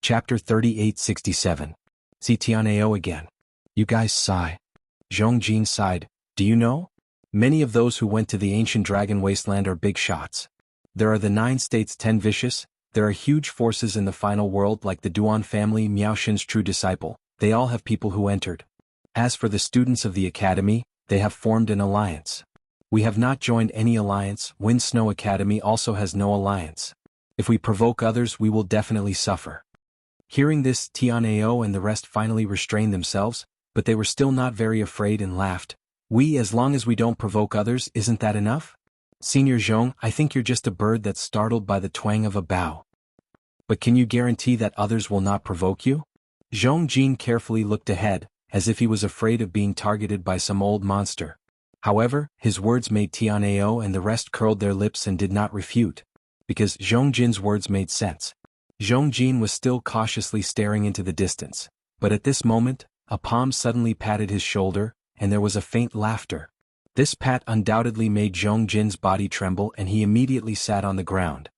Chapter 3867. See Tianao again. You guys sigh. Zhongjin sighed. Do you know? Many of those who went to the ancient dragon wasteland are big shots. There are the 9 states 10 vicious, there are huge forces in the final world like the Duan family Miaoxin's true disciple, they all have people who entered. As for the students of the academy, they have formed an alliance. We have not joined any alliance, Wind Snow Academy also has no alliance. If we provoke others we will definitely suffer. Hearing this, Tianao and the rest finally restrained themselves, but they were still not very afraid and laughed. As long as we don't provoke others, isn't that enough? Senior Zhong, I think you're just a bird that's startled by the twang of a bow. But can you guarantee that others will not provoke you? Zhongjin carefully looked ahead, as if he was afraid of being targeted by some old monster. However, his words made Tianao and the rest curled their lips and did not refute, because Zhongjin's words made sense. Zhongjin was still cautiously staring into the distance, but at this moment, a palm suddenly patted his shoulder, and there was a faint laughter. This pat undoubtedly made Zhongjin's body tremble and he immediately sat on the ground.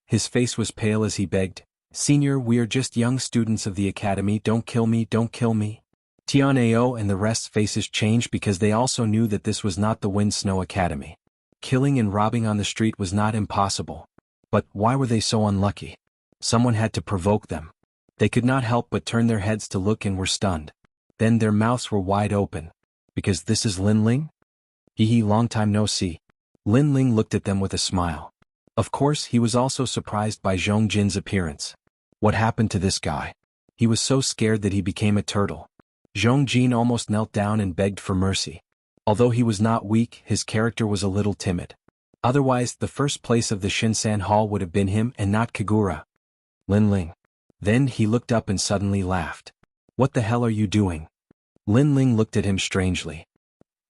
His face was pale as he begged, "Senior, we are just young students of the academy, don't kill me, don't kill me." Tianao and the rest's faces changed because they also knew that this was not the Wind Snow Academy. Killing and robbing on the street was not impossible. But why were they so unlucky? Someone had to provoke them. They could not help but turn their heads to look and were stunned. Then their mouths were wide open. Because this is Lin Ling? Hee, long time no see. Lin Ling looked at them with a smile. Of course, he was also surprised by Zhongjin's appearance. What happened to this guy? He was so scared that he became a turtle. Zhongjin almost knelt down and begged for mercy. Although he was not weak, his character was a little timid. Otherwise, the first place of the Shinsan Hall would have been him and not Kagura. Lin Ling. Then he looked up and suddenly laughed. What the hell are you doing? Lin Ling looked at him strangely.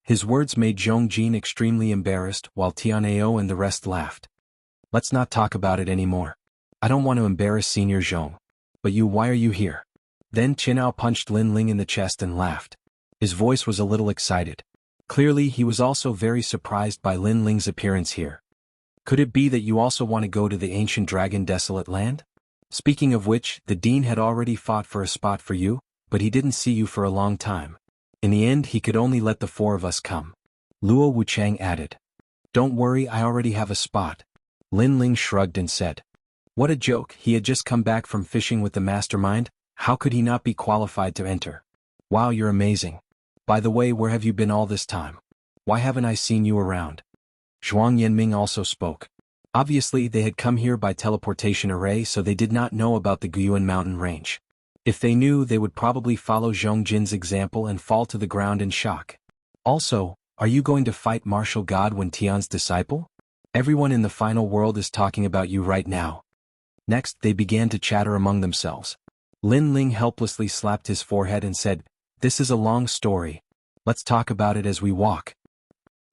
His words made Zhongjin extremely embarrassed while Tianao and the rest laughed. Let's not talk about it anymore. I don't want to embarrass Senior Zhong. But why are you here? Then Chinao punched Lin Ling in the chest and laughed. His voice was a little excited. Clearly he was also very surprised by Lin Ling's appearance here. Could it be that you also want to go to the ancient dragon desolate land? Speaking of which, the dean had already fought for a spot for you, but he didn't see you for a long time. In the end he could only let the 4 of us come. Luo Wuchang added. Don't worry, I already have a spot. Lin Ling shrugged and said. What a joke, he had just come back from fishing with the mastermind, how could he not be qualified to enter? Wow, you're amazing. By the way, where have you been all this time? Why haven't I seen you around? Zhuang Yanming also spoke. Obviously they had come here by teleportation array so they did not know about the Guyuan mountain range. If they knew they would probably follow Zhongjin's example and fall to the ground in shock. Also, are you going to fight Martial God Wen Tian's disciple? Everyone in the final world is talking about you right now. Next they began to chatter among themselves. Lin Ling helplessly slapped his forehead and said, this is a long story. Let's talk about it as we walk.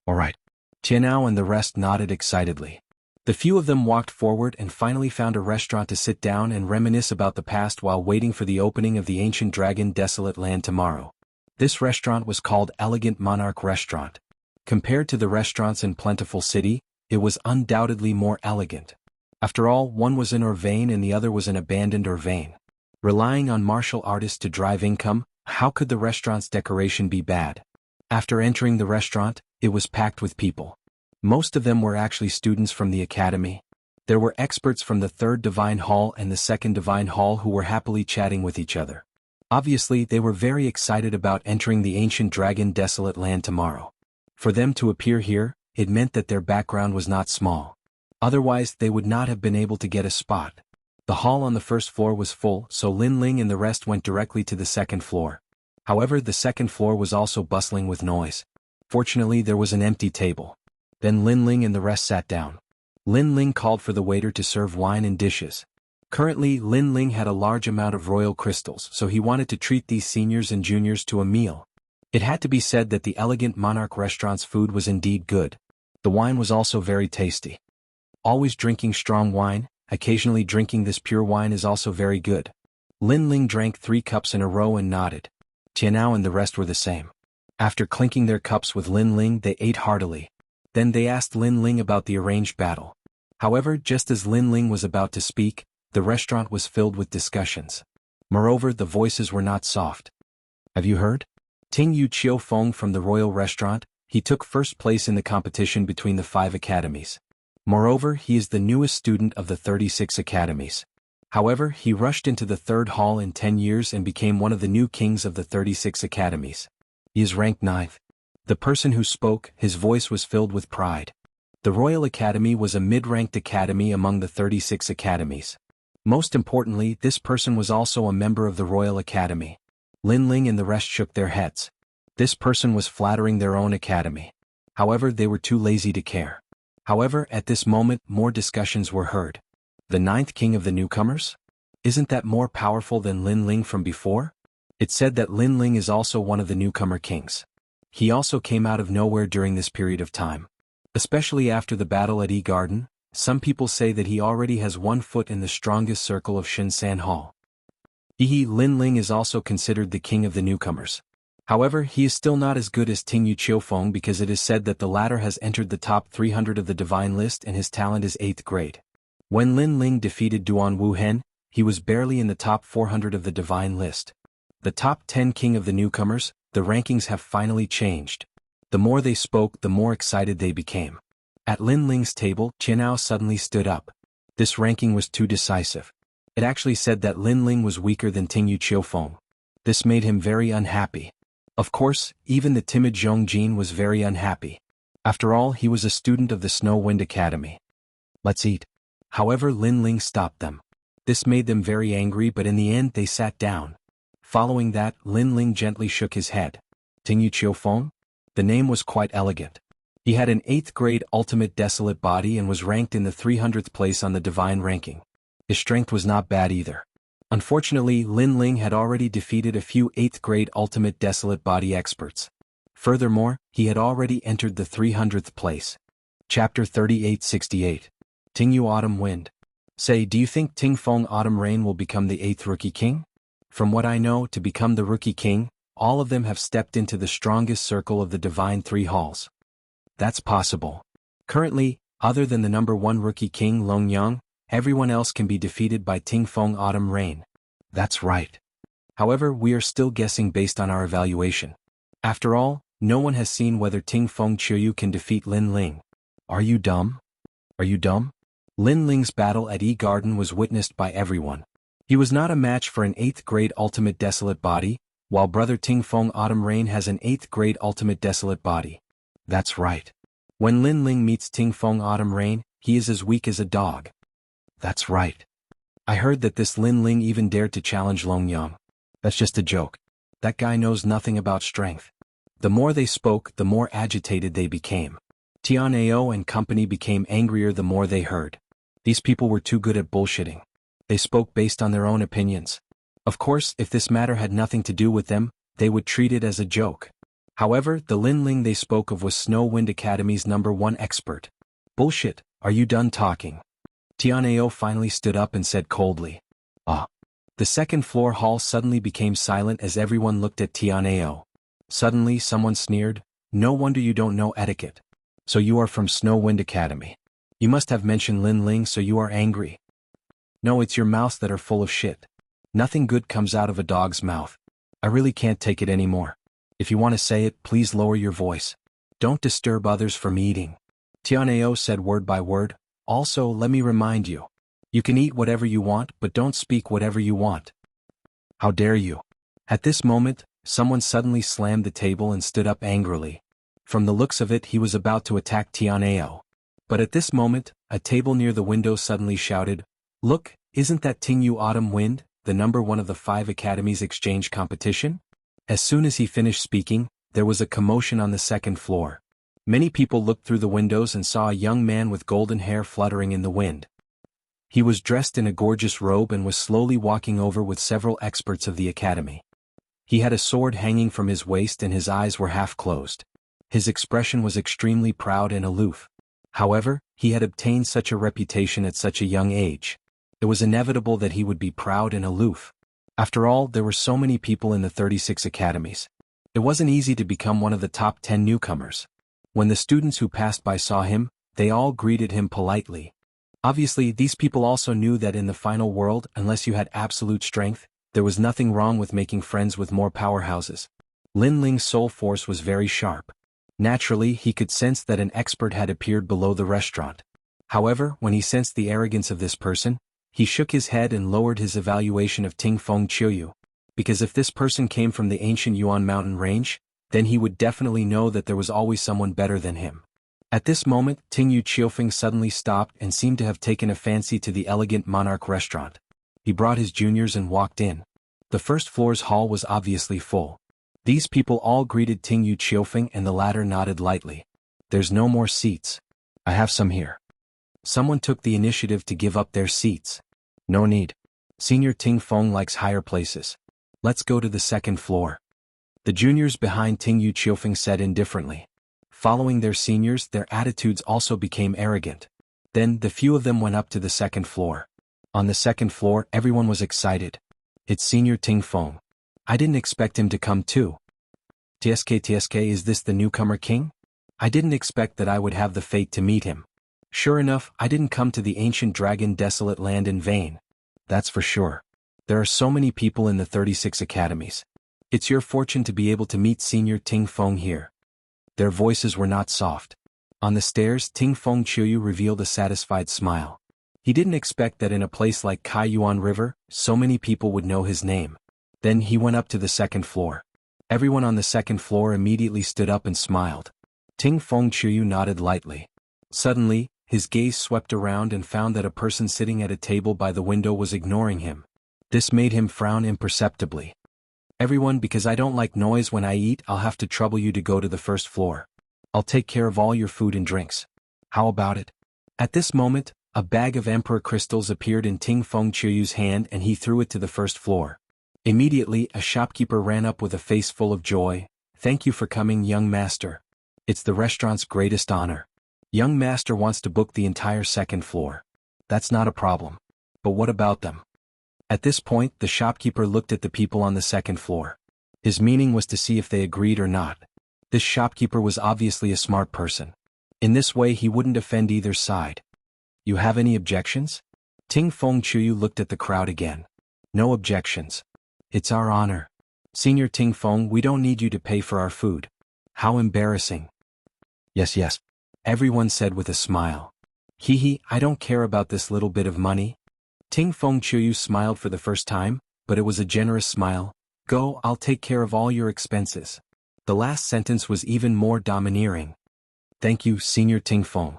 Alright. Tianao and the rest nodded excitedly. The few of them walked forward and finally found a restaurant to sit down and reminisce about the past while waiting for the opening of the ancient dragon desolate land tomorrow. This restaurant was called Elegant Monarch Restaurant. Compared to the restaurants in Plentiful City, it was undoubtedly more elegant. After all, one was an Urvain and the other was an abandoned Urvain. Relying on martial artists to drive income, how could the restaurant's decoration be bad? After entering the restaurant, it was packed with people. Most of them were actually students from the academy. There were experts from the 3rd Divine Hall and the 2nd Divine Hall who were happily chatting with each other. Obviously, they were very excited about entering the ancient dragon desolate land tomorrow. For them to appear here, it meant that their background was not small. Otherwise, they would not have been able to get a spot. The hall on the 1st floor was full, so Lin Ling and the rest went directly to the 2nd floor. However, the 2nd floor was also bustling with noise. Fortunately, there was an empty table. Then Lin Ling and the rest sat down. Lin Ling called for the waiter to serve wine and dishes. Currently, Lin Ling had a large amount of royal crystals, so he wanted to treat these seniors and juniors to a meal. It had to be said that the Elegant Monarch restaurant's food was indeed good. The wine was also very tasty. Always drinking strong wine, occasionally drinking this pure wine is also very good. Lin Ling drank 3 cups in a row and nodded. Tianao and the rest were the same. After clinking their cups with Lin Ling, they ate heartily. Then they asked Lin Ling about the arranged battle. However, just as Lin Ling was about to speak, The restaurant was filled with discussions. Moreover, the voices were not soft. Have you heard? Ting Yu Qiufeng from the royal restaurant, he took first place in the competition between the 5 academies. Moreover, he is the newest student of the 36 academies. However, he rushed into the 3rd hall in 10 years and became one of the new kings of the 36 academies. He is ranked 9th. The person who spoke, his voice was filled with pride. The Royal Academy was a mid-ranked academy among the 36 academies. Most importantly, this person was also a member of the Royal Academy. Lin Ling and the rest shook their heads. This person was flattering their own academy. However, they were too lazy to care. However, at this moment, more discussions were heard. The 9th king of the newcomers? Isn't that more powerful than Lin Ling from before? It said that Lin Ling is also one of the newcomer kings. He also came out of nowhere during this period of time. Especially after the battle at Garden, some people say that he already has 1 foot in the strongest circle of Shinsan Hall. Lin Ling is also considered the king of the newcomers. However, he is still not as good as Ting Yu Qiufeng because it is said that the latter has entered the top 300 of the divine list and his talent is 8th grade. When Lin Ling defeated Duan Wuhen, he was barely in the top 400 of the divine list. The top 10 king of the newcomers, the rankings have finally changed. The more they spoke, the more excited they became. At Lin Ling's table, Qianao suddenly stood up. This ranking was too decisive. It actually said that Lin Ling was weaker than Ting Yu Qiufeng. This made him very unhappy. Of course, even the timid Zhong Jin was very unhappy. After all, he was a student of the Snow Wind Academy. Let's eat. However, Lin Ling stopped them. This made them very angry, but in the end they sat down. Following that, Lin Ling gently shook his head. Ting Yu Qiufeng? The name was quite elegant. He had an 8th grade ultimate desolate body and was ranked in the 300th place on the divine ranking. His strength was not bad either. Unfortunately, Lin Ling had already defeated a few 8th grade ultimate desolate body experts. Furthermore, he had already entered the 300th place. Chapter 3868. Ting Yu Autumn Wind. Say, do you think Ting Feng Autumn Rain will become the 8th rookie king? From what I know, to become the rookie king, all of them have stepped into the strongest circle of the divine 3 halls. That's possible. Currently, other than the number 1 rookie king Long Yang, everyone else can be defeated by Ting Feng Autumn Rain. That's right. However, we are still guessing based on our evaluation. After all, no one has seen whether Ting Feng Qiuyu can defeat Lin Ling. Are you dumb? Are you dumb? Lin Ling's battle at Garden was witnessed by everyone. He was not a match for an 8th grade ultimate desolate body, while brother Ting Feng Autumn Rain has an 8th grade ultimate desolate body. That's right. When Lin Ling meets Ting Feng Autumn Rain, he is as weak as a dog. That's right. I heard that this Lin Ling even dared to challenge Long Yang. That's just a joke. That guy knows nothing about strength. The more they spoke, the more agitated they became. Tianao and company became angrier the more they heard. These people were too good at bullshitting. They spoke based on their own opinions. Of course, if this matter had nothing to do with them, they would treat it as a joke. However, the Lin Ling they spoke of was Snow Wind Academy's number 1 expert. Bullshit, are you done talking? Tianao finally stood up and said coldly. Ah. The 2nd floor hall suddenly became silent as everyone looked at Tianao. Suddenly someone sneered, no wonder you don't know etiquette. So you are from Snow Wind Academy. You must have mentioned Lin Ling so you are angry. No, it's your mouths that are full of shit. Nothing good comes out of a dog's mouth. I really can't take it anymore. If you want to say it, please lower your voice. Don't disturb others from eating. Tianao said word by word. Also, let me remind you. You can eat whatever you want, but don't speak whatever you want. How dare you? At this moment, someone suddenly slammed the table and stood up angrily. From the looks of it, he was about to attack Tianao. But at this moment, a table near the window suddenly shouted, Look, isn't that Ting Yu Autumn Wind, the number 1 of the 5 academies exchange competition? As soon as he finished speaking, there was a commotion on the 2nd floor. Many people looked through the windows and saw a young man with golden hair fluttering in the wind. He was dressed in a gorgeous robe and was slowly walking over with several experts of the academy. He had a sword hanging from his waist and his eyes were half closed. His expression was extremely proud and aloof. However, he had obtained such a reputation at such a young age. It was inevitable that he would be proud and aloof. After all, there were so many people in the 36 academies. It wasn't easy to become one of the top 10 newcomers. When the students who passed by saw him, they all greeted him politely. Obviously, these people also knew that in the final world, unless you had absolute strength, there was nothing wrong with making friends with more powerhouses. Lin Ling's soul force was very sharp. Naturally, he could sense that an expert had appeared below the restaurant. However, when he sensed the arrogance of this person, he shook his head and lowered his evaluation of Ting Feng Qiuyu. Because if this person came from the ancient Yuan mountain range, then he would definitely know that there was always someone better than him. At this moment, Ting Yu Qiufeng suddenly stopped and seemed to have taken a fancy to the elegant monarch restaurant. He brought his juniors and walked in. The first floor's hall was obviously full. These people all greeted Ting Yu Qiufeng and the latter nodded lightly. There's no more seats. I have some here. Someone took the initiative to give up their seats. No need. Senior Ting Feng likes higher places. Let's go to the second floor. The juniors behind Ting Yu Qiufeng said indifferently. Following their seniors, their attitudes also became arrogant. Then, the few of them went up to the second floor. On the second floor, everyone was excited. It's Senior Ting Feng. I didn't expect him to come too. TSK, is this the newcomer king? I didn't expect that I would have the fate to meet him. Sure enough, I didn't come to the ancient dragon desolate land in vain. That's for sure. There are so many people in the 36 academies. It's your fortune to be able to meet Senior Ting Feng here. Their voices were not soft. On the stairs, Ting Feng Qiuyu revealed a satisfied smile. He didn't expect that in a place like Kaiyuan River, so many people would know his name. Then he went up to the second floor. Everyone on the second floor immediately stood up and smiled. Ting Feng Qiuyu nodded lightly. Suddenly, his gaze swept around and found that a person sitting at a table by the window was ignoring him. This made him frown imperceptibly. Everyone, because I don't like noise when I eat, I'll have to trouble you to go to the first floor. I'll take care of all your food and drinks. How about it? At this moment, a bag of emperor crystals appeared in Ting Feng Qiuyu's hand and he threw it to the first floor. Immediately, a shopkeeper ran up with a face full of joy. Thank you for coming, young master. It's the restaurant's greatest honor. Young master wants to book the entire second floor. That's not a problem. But what about them? At this point, the shopkeeper looked at the people on the second floor. His meaning was to see if they agreed or not. This shopkeeper was obviously a smart person. In this way he wouldn't offend either side. You have any objections? Ting Feng Qiuyu looked at the crowd again. No objections. It's our honor. Senior Ting Feng, we don't need you to pay for our food. How embarrassing. Yes. Everyone said with a smile. Hee, I don't care about this little bit of money. Ting Feng Qiuyu smiled for the first time, but it was a generous smile. Go, I'll take care of all your expenses. The last sentence was even more domineering. Thank you, Senior Ting Feng.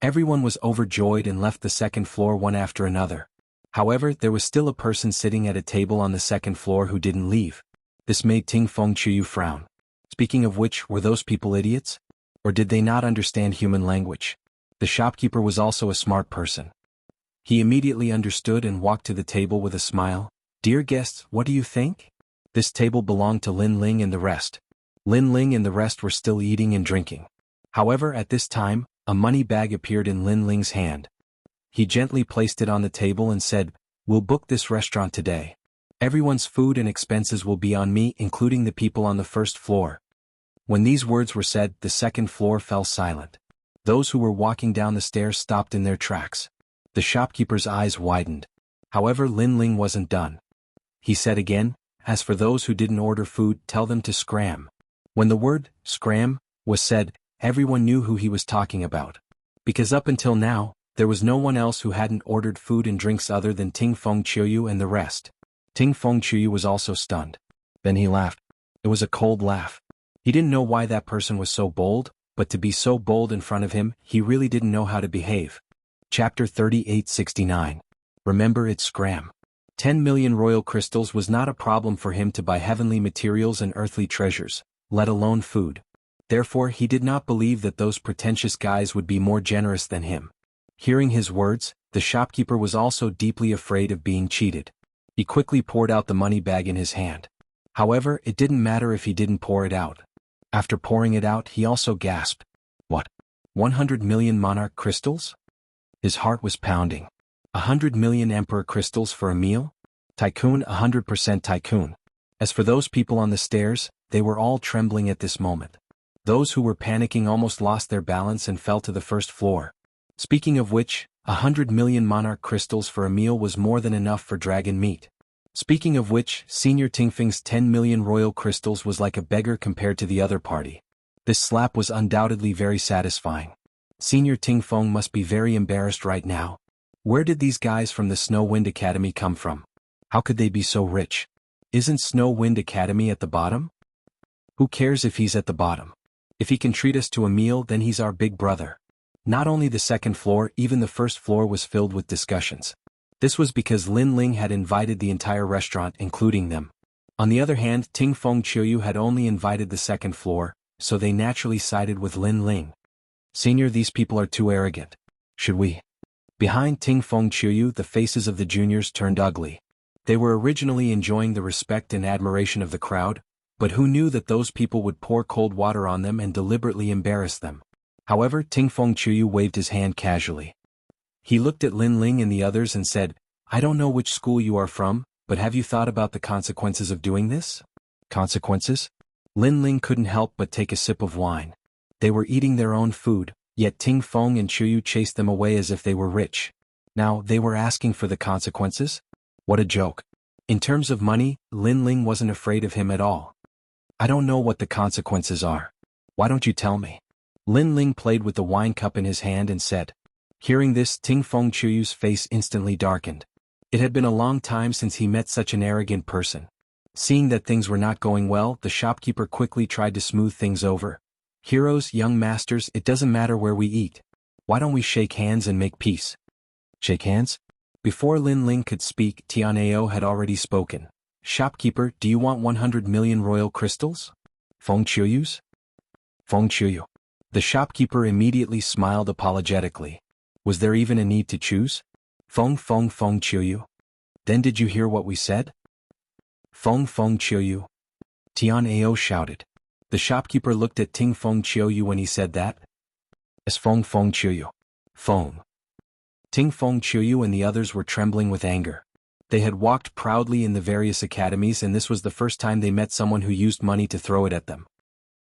Everyone was overjoyed and left the second floor one after another. However, there was still a person sitting at a table on the second floor who didn't leave. This made Ting Feng Qiuyu frown. Speaking of which, were those people idiots? Or did they not understand human language? The shopkeeper was also a smart person. He immediately understood and walked to the table with a smile. Dear guests, what do you think? This table belonged to Lin Ling and the rest. Lin Ling and the rest were still eating and drinking. However, at this time, a money bag appeared in Lin Ling's hand. He gently placed it on the table and said, We'll book this restaurant today. Everyone's food and expenses will be on me, including the people on the first floor. When these words were said, the second floor fell silent. Those who were walking down the stairs stopped in their tracks. The shopkeeper's eyes widened. However, Lin Ling wasn't done. He said again, As for those who didn't order food, tell them to scram. When the word, scram, was said, everyone knew who he was talking about. Because up until now, there was no one else who hadn't ordered food and drinks other than Ting Feng Qiuyu and the rest. Ting Feng Qiuyu was also stunned. Then he laughed. It was a cold laugh. He didn't know why that person was so bold, but to be so bold in front of him, he really didn't know how to behave. Chapter 3869. Remember, it's scram. 10 million royal crystals was not a problem for him to buy heavenly materials and earthly treasures, let alone food. Therefore he did not believe that those pretentious guys would be more generous than him. Hearing his words, the shopkeeper was also deeply afraid of being cheated. He quickly poured out the money bag in his hand. However, it didn't matter if he didn't pour it out. After pouring it out, he also gasped. What? 100 million monarch crystals? His heart was pounding. 100 million emperor crystals for a meal? Tycoon, 100% tycoon. As for those people on the stairs, they were all trembling at this moment. Those who were panicking almost lost their balance and fell to the first floor. Speaking of which, 100 million monarch crystals for a meal was more than enough for dragon meat. Speaking of which, Senior Tingfeng's 10 million royal crystals was like a beggar compared to the other party. This slap was undoubtedly very satisfying. Senior Tingfeng must be very embarrassed right now. Where did these guys from the Snow Wind Academy come from? How could they be so rich? Isn't Snow Wind Academy at the bottom? Who cares if he's at the bottom? If he can treat us to a meal, then he's our big brother. Not only the second floor, even the first floor was filled with discussions. This was because Lin Ling had invited the entire restaurant, including them. On the other hand, Tingfeng Qiuyu had only invited the second floor, so they naturally sided with Lin Ling. Senior, these people are too arrogant. Should we? Behind Tingfeng Qiuyu, the faces of the juniors turned ugly. They were originally enjoying the respect and admiration of the crowd, but who knew that those people would pour cold water on them and deliberately embarrass them? However, Tingfeng Qiuyu waved his hand casually. He looked at Lin Ling and the others and said, "I don't know which school you are from, but have you thought about the consequences of doing this?" Consequences? Lin Ling couldn't help but take a sip of wine. They were eating their own food, yet Tingfeng and Qiuyu chased them away as if they were rich. Now, they were asking for the consequences? What a joke. In terms of money, Lin Ling wasn't afraid of him at all. "I don't know what the consequences are. Why don't you tell me?" Lin Ling played with the wine cup in his hand and said. Hearing this, Tingfeng Qiuyu's face instantly darkened. It had been a long time since he met such an arrogant person. Seeing that things were not going well, the shopkeeper quickly tried to smooth things over. "Heroes, young masters, it doesn't matter where we eat. Why don't we shake hands and make peace?" Shake hands? Before Lin Ling could speak, Tianao had already spoken. "Shopkeeper, do you want 100 million royal crystals? Feng Qiuyu's?" Feng Qiuyu. The shopkeeper immediately smiled apologetically. Was there even a need to choose? Feng Qiuyu. Then did you hear what we said? Feng Qiuyu. Tianao shouted. The shopkeeper looked at Tingfeng Qiuyu when he said that. As Feng Qiuyu. Feng. Tingfeng Qiuyu and the others were trembling with anger. They had walked proudly in the various academies, and this was the first time they met someone who used money to throw it at them.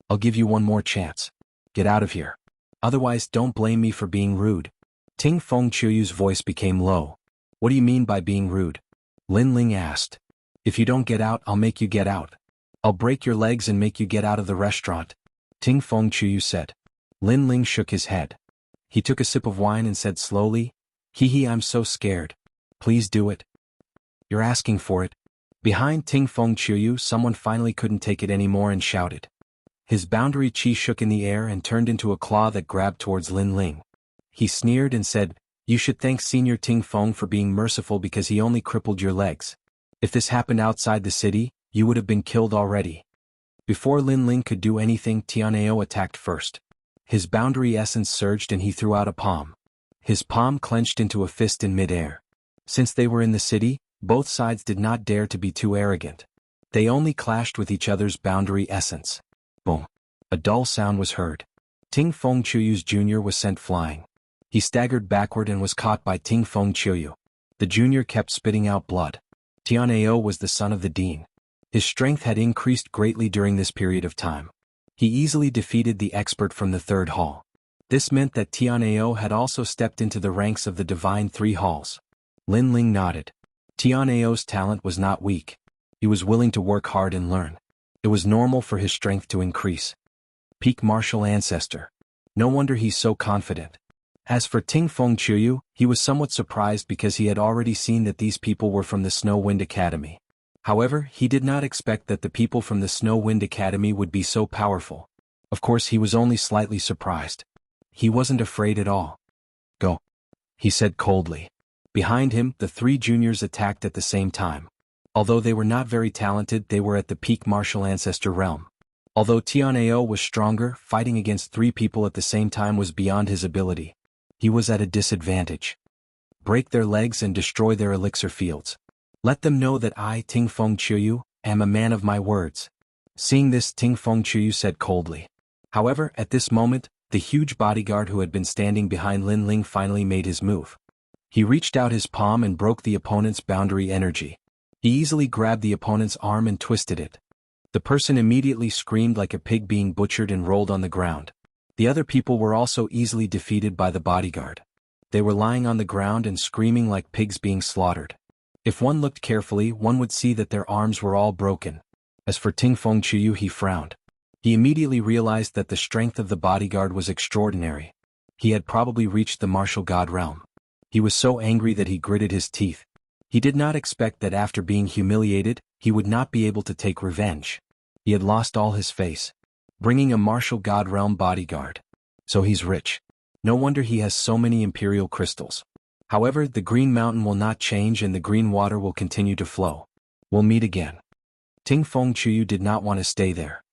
"I'll give you one more chance. Get out of here. Otherwise, don't blame me for being rude." Tingfeng Qiuyu's voice became low. "What do you mean by being rude?" Lin Ling asked. "If you don't get out, I'll make you get out. I'll break your legs and make you get out of the restaurant," Tingfeng Qiuyu said. Lin Ling shook his head. He took a sip of wine and said slowly, "Hee, I'm so scared. Please do it." "You're asking for it." Behind Tingfeng Qiuyu, someone finally couldn't take it anymore and shouted. His boundary chi shook in the air and turned into a claw that grabbed towards Lin Ling. He sneered and said, "You should thank Senior Tingfeng for being merciful because he only crippled your legs. If this happened outside the city, you would have been killed already." Before Lin Ling could do anything, Tianao attacked first. His boundary essence surged and he threw out a palm. His palm clenched into a fist in midair. Since they were in the city, both sides did not dare to be too arrogant. They only clashed with each other's boundary essence. Boom. A dull sound was heard. Tingfeng Qiuyu's junior was sent flying. He staggered backward and was caught by Tingfeng Qiuyu. The junior kept spitting out blood. Tianao was the son of the dean. His strength had increased greatly during this period of time. He easily defeated the expert from the third hall. This meant that Tianao had also stepped into the ranks of the divine 3 halls. Lin Ling nodded. Tianao's talent was not weak. He was willing to work hard and learn. It was normal for his strength to increase. Peak martial ancestor. No wonder he's so confident. As for Tingfeng Qiuyu, he was somewhat surprised because he had already seen that these people were from the Snow Wind Academy. However, he did not expect that the people from the Snow Wind Academy would be so powerful. Of course, he was only slightly surprised. He wasn't afraid at all. "Go," he said coldly. Behind him, the 3 juniors attacked at the same time. Although they were not very talented, they were at the peak martial ancestor realm. Although Tianao was stronger, fighting against 3 people at the same time was beyond his ability. He was at a disadvantage. Break their legs and destroy their elixir fields. Let them know that I, Tingfeng Qiuyu, am a man of my words. Seeing this, Tingfeng Qiuyu said coldly. However, at this moment, the huge bodyguard who had been standing behind Lin Ling finally made his move. He reached out his palm and broke the opponent's boundary energy. He easily grabbed the opponent's arm and twisted it. The person immediately screamed like a pig being butchered and rolled on the ground. The other people were also easily defeated by the bodyguard. They were lying on the ground and screaming like pigs being slaughtered. If one looked carefully, one would see that their arms were all broken. As for Ting Fengqiu, he frowned. He immediately realized that the strength of the bodyguard was extraordinary. He had probably reached the martial god realm. He was so angry that he gritted his teeth. He did not expect that after being humiliated, he would not be able to take revenge. He had lost all his face. Bringing a martial god realm bodyguard. So he's rich. No wonder he has so many imperial crystals. However, the green mountain will not change and the green water will continue to flow. We'll meet again. Ting Fengqiu did not want to stay there.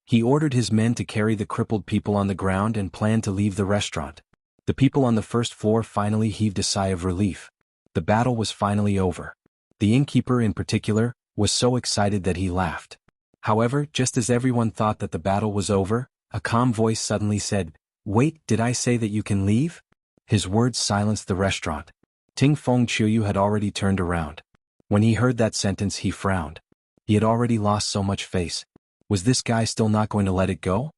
He ordered his men to carry the crippled people on the ground and planned to leave the restaurant. The people on the first floor finally heaved a sigh of relief. The battle was finally over. The innkeeper in particular was so excited that he laughed. However, just as everyone thought that the battle was over, a calm voice suddenly said, "Wait, did I say that you can leave?" His words silenced the restaurant. Ting Fengqiu had already turned around. When he heard that sentence, he frowned. He had already lost so much face. Was this guy still not going to let it go?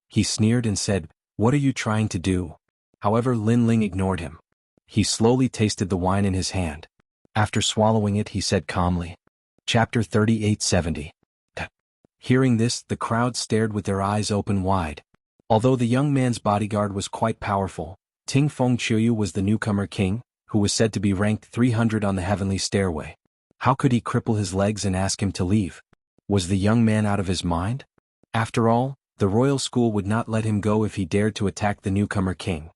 He sneered and said, "What are you trying to do?" However, Lin Ling ignored him. He slowly tasted the wine in his hand. After swallowing it, he said calmly. Chapter 3870. Hearing this, the crowd stared with their eyes open wide. Although the young man's bodyguard was quite powerful, Ting Fengqiu was the newcomer king, who was said to be ranked 300 on the heavenly stairway. How could he cripple his legs and ask him to leave? Was the young man out of his mind? After all, the royal school would not let him go if he dared to attack the newcomer king.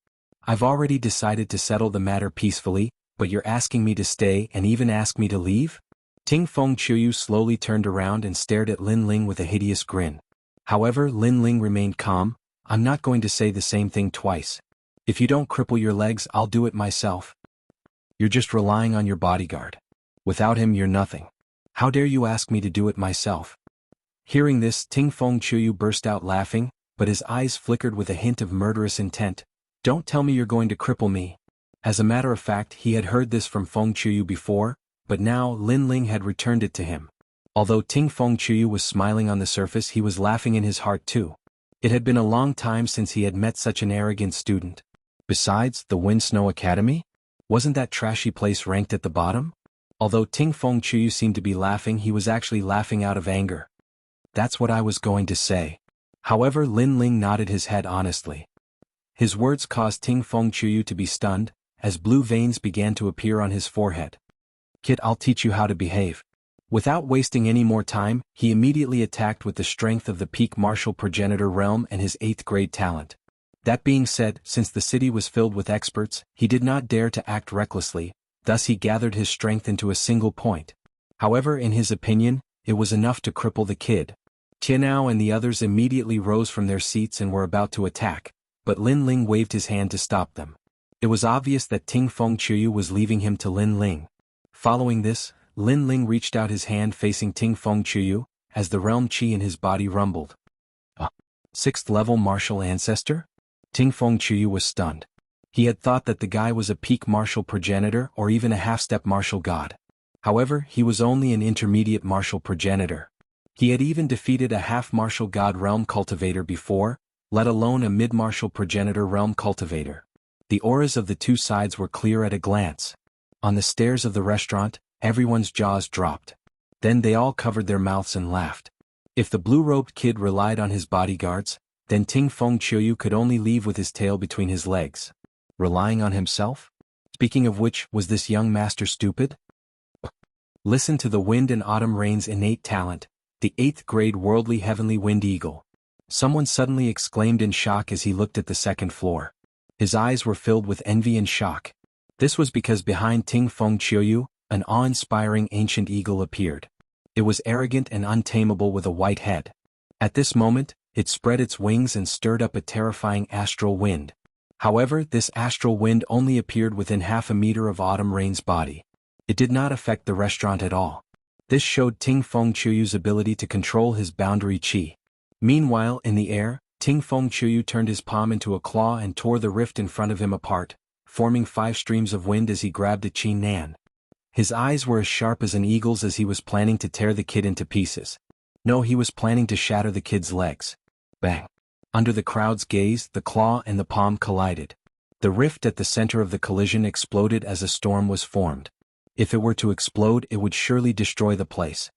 I've already decided to settle the matter peacefully, but you're asking me to stay and even ask me to leave? Ting Fengqiu slowly turned around and stared at Lin Ling with a hideous grin. However, Lin Ling remained calm. I'm not going to say the same thing twice. If you don't cripple your legs, I'll do it myself. You're just relying on your bodyguard. Without him, you're nothing. How dare you ask me to do it myself? Hearing this, Ting Fengqiu burst out laughing, but his eyes flickered with a hint of murderous intent. Don't tell me you're going to cripple me. As a matter of fact, he had heard this from Fengqiu before, but now Lin Ling had returned it to him. Although Ting Fengqiu was smiling on the surface, he was laughing in his heart too. It had been a long time since he had met such an arrogant student. Besides, the Wind Snow Academy? Wasn't that trashy place ranked at the bottom? Although Ting Fengqiu seemed to be laughing, he was actually laughing out of anger. That's what I was going to say. However, Lin Ling nodded his head honestly. His words caused Ting Fengqiu to be stunned, as blue veins began to appear on his forehead. Kid, I'll teach you how to behave. Without wasting any more time, he immediately attacked with the strength of the peak martial progenitor realm and his 8th grade talent. That being said, since the city was filled with experts, he did not dare to act recklessly, thus he gathered his strength into a single point. However, in his opinion, it was enough to cripple the kid. Tianao and the others immediately rose from their seats and were about to attack, but Lin Ling waved his hand to stop them. It was obvious that Ting Fengqiu was leaving him to Lin Ling. Following this, Lin Ling reached out his hand facing Ting Fengqiu, as the realm qi in his body rumbled. A 6th level martial ancestor? Ting Fengqiu was stunned. He had thought that the guy was a peak martial progenitor or even a half-step martial god. However, he was only an intermediate martial progenitor. He had even defeated a half-martial god realm cultivator before, let alone a mid-martial progenitor realm cultivator. The auras of the two sides were clear at a glance. On the stairs of the restaurant, everyone's jaws dropped. Then they all covered their mouths and laughed. If the blue-robed kid relied on his bodyguards, then Ting Fengqiu could only leave with his tail between his legs. Relying on himself? Speaking of which, was this young master stupid? Listen to the wind and autumn rain's innate talent, the 8th grade worldly heavenly wind eagle. Someone suddenly exclaimed in shock as he looked at the second floor. His eyes were filled with envy and shock. This was because behind Ting Fengqiu, an awe-inspiring ancient eagle appeared. It was arrogant and untamable with a white head. At this moment, it spread its wings and stirred up a terrifying astral wind. However, this astral wind only appeared within half a meter of Autumn Rain's body. It did not affect the restaurant at all. This showed Ting Fengqiu's ability to control his boundary qi. Meanwhile, in the air, Ting Fengqiu turned his palm into a claw and tore the rift in front of him apart, forming 5 streams of wind as he grabbed a qi nan. His eyes were as sharp as an eagle's as he was planning to tear the kid into pieces. No, he was planning to shatter the kid's legs. Bang! Under the crowd's gaze, the claw and the palm collided. The rift at the center of the collision exploded as a storm was formed. If it were to explode, it would surely destroy the place.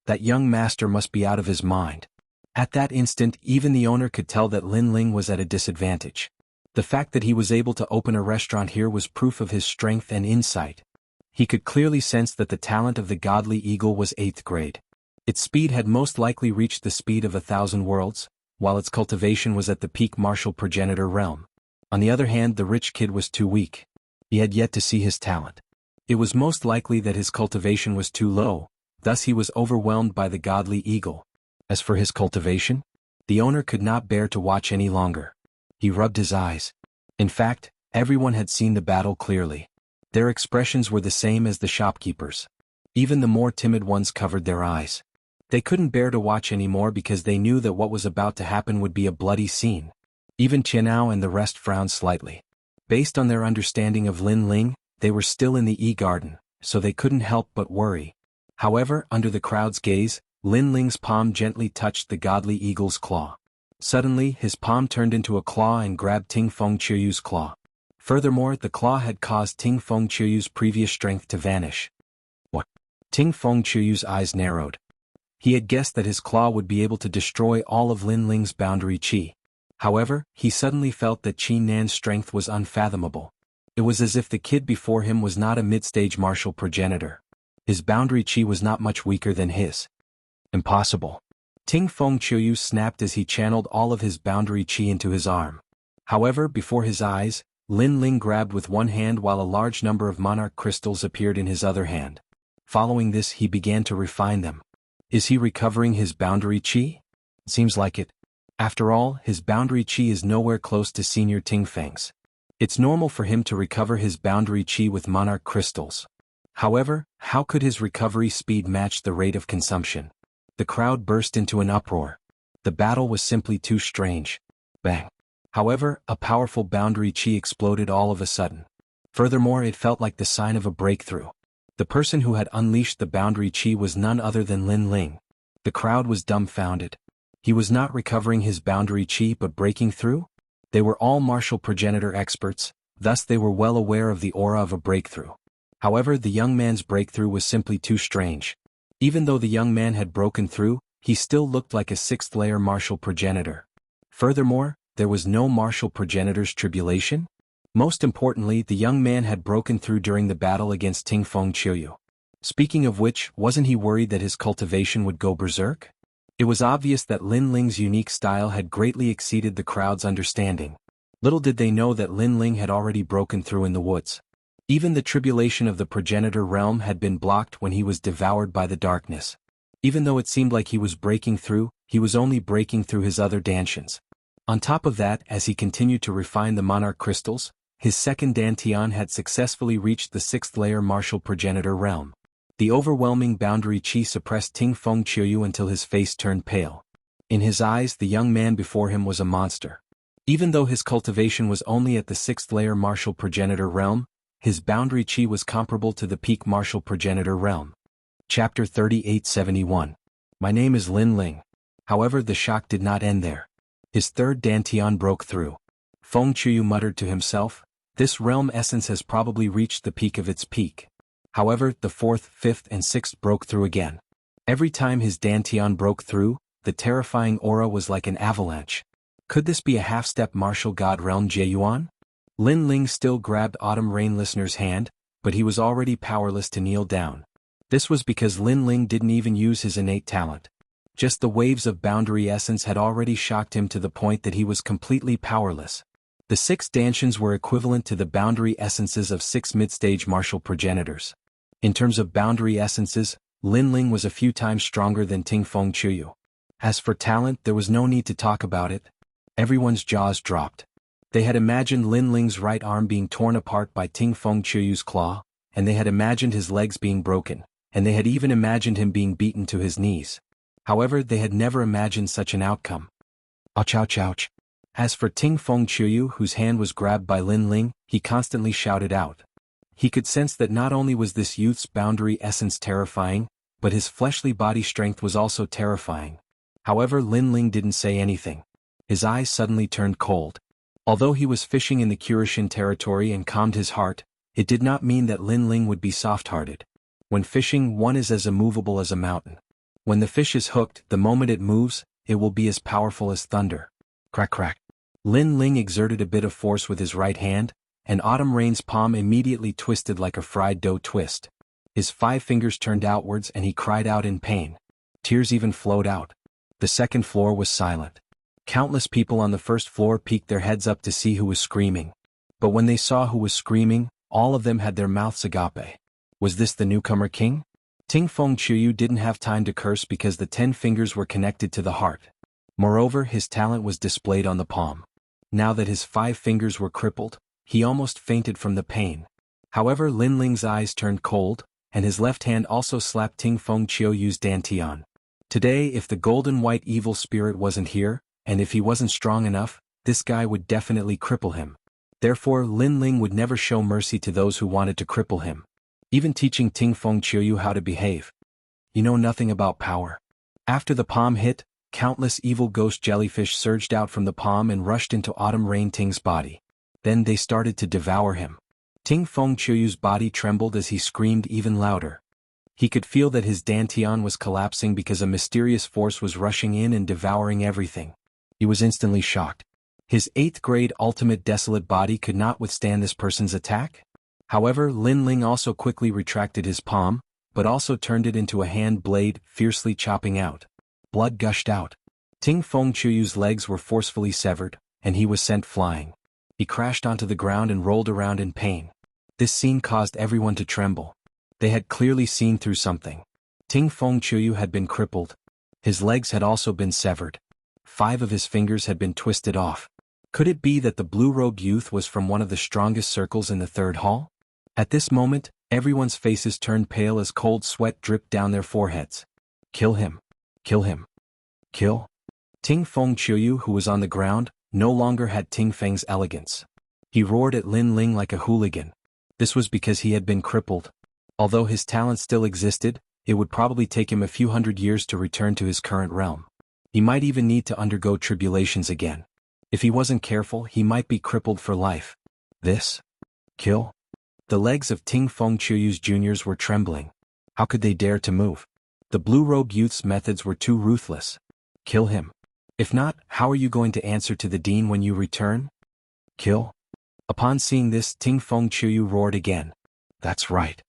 That young master must be out of his mind. At that instant, even the owner could tell that Lin Ling was at a disadvantage. The fact that he was able to open a restaurant here was proof of his strength and insight. He could clearly sense that the talent of the godly eagle was 8th grade. Its speed had most likely reached the speed of 1,000 worlds, while its cultivation was at the peak martial progenitor realm. On the other hand, the rich kid was too weak. He had yet to see his talent. It was most likely that his cultivation was too low, thus he was overwhelmed by the godly eagle. As for his cultivation, the owner could not bear to watch any longer. He rubbed his eyes. In fact, everyone had seen the battle clearly. Their expressions were the same as the shopkeepers. Even the more timid ones covered their eyes. They couldn't bear to watch anymore because they knew that what was about to happen would be a bloody scene. Even Qianao and the rest frowned slightly. Based on their understanding of Lin Ling, they were still in the E-garden, so they couldn't help but worry. However, under the crowd's gaze, Lin Ling's palm gently touched the godly eagle's claw. Suddenly, his palm turned into a claw and grabbed Ting Feng Qiuyu's claw. Furthermore, the claw had caused Ting Feng Qiuyu's previous strength to vanish. What? Ting Feng Qiuyu's eyes narrowed. He had guessed that his claw would be able to destroy all of Lin Ling's boundary qi. However, he suddenly felt that Qi Nan's strength was unfathomable. It was as if the kid before him was not a mid-stage martial progenitor. His boundary qi was not much weaker than his. Impossible. Ting Feng Qiuyu snapped as he channeled all of his boundary qi into his arm. However, before his eyes, Lin Ling grabbed with one hand while a large number of monarch crystals appeared in his other hand. Following this, he began to refine them. Is he recovering his boundary qi? Seems like it. After all, his boundary qi is nowhere close to Senior Ting Feng's. It's normal for him to recover his boundary qi with monarch crystals. However, how could his recovery speed match the rate of consumption? The crowd burst into an uproar. The battle was simply too strange. Bang. However, a powerful boundary qi exploded all of a sudden. Furthermore, it felt like the sign of a breakthrough. The person who had unleashed the boundary qi was none other than Lin Ling. The crowd was dumbfounded. He was not recovering his boundary qi but breaking through? They were all martial progenitor experts, thus they were well aware of the aura of a breakthrough. However, the young man's breakthrough was simply too strange. Even though the young man had broken through, he still looked like a 6th-layer martial progenitor. Furthermore, there was no martial progenitor's tribulation? Most importantly, the young man had broken through during the battle against Ting Feng Qiuyu. Speaking of which, wasn't he worried that his cultivation would go berserk? It was obvious that Lin Ling's unique style had greatly exceeded the crowd's understanding. Little did they know that Lin Ling had already broken through in the woods. Even the tribulation of the progenitor realm had been blocked when he was devoured by the darkness. Even though it seemed like he was breaking through, he was only breaking through his other dantians. On top of that, as he continued to refine the monarch crystals, his second dantian had successfully reached the 6th-layer martial progenitor realm. The overwhelming boundary qi suppressed Ting Feng Qiuyu until his face turned pale. In his eyes, the young man before him was a monster. Even though his cultivation was only at the 6th-layer martial progenitor realm, his boundary qi was comparable to the peak martial progenitor realm. Chapter 3871. My name is Lin Ling. However, the shock did not end there. His third dantian broke through. Feng Qiuyu muttered to himself, this realm essence has probably reached the peak of its peak. However, the 4th, 5th and 6th broke through again. Every time his dantian broke through, the terrifying aura was like an avalanche. Could this be a half-step martial god realm Jieyuan? Lin Ling still grabbed Autumn Rain Listener's hand, but he was already powerless to kneel down. This was because Lin Ling didn't even use his innate talent. Just the waves of boundary essence had already shocked him to the point that he was completely powerless. The 6 dantians were equivalent to the boundary essences of 6 mid-stage martial progenitors. In terms of boundary essences, Lin Ling was a few times stronger than Ting Feng Qiuyu. As for talent, there was no need to talk about it. Everyone's jaws dropped. They had imagined Lin Ling's right arm being torn apart by Ting Feng Qiuyu's claw, and they had imagined his legs being broken, and they had even imagined him being beaten to his knees. However, they had never imagined such an outcome. Ouch ouch ouch. As for Ting Feng Qiuyu, whose hand was grabbed by Lin Ling, he constantly shouted out. He could sense that not only was this youth's boundary essence terrifying, but his fleshly body strength was also terrifying. However, Lin Ling didn't say anything. His eyes suddenly turned cold. Although he was fishing in the Kurishin territory and calmed his heart, it did not mean that Lin Ling would be soft-hearted. When fishing, one is as immovable as a mountain. When the fish is hooked, the moment it moves, it will be as powerful as thunder. Crack crack. Lin Ling exerted a bit of force with his right hand, and Autumn Rain's palm immediately twisted like a fried dough twist. His 5 fingers turned outwards and he cried out in pain. Tears even flowed out. The second floor was silent. Countless people on the first floor peeked their heads up to see who was screaming. But when they saw who was screaming, all of them had their mouths agape. Was this the newcomer king? Ting Feng Qiuyu didn't have time to curse because the 10 fingers were connected to the heart. Moreover, his talent was displayed on the palm. Now that his 5 fingers were crippled, he almost fainted from the pain. However, Lin Ling's eyes turned cold, and his left hand also slapped Ting Feng Qiuyu's dantian. Today, if the golden white evil spirit wasn't here, and if he wasn't strong enough, this guy would definitely cripple him. Therefore, Lin Ling would never show mercy to those who wanted to cripple him. Even teaching Ting Feng Qiuyu how to behave. You know nothing about power. After the palm hit, countless evil ghost jellyfish surged out from the palm and rushed into Autumn Rain Ting's body. Then they started to devour him. Ting Feng Qiuyu's body trembled as he screamed even louder. He could feel that his dantian was collapsing because a mysterious force was rushing in and devouring everything. He was instantly shocked. His 8th grade ultimate desolate body could not withstand this person's attack? However, Lin Ling also quickly retracted his palm, but also turned it into a hand blade, fiercely chopping out. Blood gushed out. Ting Feng Qiuyu's legs were forcefully severed, and he was sent flying. He crashed onto the ground and rolled around in pain. This scene caused everyone to tremble. They had clearly seen through something. Ting Feng Qiuyu had been crippled. His legs had also been severed. 5 of his fingers had been twisted off. Could it be that the blue-robed youth was from one of the strongest circles in the 3rd hall? At this moment, everyone's faces turned pale as cold sweat dripped down their foreheads. Kill him. Kill him. Kill. Ting Feng Qiuyu, who was on the ground, no longer had Ting Feng's elegance. He roared at Lin Ling like a hooligan. This was because he had been crippled. Although his talent still existed, it would probably take him a few hundred years to return to his current realm. He might even need to undergo tribulations again. If he wasn't careful, he might be crippled for life. This? Kill? The legs of Ting Feng Qiuyu's juniors were trembling. How could they dare to move? The blue-robed youth's methods were too ruthless. Kill him. If not, how are you going to answer to the dean when you return? Kill? Upon seeing this, Ting Feng Qiuyu roared again. That's right.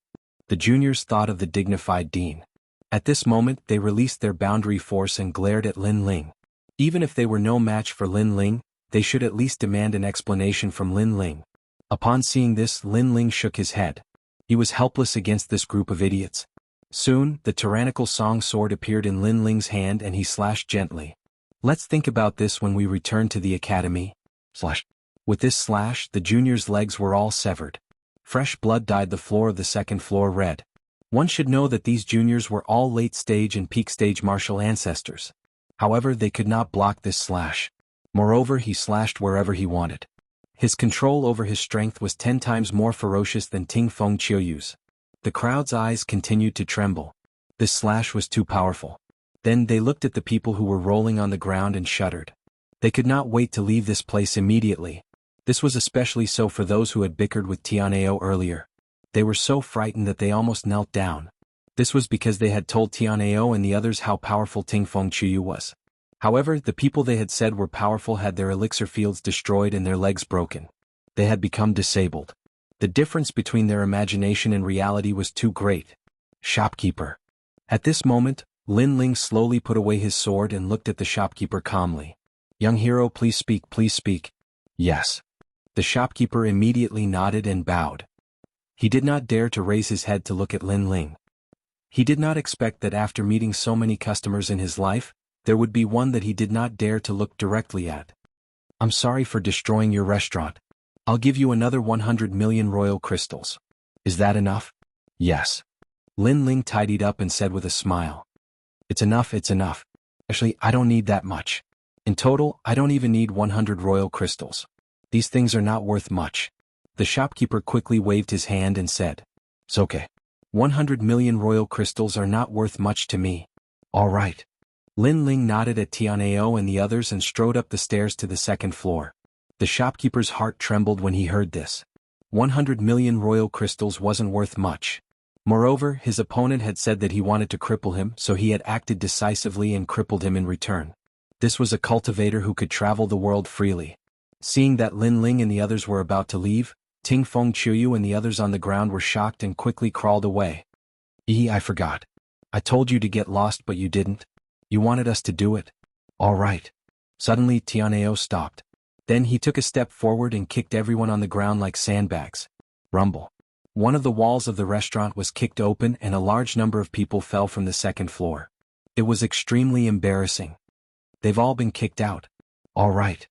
The juniors thought of the dignified dean. At this moment, they released their boundary force and glared at Lin Ling. Even if they were no match for Lin Ling, they should at least demand an explanation from Lin Ling. Upon seeing this, Lin Ling shook his head. He was helpless against this group of idiots. Soon, the tyrannical song sword appeared in Lin Ling's hand and he slashed gently. Let's think about this when we return to the academy. Slash. With this slash, the juniors' legs were all severed. Fresh blood dyed the floor of the 2nd floor red. One should know that these juniors were all late-stage and peak-stage martial ancestors. However, they could not block this slash. Moreover, he slashed wherever he wanted. His control over his strength was 10 times more ferocious than Ting Feng Qiuyu's. The crowd's eyes continued to tremble. This slash was too powerful. Then they looked at the people who were rolling on the ground and shuddered. They could not wait to leave this place immediately. This was especially so for those who had bickered with Tianao earlier. They were so frightened that they almost knelt down. This was because they had told Tianao and the others how powerful Ting Feng Qiuyu was. However, the people they had said were powerful had their elixir fields destroyed and their legs broken. They had become disabled. The difference between their imagination and reality was too great. Shopkeeper. At this moment, Lin Ling slowly put away his sword and looked at the shopkeeper calmly. Young hero, please speak, please speak. Yes. The shopkeeper immediately nodded and bowed. He did not dare to raise his head to look at Lin Ling. He did not expect that after meeting so many customers in his life, there would be one that he did not dare to look directly at. I'm sorry for destroying your restaurant. I'll give you another 100 million royal crystals. Is that enough? Yes. Lin Ling tidied up and said with a smile. It's enough, it's enough. Actually, I don't need that much. In total, I don't even need 100 royal crystals. These things are not worth much. The shopkeeper quickly waved his hand and said, It's okay. 100 million royal crystals are not worth much to me. All right. Lin Ling nodded at Tianao and the others and strode up the stairs to the 2nd floor. The shopkeeper's heart trembled when he heard this. 100 million royal crystals wasn't worth much. Moreover, his opponent had said that he wanted to cripple him, so he had acted decisively and crippled him in return. This was a cultivator who could travel the world freely. Seeing that Lin Ling and the others were about to leave, Ting Feng Qiuyu and the others on the ground were shocked and quickly crawled away. I forgot. I told you to get lost but you didn't. You wanted us to do it. All right. Suddenly Tianao stopped. Then he took a step forward and kicked everyone on the ground like sandbags. Rumble. One of the walls of the restaurant was kicked open and a large number of people fell from the second floor. It was extremely embarrassing. They've all been kicked out. All right.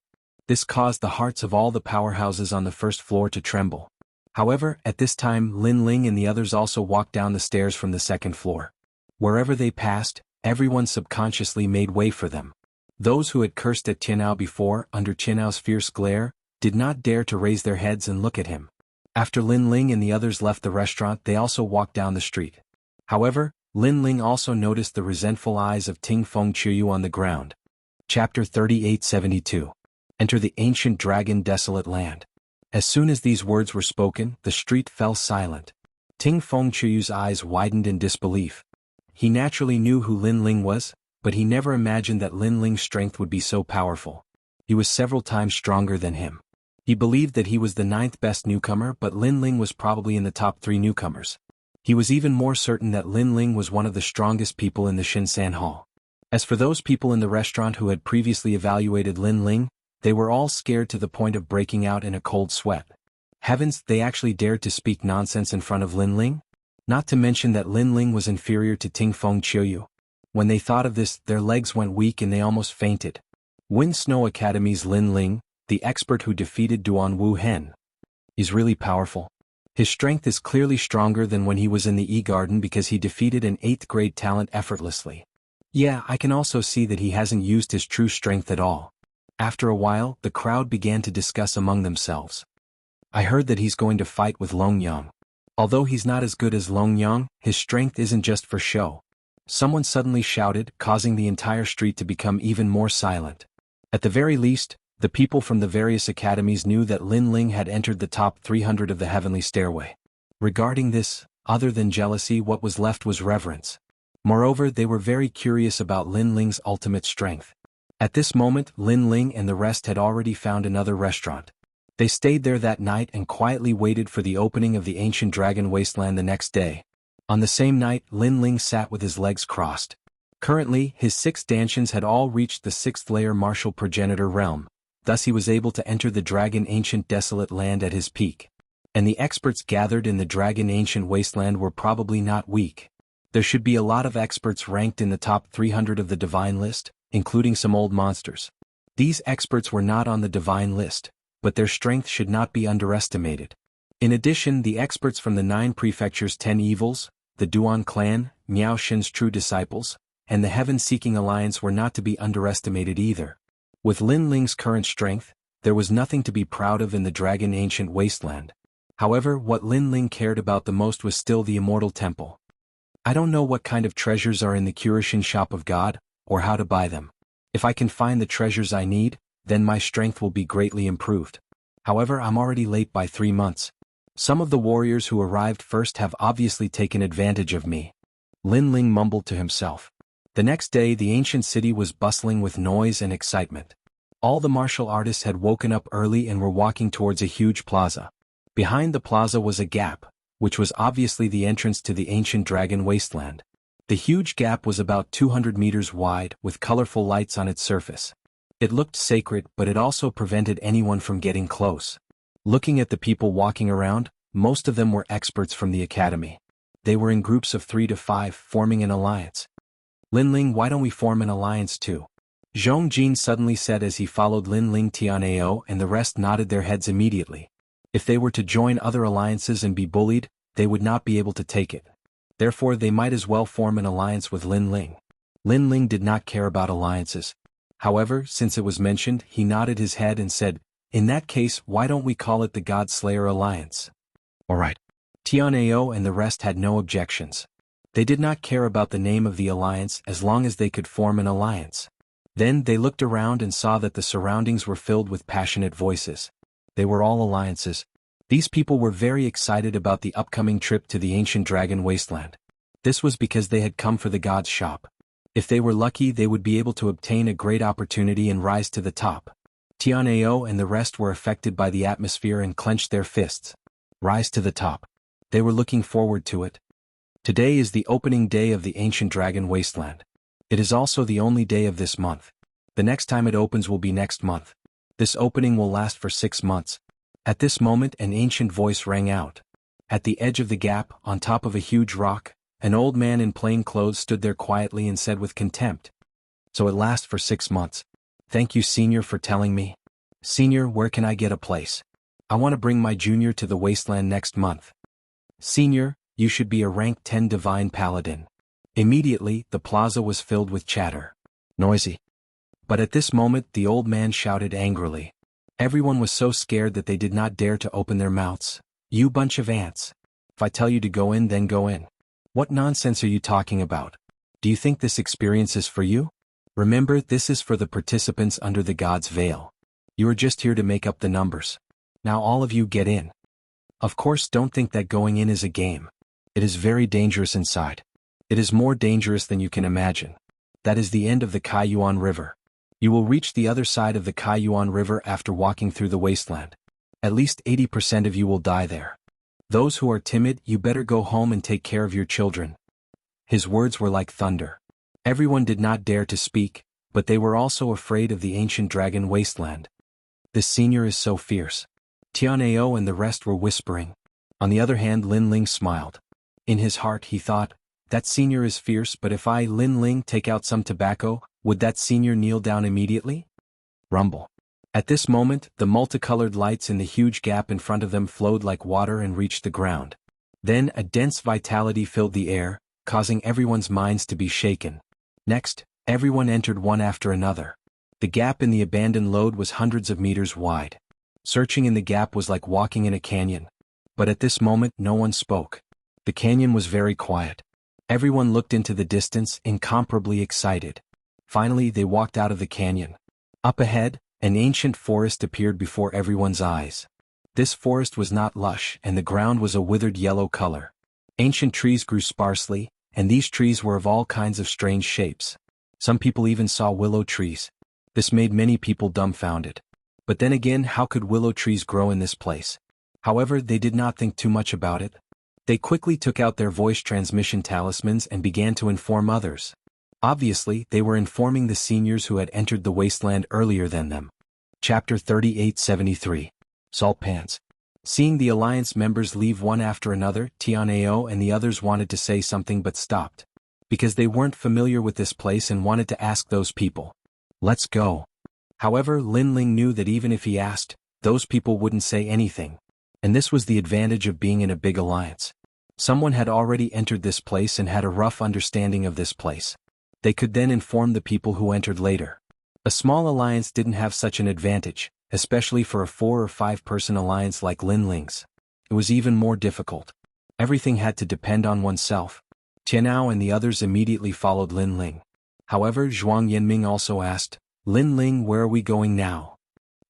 This caused the hearts of all the powerhouses on the first floor to tremble. However, at this time Lin Ling and the others also walked down the stairs from the second floor. Wherever they passed, everyone subconsciously made way for them. Those who had cursed at Tianao before, under Tianao's fierce glare, did not dare to raise their heads and look at him. After Lin Ling and the others left the restaurant, they also walked down the street. However, Lin Ling also noticed the resentful eyes of Ting Feng Qiuyu on the ground. Chapter 3872. Enter the ancient dragon desolate land. As soon as these words were spoken, the street fell silent. Ting Feng Qiuyu's eyes widened in disbelief. He naturally knew who Lin Ling was, but he never imagined that Lin Ling's strength would be so powerful. He was several times stronger than him. He believed that he was the 9th best newcomer, but Lin Ling was probably in the top 3 newcomers. He was even more certain that Lin Ling was one of the strongest people in the Shinsan Hall. As for those people in the restaurant who had previously evaluated Lin Ling, they were all scared to the point of breaking out in a cold sweat. Heavens, they actually dared to speak nonsense in front of Lin Ling? Not to mention that Lin Ling was inferior to Ting Feng Qiuyu. When they thought of this, their legs went weak and they almost fainted. Wind Snow Academy's Lin Ling, the expert who defeated Duan Wu Hen, is really powerful. His strength is clearly stronger than when he was in the E-Garden because he defeated an 8th grade talent effortlessly. Yeah, I can also see that he hasn't used his true strength at all. After a while, the crowd began to discuss among themselves. I heard that he's going to fight with Long Yang. Although he's not as good as Long Yang, his strength isn't just for show. Someone suddenly shouted, causing the entire street to become even more silent. At the very least, the people from the various academies knew that Lin Ling had entered the top 300 of the heavenly stairway. Regarding this, other than jealousy, what was left was reverence. Moreover, they were very curious about Lin Ling's ultimate strength. At this moment, Lin Ling and the rest had already found another restaurant. They stayed there that night and quietly waited for the opening of the ancient dragon wasteland the next day. On the same night, Lin Ling sat with his legs crossed. Currently, his 6 stanchions had all reached the 6th layer martial progenitor realm, thus he was able to enter the dragon ancient desolate land at his peak. And the experts gathered in the dragon ancient wasteland were probably not weak. There should be a lot of experts ranked in the top 300 of the divine list, including some old monsters. These experts were not on the divine list, but their strength should not be underestimated. In addition, the experts from the 9 prefectures' 10 evils, the Duan clan, Miao Shen's true disciples, and the Heaven-Seeking Alliance were not to be underestimated either. With Lin Ling's current strength, there was nothing to be proud of in the Dragon Ancient Wasteland. However, what Lin Ling cared about the most was still the Immortal Temple. I don't know what kind of treasures are in the Kurishin Shop of God, or how to buy them. If I can find the treasures I need, then my strength will be greatly improved. However, I'm already late by 3 months. Some of the warriors who arrived first have obviously taken advantage of me. Lin Ling mumbled to himself. The next day, the ancient city was bustling with noise and excitement. All the martial artists had woken up early and were walking towards a huge plaza. Behind the plaza was a gap, which was obviously the entrance to the ancient dragon wasteland. The huge gap was about 200 meters wide, with colorful lights on its surface. It looked sacred, but it also prevented anyone from getting close. Looking at the people walking around, most of them were experts from the academy. They were in groups of 3 to 5, forming an alliance. Lin Ling, why don't we form an alliance too? Zhong Jin suddenly said as he followed Lin Ling Tianao, and the rest nodded their heads immediately. If they were to join other alliances and be bullied, they would not be able to take it. Therefore they might as well form an alliance with Lin Ling. Lin Ling did not care about alliances. However, since it was mentioned, he nodded his head and said, in that case, why don't we call it the God Slayer Alliance? Alright. Tianao and the rest had no objections. They did not care about the name of the alliance as long as they could form an alliance. Then they looked around and saw that the surroundings were filled with passionate voices. They were all alliances. These people were very excited about the upcoming trip to the ancient dragon wasteland. This was because they had come for the god's shop. If they were lucky, they would be able to obtain a great opportunity and rise to the top. Tianao and the rest were affected by the atmosphere and clenched their fists. Rise to the top. They were looking forward to it. Today is the opening day of the ancient dragon wasteland. It is also the only day of this month. The next time it opens will be next month. This opening will last for 6 months. At this moment an ancient voice rang out. At the edge of the gap, on top of a huge rock, an old man in plain clothes stood there quietly and said with contempt, "So it lasts for 6 months. Thank you, Senior, for telling me. Senior, where can I get a place? I want to bring my junior to the wasteland next month." "Senior, you should be a rank 10 divine paladin." Immediately, the plaza was filled with chatter. Noisy. But at this moment the old man shouted angrily. Everyone was so scared that they did not dare to open their mouths. "You bunch of ants. If I tell you to go in, then go in. What nonsense are you talking about? Do you think this experience is for you? Remember, this is for the participants under the god's veil. You are just here to make up the numbers. Now all of you get in." Of course, don't think that going in is a game. It is very dangerous inside. It is more dangerous than you can imagine. That is the end of the Kaiyuan River. You will reach the other side of the Kaiyuan River after walking through the wasteland. At least 80% of you will die there. Those who are timid, you better go home and take care of your children. His words were like thunder. Everyone did not dare to speak, but they were also afraid of the ancient dragon wasteland. This senior is so fierce. Tianao and the rest were whispering. On the other hand, Lin Ling smiled. In his heart he thought, that senior is fierce, but if I, Lin Ling, take out some tobacco, would that senior kneel down immediately? Rumble. At this moment, the multicolored lights in the huge gap in front of them flowed like water and reached the ground. Then a dense vitality filled the air, causing everyone's minds to be shaken. Next, everyone entered one after another. The gap in the abandoned lode was hundreds of meters wide. Searching in the gap was like walking in a canyon. But at this moment no one spoke. The canyon was very quiet. Everyone looked into the distance, incomparably excited. Finally they walked out of the canyon. Up ahead, an ancient forest appeared before everyone's eyes. This forest was not lush, and the ground was a withered yellow color. Ancient trees grew sparsely, and these trees were of all kinds of strange shapes. Some people even saw willow trees. This made many people dumbfounded. But then again, how could willow trees grow in this place? However, they did not think too much about it. They quickly took out their voice transmission talismans and began to inform others. Obviously, they were informing the seniors who had entered the wasteland earlier than them. Chapter 3873. Salt Pans. Seeing the alliance members leave one after another, Tianao and the others wanted to say something but stopped. Because they weren't familiar with this place and wanted to ask those people. "Let's go." However, Lin Ling knew that even if he asked, those people wouldn't say anything. And this was the advantage of being in a big alliance. Someone had already entered this place and had a rough understanding of this place. They could then inform the people who entered later. A small alliance didn't have such an advantage, especially for a 4 or 5 person alliance like Lin Ling's. It was even more difficult. Everything had to depend on oneself. Tianao and the others immediately followed Lin Ling. However, Zhuang Yanming also asked, "Lin Ling, where are we going now?"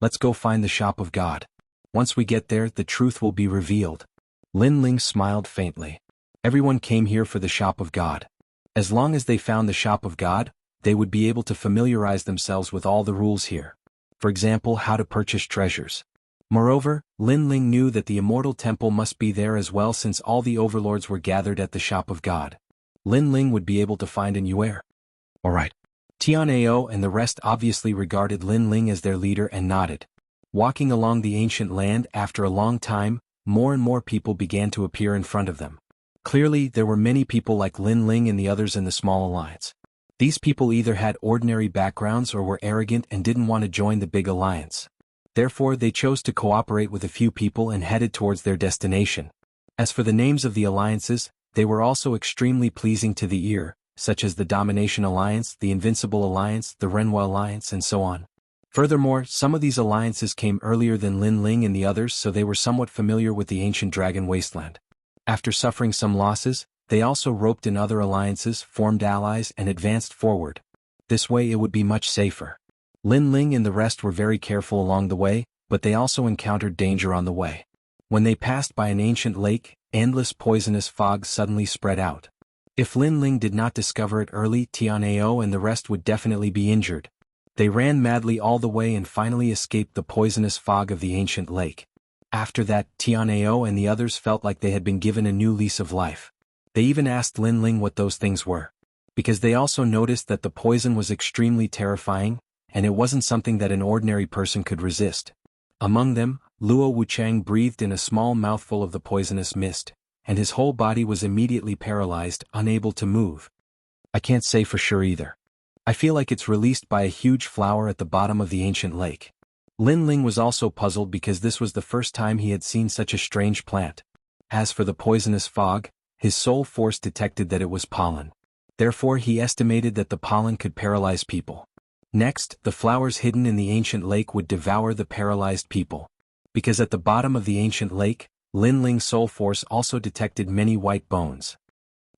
"Let's go find the shop of God. Once we get there, the truth will be revealed." Lin Ling smiled faintly. Everyone came here for the shop of God. As long as they found the shop of God, they would be able to familiarize themselves with all the rules here. For example, how to purchase treasures. Moreover, Lin Ling knew that the Immortal Temple must be there as well since all the overlords were gathered at the shop of God. Lin Ling would be able to find an Yuer. Alright. Tianao and the rest obviously regarded Lin Ling as their leader and nodded. Walking along the ancient land after a long time, more and more people began to appear in front of them. Clearly, there were many people like Lin Ling and the others in the small alliance. These people either had ordinary backgrounds or were arrogant and didn't want to join the big alliance. Therefore, they chose to cooperate with a few people and headed towards their destination. As for the names of the alliances, they were also extremely pleasing to the ear, such as the Domination Alliance, the Invincible Alliance, the Renhua Alliance, and so on. Furthermore, some of these alliances came earlier than Lin Ling and the others, so they were somewhat familiar with the ancient dragon wasteland. After suffering some losses, they also roped in other alliances, formed allies, and advanced forward. This way it would be much safer. Lin Ling and the rest were very careful along the way, but they also encountered danger on the way. When they passed by an ancient lake, endless poisonous fog suddenly spread out. If Lin Ling did not discover it early, Tianao and the rest would definitely be injured. They ran madly all the way and finally escaped the poisonous fog of the ancient lake. After that, Tianao and the others felt like they had been given a new lease of life. They even asked Lin Ling what those things were, because they also noticed that the poison was extremely terrifying, and it wasn't something that an ordinary person could resist. Among them, Luo Wuchang breathed in a small mouthful of the poisonous mist, and his whole body was immediately paralyzed, unable to move. I can't say for sure either. I feel like it's released by a huge flower at the bottom of the ancient lake. Lin Ling was also puzzled because this was the first time he had seen such a strange plant. As for the poisonous fog, his soul force detected that it was pollen. Therefore he estimated that the pollen could paralyze people. Next, the flowers hidden in the ancient lake would devour the paralyzed people. Because at the bottom of the ancient lake, Lin Ling's soul force also detected many white bones.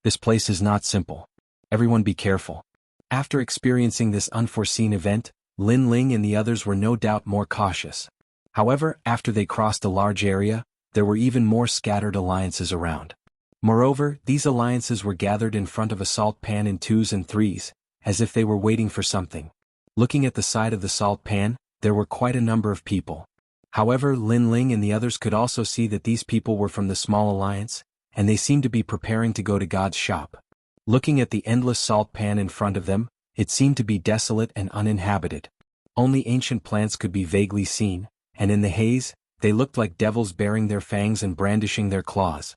This place is not simple. Everyone be careful. After experiencing this unforeseen event, Lin Ling and the others were no doubt more cautious. However, after they crossed a large area, there were even more scattered alliances around. Moreover, these alliances were gathered in front of a salt pan in twos and threes, as if they were waiting for something. Looking at the side of the salt pan, there were quite a number of people. However, Lin Ling and the others could also see that these people were from the small alliance, and they seemed to be preparing to go to God's shop. Looking at the endless salt pan in front of them, it seemed to be desolate and uninhabited. Only ancient plants could be vaguely seen, and in the haze, they looked like devils baring their fangs and brandishing their claws.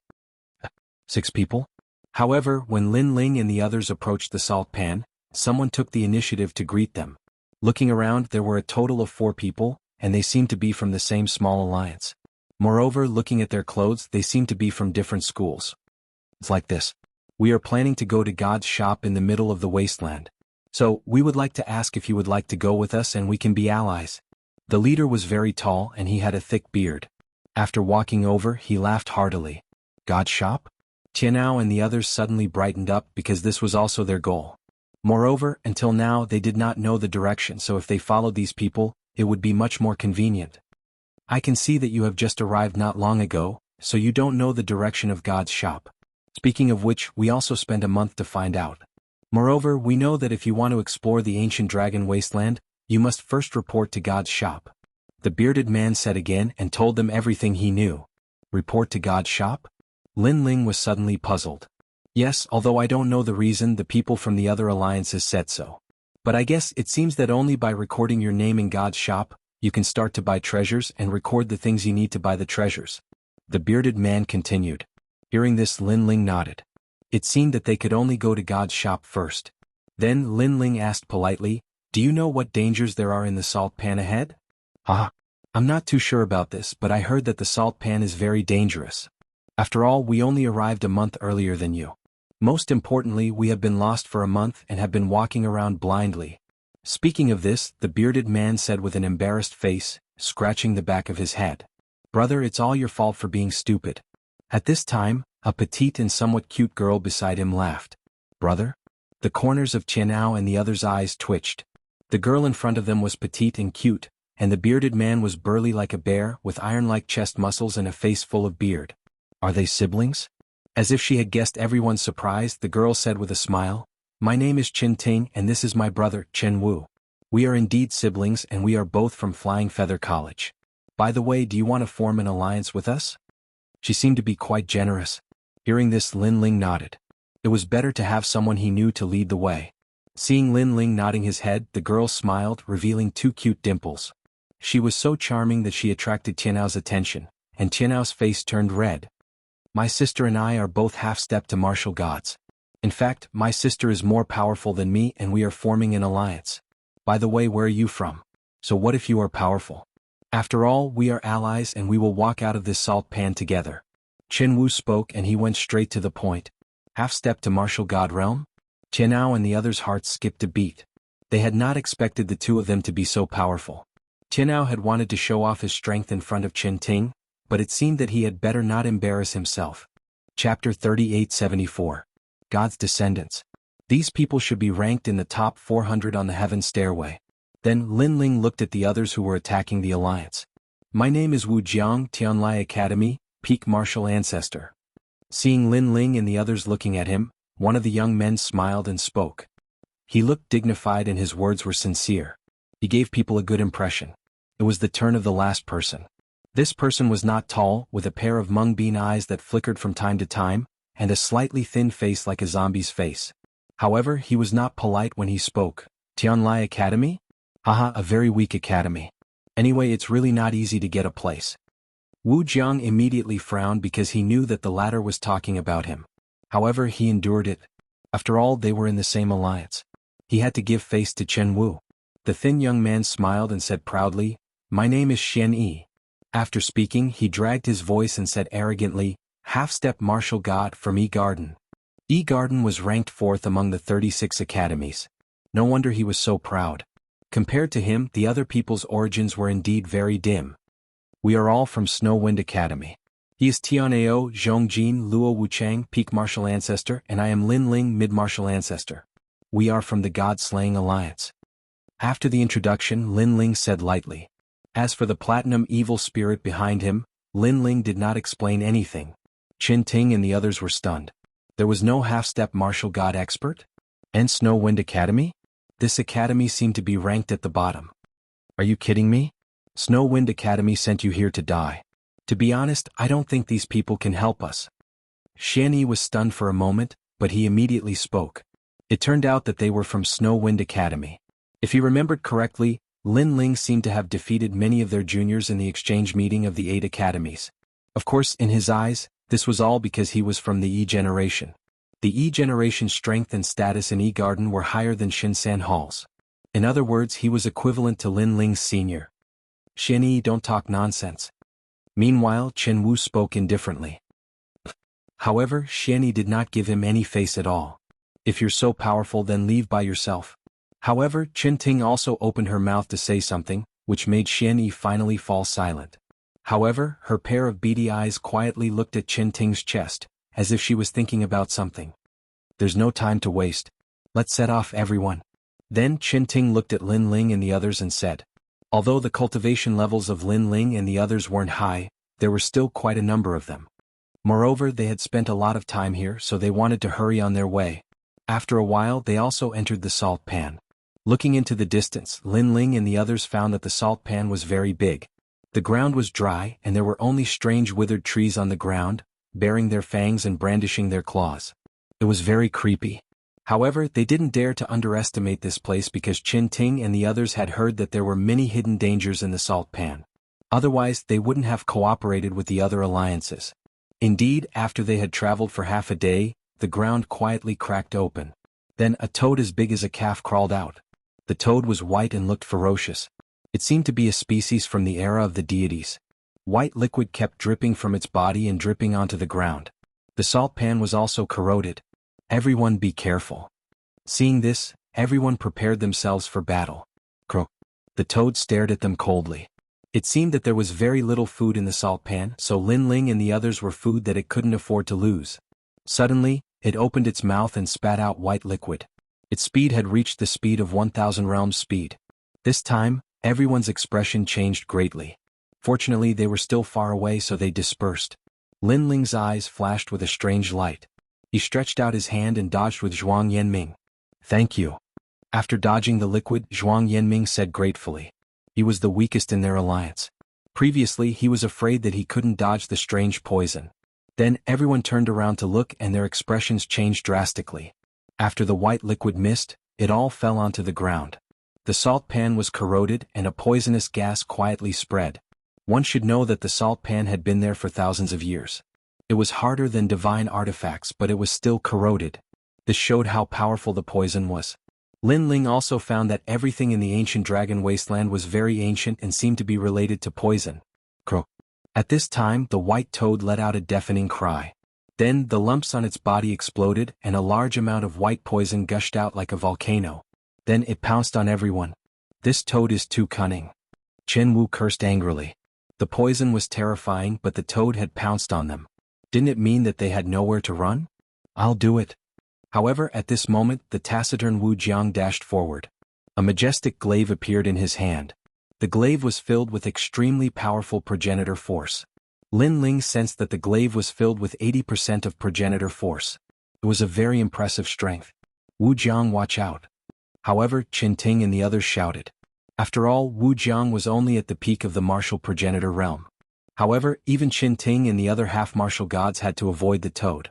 6 people? However, when Lin Ling and the others approached the salt pan, someone took the initiative to greet them. Looking around, there were a total of 4 people, and they seemed to be from the same small alliance. Moreover, looking at their clothes, they seemed to be from different schools. It's like this. We are planning to go to God's shop in the middle of the wasteland. So, we would like to ask if you would like to go with us and we can be allies. The leader was very tall and he had a thick beard. After walking over, he laughed heartily. God's shop? Tianao and the others suddenly brightened up because this was also their goal. Moreover, until now they did not know the direction, so if they followed these people, it would be much more convenient. I can see that you have just arrived not long ago, so you don't know the direction of God's shop. Speaking of which, we also spent a month to find out. Moreover, we know that if you want to explore the ancient dragon wasteland, you must first report to God's shop. The bearded man said again and told them everything he knew. Report to God's shop? Lin Ling was suddenly puzzled. Yes, although I don't know the reason, the people from the other alliances said so. But I guess it seems that only by recording your name in God's shop, you can start to buy treasures and record the things you need to buy the treasures. The bearded man continued. Hearing this, Lin Ling nodded. It seemed that they could only go to God's shop first. Then Lin Ling asked politely, do you know what dangers there are in the salt pan ahead? I'm not too sure about this, but I heard that the salt pan is very dangerous. After all, we only arrived a month earlier than you. Most importantly, we have been lost for a month and have been walking around blindly. Speaking of this, the bearded man said with an embarrassed face, scratching the back of his head. Brother, it's all your fault for being stupid. At this time, a petite and somewhat cute girl beside him laughed. Brother? The corners of Tianao and the others' eyes twitched. The girl in front of them was petite and cute, and the bearded man was burly like a bear with iron-like chest muscles and a face full of beard. Are they siblings? As if she had guessed everyone's surprise, the girl said with a smile, My name is Qin Ting and this is my brother, Chen Wu. We are indeed siblings and we are both from Flying Feather College. By the way, do you want to form an alliance with us? She seemed to be quite generous. Hearing this, Lin Ling nodded. It was better to have someone he knew to lead the way. Seeing Lin Ling nodding his head, the girl smiled, revealing 2 cute dimples. She was so charming that she attracted Tianao's attention, and Tianao's face turned red. My sister and I are both half-step to martial gods. In fact, my sister is more powerful than me and we are forming an alliance. By the way, where are you from? So what if you are powerful? After all, we are allies and we will walk out of this salt pan together. Chen Wu spoke and he went straight to the point. Half-step to martial god realm? Tianao and the others' hearts skipped a beat. They had not expected the 2 of them to be so powerful. Tianao had wanted to show off his strength in front of Qin Ting, but it seemed that he had better not embarrass himself. Chapter 3874. God's Descendants. These people should be ranked in the top 400 on the heaven stairway. Then Lin Ling looked at the others who were attacking the alliance. My name is Wu Jiang, Tianlai Academy, Peak Martial Ancestor. Seeing Lin Ling and the others looking at him, one of the young men smiled and spoke. He looked dignified and his words were sincere. He gave people a good impression. It was the turn of the last person. This person was not tall, with a pair of mung bean eyes that flickered from time to time, and a slightly thin face like a zombie's face. However, he was not polite when he spoke. Tianlai Academy? Haha, a very weak academy. Anyway, it's really not easy to get a place. Wu Jiang immediately frowned because he knew that the latter was talking about him. However, he endured it. After all, they were in the same alliance. He had to give face to Chen Wu. The thin young man smiled and said proudly, My name is Xian Yi. After speaking, he dragged his voice and said arrogantly, Half-step martial god from E-Garden. E-Garden was ranked 4th among the 36 academies. No wonder he was so proud. Compared to him, the other people's origins were indeed very dim. We are all from Snow Wind Academy. He is Tianao Zhongjin Luo Wuchang Peak Martial Ancestor and I am Lin Ling Mid Martial Ancestor. We are from the God-Slaying Alliance. After the introduction, Lin Ling said lightly. As for the platinum evil spirit behind him, Lin Ling did not explain anything. Qin Ting and the others were stunned. There was no half-step martial god expert? And Snow Wind Academy? This academy seemed to be ranked at the bottom. Are you kidding me? Snow Wind Academy sent you here to die. To be honest, I don't think these people can help us. Xian Yi was stunned for a moment, but he immediately spoke. It turned out that they were from Snow Wind Academy. If he remembered correctly, Lin Ling seemed to have defeated many of their juniors in the exchange meeting of the 8 academies. Of course, in his eyes, this was all because he was from the E generation. The E generation strength and status in E-Garden were higher than Shinsan Hall's. In other words, he was equivalent to Lin Ling's senior. Xian Yi, don't talk nonsense. Meanwhile, Chen Wu spoke indifferently. However, Xian Yi did not give him any face at all. If you're so powerful, then leave by yourself. However, Qin Ting also opened her mouth to say something, which made Xian Yi finally fall silent. However, her pair of beady eyes quietly looked at Qin Ting's chest, as if she was thinking about something. There's no time to waste. Let's set off, everyone. Then Qin Ting looked at Lin Ling and the others and said. Although the cultivation levels of Lin Ling and the others weren't high, there were still quite a number of them. Moreover, they had spent a lot of time here, so they wanted to hurry on their way. After a while, they also entered the salt pan. Looking into the distance, Lin Ling and the others found that the salt pan was very big. The ground was dry, and there were only strange withered trees on the ground, baring their fangs and brandishing their claws. It was very creepy. However, they didn't dare to underestimate this place because Qin Ting and the others had heard that there were many hidden dangers in the salt pan. Otherwise, they wouldn't have cooperated with the other alliances. Indeed, after they had traveled for half a day, the ground quietly cracked open. Then a toad as big as a calf crawled out. The toad was white and looked ferocious. It seemed to be a species from the era of the deities. White liquid kept dripping from its body and dripping onto the ground. The salt pan was also corroded. Everyone be careful. Seeing this, everyone prepared themselves for battle. Croak. The toad stared at them coldly. It seemed that there was very little food in the salt pan, so Lin Ling and the others were food that it couldn't afford to lose. Suddenly, it opened its mouth and spat out white liquid. Its speed had reached the speed of 1,000 realms speed. This time, everyone's expression changed greatly. Fortunately, they were still far away, so they dispersed. Lin Ling's eyes flashed with a strange light. He stretched out his hand and dodged with Zhuang Yanming. Thank you. After dodging the liquid, Zhuang Yanming said gratefully. He was the weakest in their alliance. Previously, he was afraid that he couldn't dodge the strange poison. Then, everyone turned around to look and their expressions changed drastically. After the white liquid mist, it all fell onto the ground. The salt pan was corroded and a poisonous gas quietly spread. One should know that the salt pan had been there for thousands of years. It was harder than divine artifacts, but it was still corroded. This showed how powerful the poison was. Lin Ling also found that everything in the ancient dragon wasteland was very ancient and seemed to be related to poison. Croak. At this time, the white toad let out a deafening cry. Then, the lumps on its body exploded and a large amount of white poison gushed out like a volcano. Then it pounced on everyone. This toad is too cunning. Chen Wu cursed angrily. The poison was terrifying, but the toad had pounced on them. Didn't it mean that they had nowhere to run? I'll do it. However, at this moment, the taciturn Wu Jiang dashed forward. A majestic glaive appeared in his hand. The glaive was filled with extremely powerful progenitor force. Lin Ling sensed that the glaive was filled with 80% of progenitor force. It was a very impressive strength. Wu Jiang, watch out. However, Qin Ting and the others shouted. After all, Wu Jiang was only at the peak of the martial progenitor realm. However, even Qin Ting and the other half-martial gods had to avoid the toad.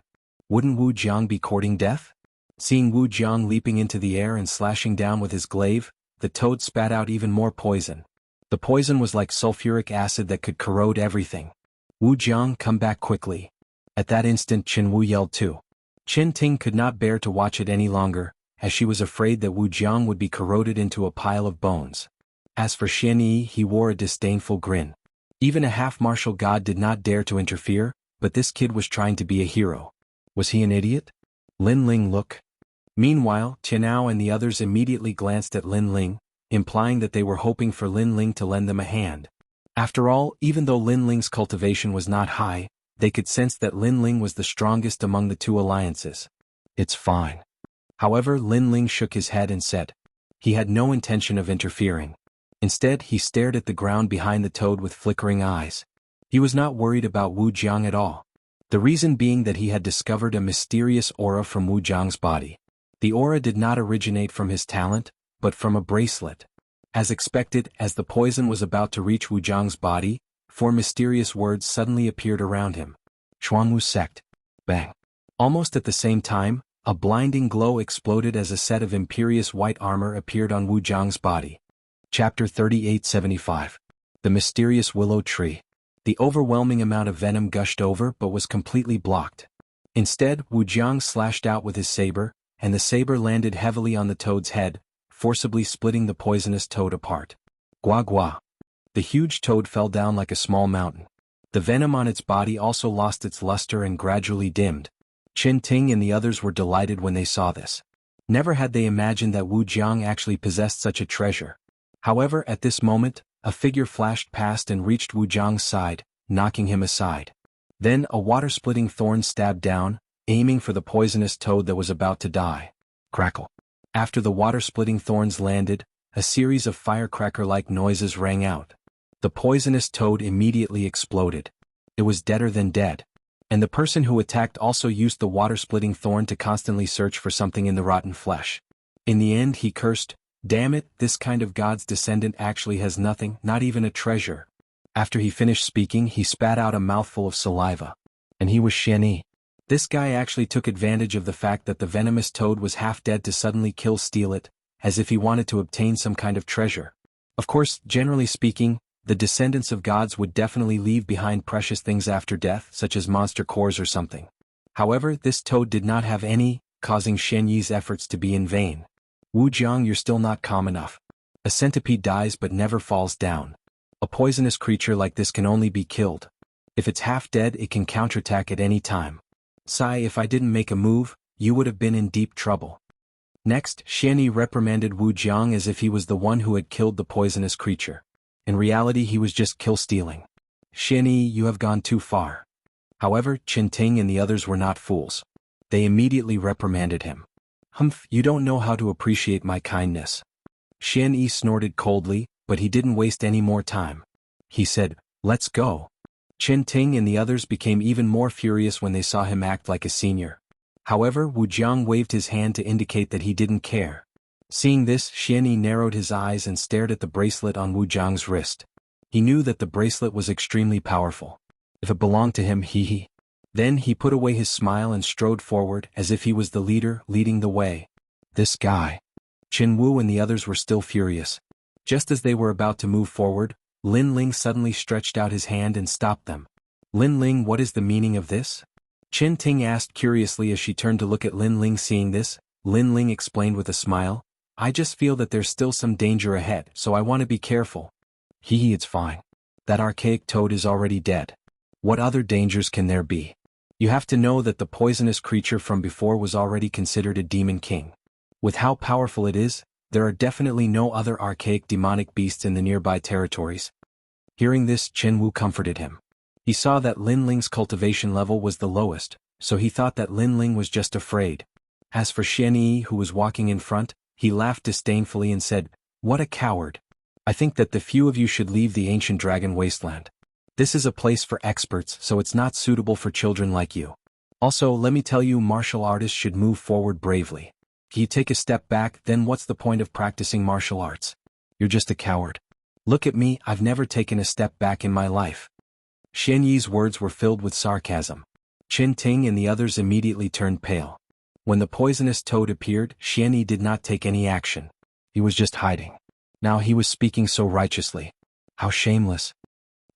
Wouldn't Wu Jiang be courting death? Seeing Wu Jiang leaping into the air and slashing down with his glaive, the toad spat out even more poison. The poison was like sulfuric acid that could corrode everything. Wu Jiang, come back quickly. At that instant, Qin Wu yelled too. Qin Ting could not bear to watch it any longer, as she was afraid that Wu Jiang would be corroded into a pile of bones. As for Xianxia, he wore a disdainful grin. Even a half-martial god did not dare to interfere, but this kid was trying to be a hero. Was he an idiot? Lin Ling, look. Meanwhile, Qianao and the others immediately glanced at Lin Ling, implying that they were hoping for Lin Ling to lend them a hand. After all, even though Lin Ling's cultivation was not high, they could sense that Lin Ling was the strongest among the two alliances. It's fine. However, Lin Ling shook his head and said. He had no intention of interfering. Instead, he stared at the ground behind the toad with flickering eyes. He was not worried about Wu Jiang at all. The reason being that he had discovered a mysterious aura from Wu Jiang's body. The aura did not originate from his talent, but from a bracelet. As expected, as the poison was about to reach Wu Jiang's body, 4 mysterious words suddenly appeared around him. Jianghu sect. Bang. Almost at the same time, a blinding glow exploded as a set of imperious white armor appeared on Wu Jiang's body. Chapter 3875. The Mysterious Willow Tree. The overwhelming amount of venom gushed over but was completely blocked. Instead, Wu Jiang slashed out with his saber, and the saber landed heavily on the toad's head, forcibly splitting the poisonous toad apart. Gua gua. The huge toad fell down like a small mountain. The venom on its body also lost its luster and gradually dimmed. Qin Ting and the others were delighted when they saw this. Never had they imagined that Wu Jiang actually possessed such a treasure. However, at this moment, a figure flashed past and reached Wu Jiang's side, knocking him aside. Then a water-splitting thorn stabbed down, aiming for the poisonous toad that was about to die. Crackle. After the water-splitting thorns landed, a series of firecracker-like noises rang out. The poisonous toad immediately exploded. It was deader than dead. And the person who attacked also used the water-splitting thorn to constantly search for something in the rotten flesh. In the end, he cursed, "Damn it, this kind of god's descendant actually has nothing, not even a treasure." After he finished speaking, he spat out a mouthful of saliva. And he was Xianxia. This guy actually took advantage of the fact that the venomous toad was half dead to suddenly steal it, as if he wanted to obtain some kind of treasure. Of course, generally speaking, the descendants of gods would definitely leave behind precious things after death, such as monster cores or something. However, this toad did not have any, causing Xianxia's efforts to be in vain. Wu Jiang, you're still not calm enough. A centipede dies but never falls down. A poisonous creature like this can only be killed. If it's half dead, it can counterattack at any time. Sai, if I didn't make a move, you would have been in deep trouble. Next, Xianxia reprimanded Wu Jiang as if he was the one who had killed the poisonous creature. In reality, he was just kill-stealing. Xianxia, you have gone too far. However, Qin Ting and the others were not fools. They immediately reprimanded him. Humph, you don't know how to appreciate my kindness. Xianxia snorted coldly, but he didn't waste any more time. He said, let's go. Qin Ting and the others became even more furious when they saw him act like a senior. However, Wu Jiang waved his hand to indicate that he didn't care. Seeing this, Xianxia narrowed his eyes and stared at the bracelet on Wu Jiang's wrist. He knew that the bracelet was extremely powerful. If it belonged to him, he. Then he put away his smile and strode forward as if he was the leader, leading the way. This guy. Qin Wu and the others were still furious. Just as they were about to move forward, Lin Ling suddenly stretched out his hand and stopped them. Lin Ling, what is the meaning of this? Qin Ting asked curiously as she turned to look at Lin Ling. Seeing this, Lin Ling explained with a smile, I just feel that there's still some danger ahead, so I want to be careful. It's fine. That archaic toad is already dead. What other dangers can there be? You have to know that the poisonous creature from before was already considered a demon king. With how powerful it is, there are definitely no other archaic demonic beasts in the nearby territories. Hearing this, Qin Wu comforted him. He saw that Lin Ling's cultivation level was the lowest, so he thought that Lin Ling was just afraid. As for Xianxia, who was walking in front, he laughed disdainfully and said, "What a coward. I think that the few of you should leave the ancient dragon wasteland. This is a place for experts, so it's not suitable for children like you. Also, let me tell you, martial artists should move forward bravely. If you take a step back, then what's the point of practicing martial arts? You're just a coward. Look at me, I've never taken a step back in my life." Xianyi's words were filled with sarcasm. Qin Ting and the others immediately turned pale. When the poisonous toad appeared, Xianyi did not take any action. He was just hiding. Now he was speaking so righteously. How shameless.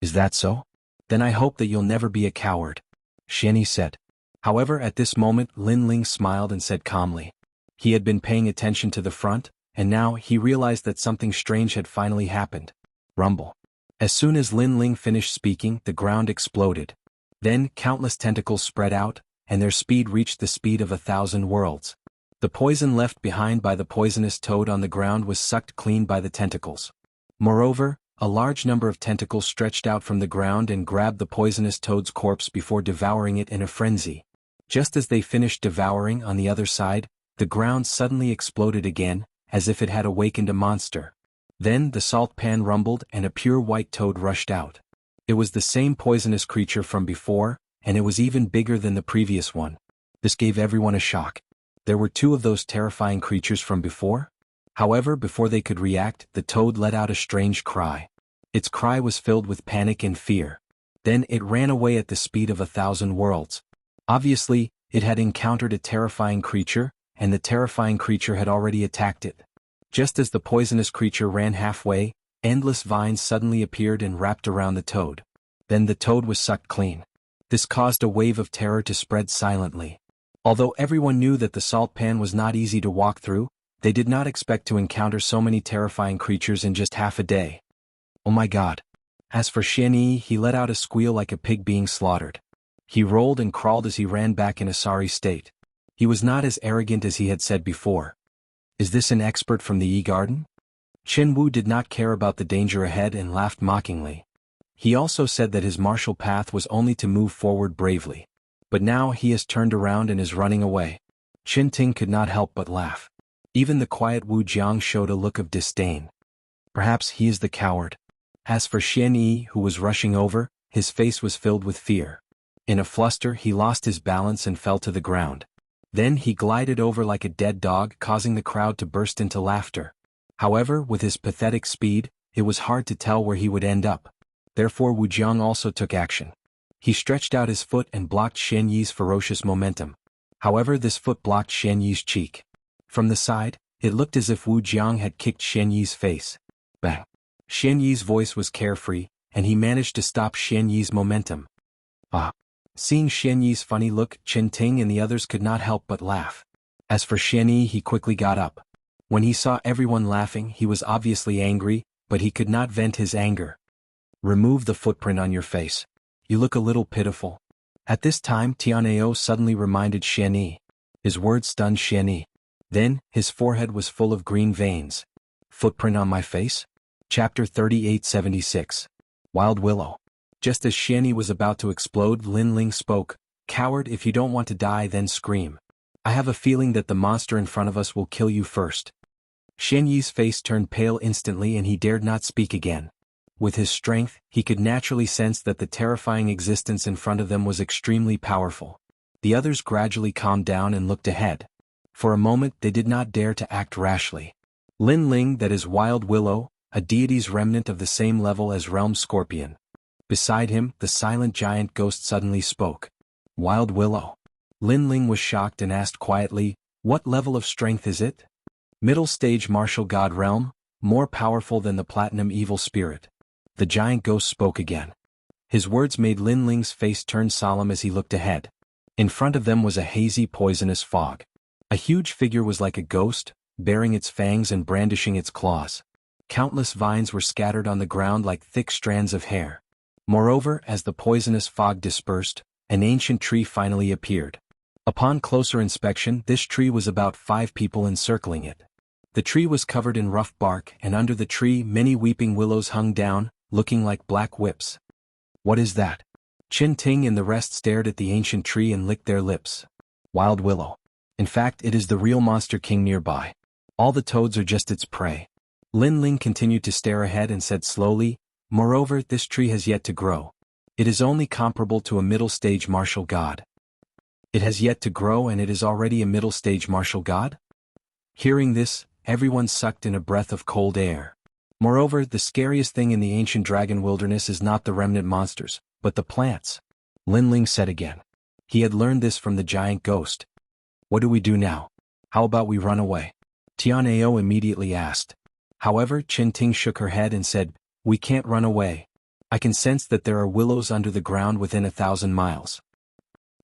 Is that so? Then I hope that you'll never be a coward, Xianyi said. However, at this moment Lin Ling smiled and said calmly. He had been paying attention to the front, and now he realized that something strange had finally happened. Rumble. As soon as Lin Ling finished speaking, the ground exploded. Then countless tentacles spread out, and their speed reached the speed of 1,000 worlds. The poison left behind by the poisonous toad on the ground was sucked clean by the tentacles. Moreover, a large number of tentacles stretched out from the ground and grabbed the poisonous toad's corpse before devouring it in a frenzy. Just as they finished devouring on the other side, the ground suddenly exploded again, as if it had awakened a monster. Then the salt pan rumbled and a pure white toad rushed out. It was the same poisonous creature from before, and it was even bigger than the previous one. This gave everyone a shock. There were two of those terrifying creatures from before? However, before they could react, the toad let out a strange cry. Its cry was filled with panic and fear. Then it ran away at the speed of 1,000 worlds. Obviously, it had encountered a terrifying creature, and the terrifying creature had already attacked it. Just as the poisonous creature ran halfway, endless vines suddenly appeared and wrapped around the toad. Then the toad was sucked clean. This caused a wave of terror to spread silently. Although everyone knew that the salt pan was not easy to walk through, they did not expect to encounter so many terrifying creatures in just half a day. Oh my god. As for Xianyi, he let out a squeal like a pig being slaughtered. He rolled and crawled as he ran back in a sorry state. He was not as arrogant as he had said before. Is this an expert from the E-Garden? Chen Wu did not care about the danger ahead and laughed mockingly. He also said that his martial path was only to move forward bravely. But now he has turned around and is running away. Qin Ting could not help but laugh. Even the quiet Wu Jiang showed a look of disdain. Perhaps he is the coward. As for Xianyi, who was rushing over, his face was filled with fear. In a fluster, he lost his balance and fell to the ground. Then he glided over like a dead dog, causing the crowd to burst into laughter. However, with his pathetic speed, it was hard to tell where he would end up. Therefore Wu Jiang also took action. He stretched out his foot and blocked Xianyi's ferocious momentum. However, this foot blocked Xianyi's cheek. From the side, it looked as if Wu Jiang had kicked Xianyi's face. Bang! Xianyi's voice was carefree, and he managed to stop Xianyi's momentum. Ah! Seeing Xianyi's funny look, Qin Ting and the others could not help but laugh. As for Xianyi, he quickly got up. When he saw everyone laughing, he was obviously angry, but he could not vent his anger. Remove the footprint on your face. You look a little pitiful. At this time Tianao suddenly reminded Xianyi. His words stunned Xianyi. Then, his forehead was full of green veins. Footprint on my face? Chapter 3876. Wild Willow. Just as Xianyi was about to explode, Lin Ling spoke. Coward, if you don't want to die, then scream. I have a feeling that the monster in front of us will kill you first. Xianyi's face turned pale instantly and he dared not speak again. With his strength, he could naturally sense that the terrifying existence in front of them was extremely powerful. The others gradually calmed down and looked ahead. For a moment they did not dare to act rashly. Lin Ling, that is Wild Willow, a deity's remnant of the same level as Realm Scorpion. Beside him, the silent giant ghost suddenly spoke. Wild Willow. Lin Ling was shocked and asked quietly, what level of strength is it? Middle stage martial god realm, more powerful than the platinum evil spirit. The giant ghost spoke again. His words made Lin Ling's face turn solemn as he looked ahead. In front of them was a hazy poisonous fog. A huge figure was like a ghost, baring its fangs and brandishing its claws. Countless vines were scattered on the ground like thick strands of hair. Moreover, as the poisonous fog dispersed, an ancient tree finally appeared. Upon closer inspection, this tree was about 5 people encircling it. The tree was covered in rough bark, and under the tree many weeping willows hung down, looking like black whips. What is that? Qin Ting and the rest stared at the ancient tree and licked their lips. Wild Willow. In fact, it is the real Monster King nearby. All the toads are just its prey. Lin Ling continued to stare ahead and said slowly, moreover, this tree has yet to grow. It is only comparable to a middle-stage martial god. It has yet to grow and it is already a middle-stage martial god? Hearing this, everyone sucked in a breath of cold air. Moreover, the scariest thing in the ancient dragon wilderness is not the remnant monsters, but the plants. Lin Ling said again. He had learned this from the giant ghost. What do we do now? How about we run away? Tianao immediately asked. However, Qin Ting shook her head and said, we can't run away. I can sense that there are willows under the ground within 1,000 miles.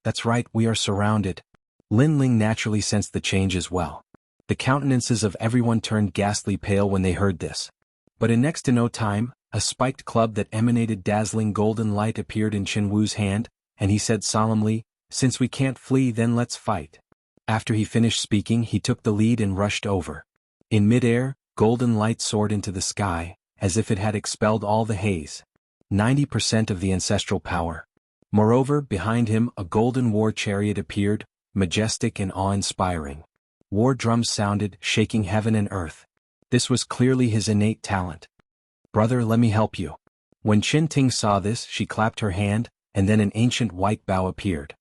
That's right, we are surrounded. Lin Ling naturally sensed the change as well. The countenances of everyone turned ghastly pale when they heard this. But in next to no time, a spiked club that emanated dazzling golden light appeared in Qin Wu's hand, and he said solemnly, since we can't flee, then let's fight. After he finished speaking, he took the lead and rushed over. In midair, golden light soared into the sky, as if it had expelled all the haze. 90% of the ancestral power. Moreover, behind him, a golden war chariot appeared, majestic and awe-inspiring. War drums sounded, shaking heaven and earth. This was clearly his innate talent. Brother, let me help you. When Qin Ting saw this, she clapped her hand, and then an ancient white bow appeared.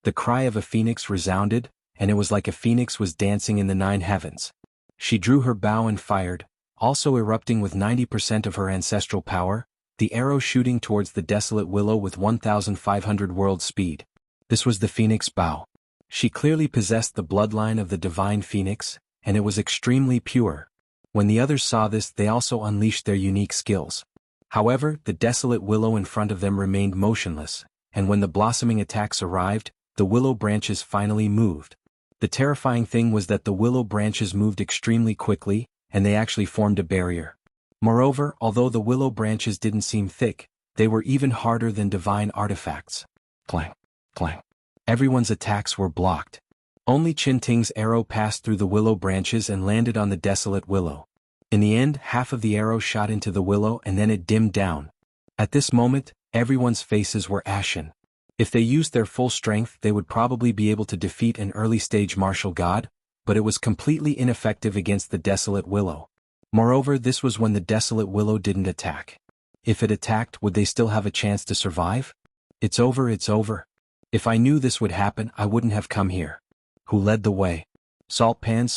The cry of a phoenix resounded, and it was like a phoenix was dancing in the 9 heavens. She drew her bow and fired, also erupting with 90% of her ancestral power, the arrow shooting towards the desolate willow with 1,500 world speed. This was the phoenix bow. She clearly possessed the bloodline of the divine phoenix, and it was extremely pure. When the others saw this, they also unleashed their unique skills. However, the desolate willow in front of them remained motionless, and when the blossoming attacks arrived, the willow branches finally moved. The terrifying thing was that the willow branches moved extremely quickly, and they actually formed a barrier. Moreover, although the willow branches didn't seem thick, they were even harder than divine artifacts. Clang, clang. Everyone's attacks were blocked. Only Qin Ting's arrow passed through the willow branches and landed on the desolate willow. In the end, half of the arrow shot into the willow and then it dimmed down. At this moment, everyone's faces were ashen. If they used their full strength, they would probably be able to defeat an early-stage martial god, but it was completely ineffective against the desolate willow. Moreover, this was when the desolate willow didn't attack. If it attacked, would they still have a chance to survive? It's over, it's over. If I knew this would happen, I wouldn't have come here. Who led the way? Salt pans,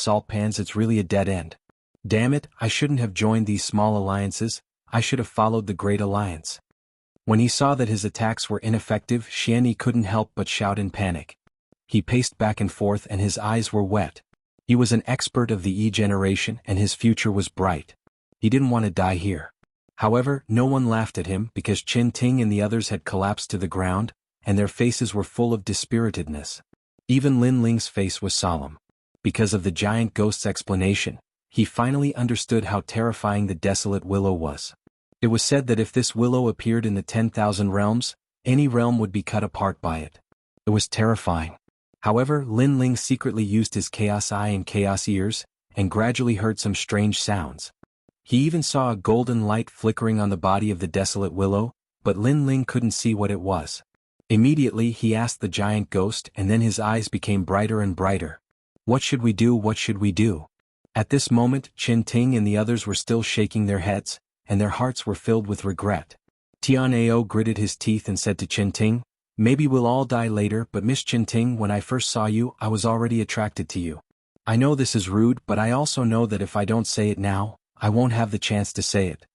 it's really a dead end. Damn it, I shouldn't have joined these small alliances, I should have followed the Great Alliance. When he saw that his attacks were ineffective, Xianxia couldn't help but shout in panic. He paced back and forth and his eyes were wet. He was an expert of the E generation and his future was bright. He didn't want to die here. However, no one laughed at him because Qin Ting and the others had collapsed to the ground, and their faces were full of dispiritedness. Even Lin Ling's face was solemn. Because of the giant ghost's explanation, he finally understood how terrifying the desolate willow was. It was said that if this willow appeared in the 10,000 realms, any realm would be cut apart by it. It was terrifying. However, Lin Ling secretly used his chaos eye and chaos ears, and gradually heard some strange sounds. He even saw a golden light flickering on the body of the desolate willow, but Lin Ling couldn't see what it was. Immediately he asked the giant ghost and then his eyes became brighter and brighter. What should we do, what should we do? At this moment, Qin Ting and the others were still shaking their heads, and their hearts were filled with regret. Tianao gritted his teeth and said to Qin Ting, maybe we'll all die later, but Miss Qin Ting, when I first saw you, I was already attracted to you. I know this is rude, but I also know that if I don't say it now, I won't have the chance to say it.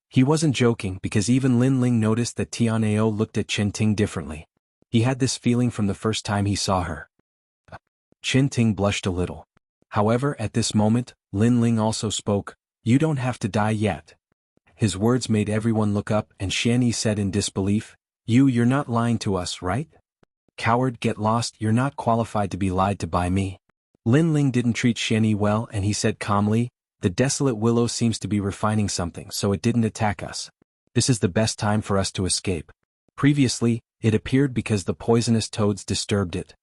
He wasn't joking because even Lin Ling noticed that Tianao looked at Qin Ting differently. He had this feeling from the first time he saw her. Qin Ting blushed a little. However, at this moment, Lin Ling also spoke, you don't have to die yet. His words made everyone look up and Xianxia said in disbelief, you're not lying to us, right? Coward, get lost, you're not qualified to be lied to by me. Lin Ling didn't treat Xianxia well and he said calmly, the desolate willow seems to be refining something, so it didn't attack us. This is the best time for us to escape. Previously, it appeared because the poisonous toads disturbed it.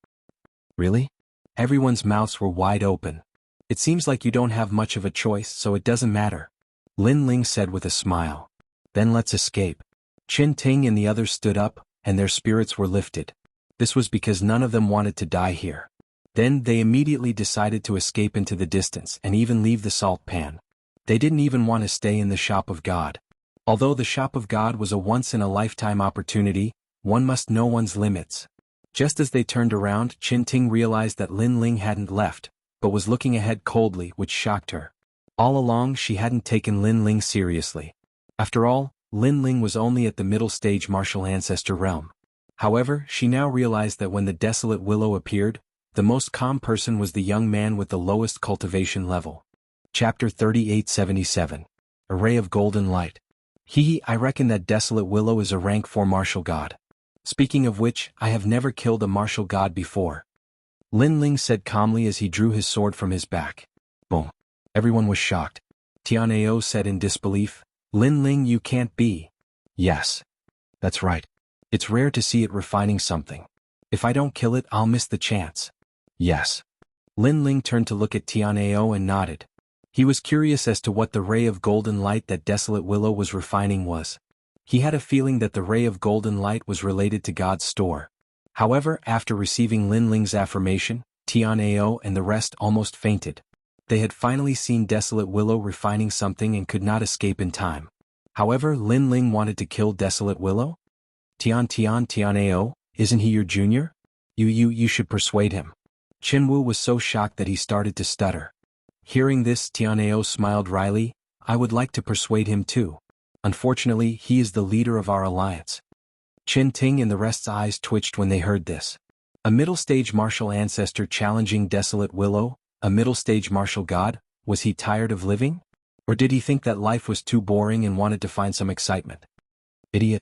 Really? Everyone's mouths were wide open. It seems like you don't have much of a choice, so it doesn't matter. Lin Ling said with a smile. Then let's escape. Qin Ting and the others stood up, and their spirits were lifted. This was because none of them wanted to die here. Then they immediately decided to escape into the distance and even leave the salt pan. They didn't even want to stay in the shop of God. Although the shop of God was a once-in-a-lifetime opportunity, one must know one's limits. Just as they turned around, Qin Ting realized that Lin Ling hadn't left, but was looking ahead coldly, which shocked her. All along she hadn't taken Lin Ling seriously. After all, Lin Ling was only at the middle stage martial ancestor realm. However, she now realized that when the desolate willow appeared, the most calm person was the young man with the lowest cultivation level. Chapter 3877. Array of Golden Light. I reckon that desolate willow is a rank 4 martial god. Speaking of which, I have never killed a martial god before. Lin Ling said calmly as he drew his sword from his back. Boom. Everyone was shocked. Tianao said in disbelief, Lin Ling, you can't be. Yes. That's right. It's rare to see it refining something. If I don't kill it, I'll miss the chance. Yes. Lin Ling turned to look at Tianao and nodded. He was curious as to what the ray of golden light that desolate willow was refining was. He had a feeling that the ray of golden light was related to God's store. However, after receiving Lin Ling's affirmation, Tianao and the rest almost fainted. They had finally seen desolate willow refining something and could not escape in time. However, Lin Ling wanted to kill desolate willow? Tianao, isn't he your junior? You should persuade him. Qinwu was so shocked that he started to stutter. Hearing this, Tianao smiled wryly, I would like to persuade him too. Unfortunately, he is the leader of our alliance. Qin Ting and the rest's eyes twitched when they heard this. A middle-stage martial ancestor challenging desolate willow, a middle-stage martial god, was he tired of living? Or did he think that life was too boring and wanted to find some excitement? Idiot.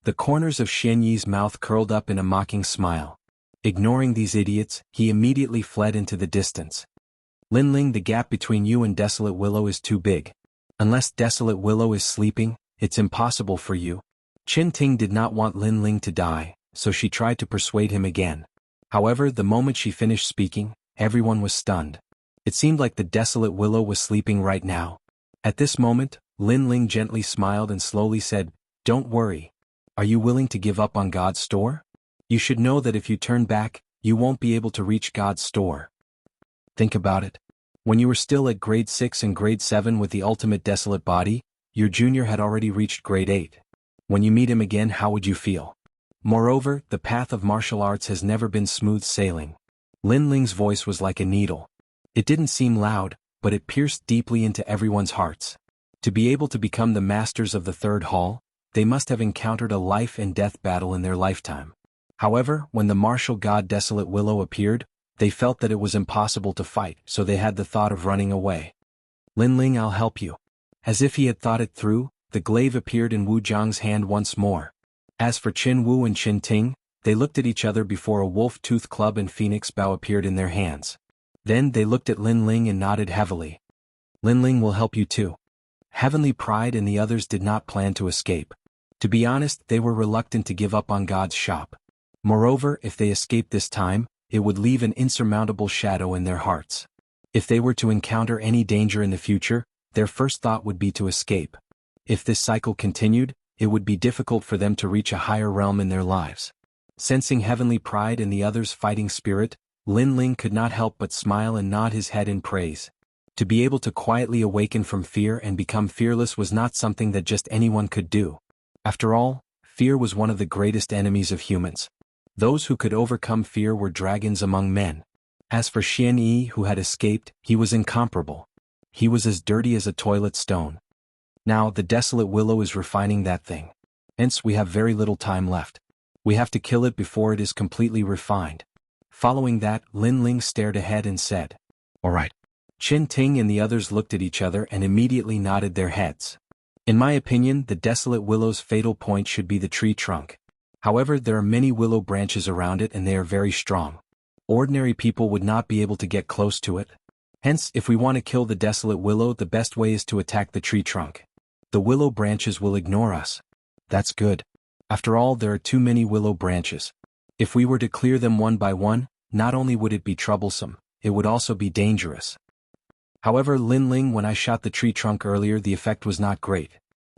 The corners of Xianyi's mouth curled up in a mocking smile. Ignoring these idiots, he immediately fled into the distance. Lin Ling, the gap between you and desolate willow is too big. Unless desolate willow is sleeping, it's impossible for you. Qin Ting did not want Lin Ling to die, so she tried to persuade him again. However, the moment she finished speaking, everyone was stunned. It seemed like the desolate willow was sleeping right now. At this moment, Lin Ling gently smiled and slowly said, Don't worry. Are you willing to give up on God's store? You should know that if you turn back, you won't be able to reach God's store. Think about it. When you were still at grade 6 and grade 7 with the ultimate desolate body, your junior had already reached grade 8. When you meet him again, how would you feel? Moreover, the path of martial arts has never been smooth sailing. Lin Ling's voice was like a needle. It didn't seem loud, but it pierced deeply into everyone's hearts. To be able to become the masters of the third hall, they must have encountered a life and death battle in their lifetime. However, when the martial god Desolate Willow appeared, they felt that it was impossible to fight, so they had the thought of running away. Lin Ling, I'll help you. As if he had thought it through, the glaive appeared in Wu Zhang's hand once more. As for Qin Wu and Qin Ting, they looked at each other before a wolf-tooth club and phoenix bow appeared in their hands. Then they looked at Lin Ling and nodded heavily. Lin Ling will help you too. Heavenly Pride and the others did not plan to escape. To be honest, they were reluctant to give up on God's shop. Moreover, if they escaped this time, it would leave an insurmountable shadow in their hearts. If they were to encounter any danger in the future, their first thought would be to escape. If this cycle continued, it would be difficult for them to reach a higher realm in their lives. Sensing Heavenly Pride and the others' fighting spirit, Lin Ling could not help but smile and nod his head in praise. To be able to quietly awaken from fear and become fearless was not something that just anyone could do. After all, fear was one of the greatest enemies of humans. Those who could overcome fear were dragons among men. As for Xianyi, who had escaped, he was incomparable. He was as dirty as a toilet stone. Now, the Desolate Willow is refining that thing. Hence, we have very little time left. We have to kill it before it is completely refined. Following that, Lin Ling stared ahead and said, All right. Qin Ting and the others looked at each other and immediately nodded their heads. In my opinion, the Desolate Willow's fatal point should be the tree trunk. However, there are many willow branches around it and they are very strong. Ordinary people would not be able to get close to it. Hence, if we want to kill the Desolate Willow, the best way is to attack the tree trunk. The willow branches will ignore us. That's good. After all, there are too many willow branches. If we were to clear them one by one, not only would it be troublesome, it would also be dangerous. However, Lin Ling, when I shot the tree trunk earlier, the effect was not great.